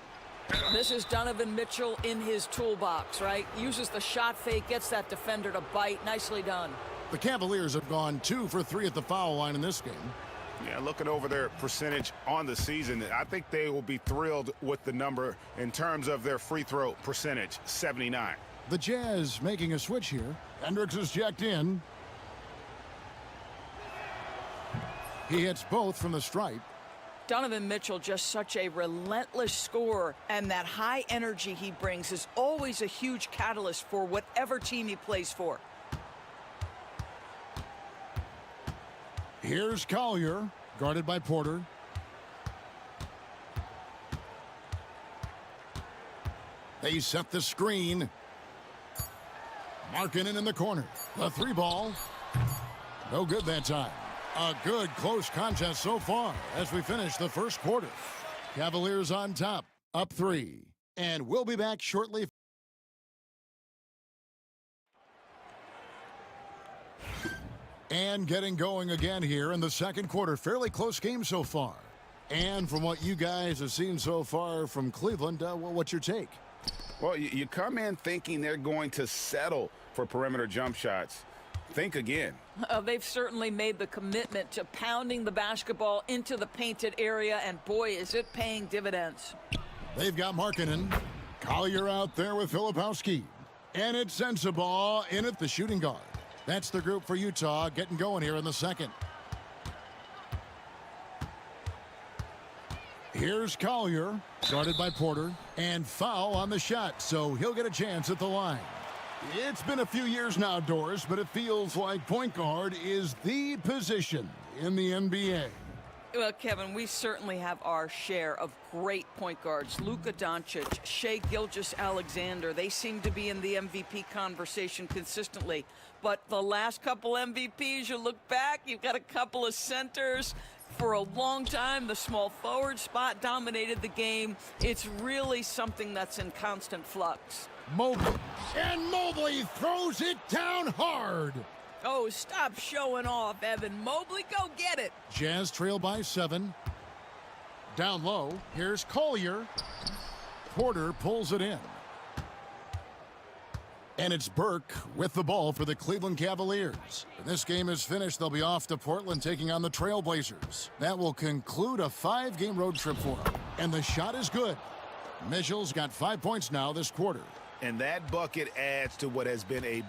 This is Donovan Mitchell in his toolbox, right? Uses the shot fake, gets that defender to bite. Nicely done. The Cavaliers have gone 2 for 3 at the foul line in this game. Yeah, looking over their percentage on the season, I think they will be thrilled with the number in terms of their free throw percentage, 79. The Jazz making a switch here. Hendricks is checked in. He hits both from the stripe. Donovan Mitchell, just such a relentless scorer, and that high energy he brings is always a huge catalyst for whatever team he plays for. Here's Collier, guarded by Porter. They set the screen. Markkanen in the corner. The three ball. No good that time. A good close contest so far as we finish the first quarter. Cavaliers on top, up 3. And we'll be back shortly. And getting going again here in the second quarter. Fairly close game so far. And from what you guys have seen so far from Cleveland, well, what's your take? Well, you come in thinking they're going to settle for perimeter jump shots. Think again. They've certainly made the commitment to pounding the basketball into the painted area, and boy, is it paying dividends. They've got Markkanen. Collier out there with Filipowski. And it's Sensabaugh in at the shooting guard. That's the group for Utah getting going here in the second. Here's Collier, guarded by Porter, and foul on the shot, so he'll get a chance at the line. It's been a few years now, Doris, but it feels like point guard is the position in the NBA. Well, Kevin, we certainly have our share of great point guards. Luka Doncic, Shai Gilgeous-Alexander, they seem to be in the MVP conversation consistently. But the last couple MVPs, you look back, you've got a couple of centers. For a long time, the small forward spot dominated the game. It's really something that's in constant flux. Mobley. And Mobley throws it down hard. Oh, stop showing off, Evan Mobley. Go get it. Jazz trail by 7. Down low. Here's Collier. Porter pulls it in. And it's Burke with the ball for the Cleveland Cavaliers. When this game is finished, they'll be off to Portland taking on the Trailblazers. That will conclude a 5-game road trip for them. And the shot is good. Mitchell's got 5 points now this quarter. And that bucket adds to what has been a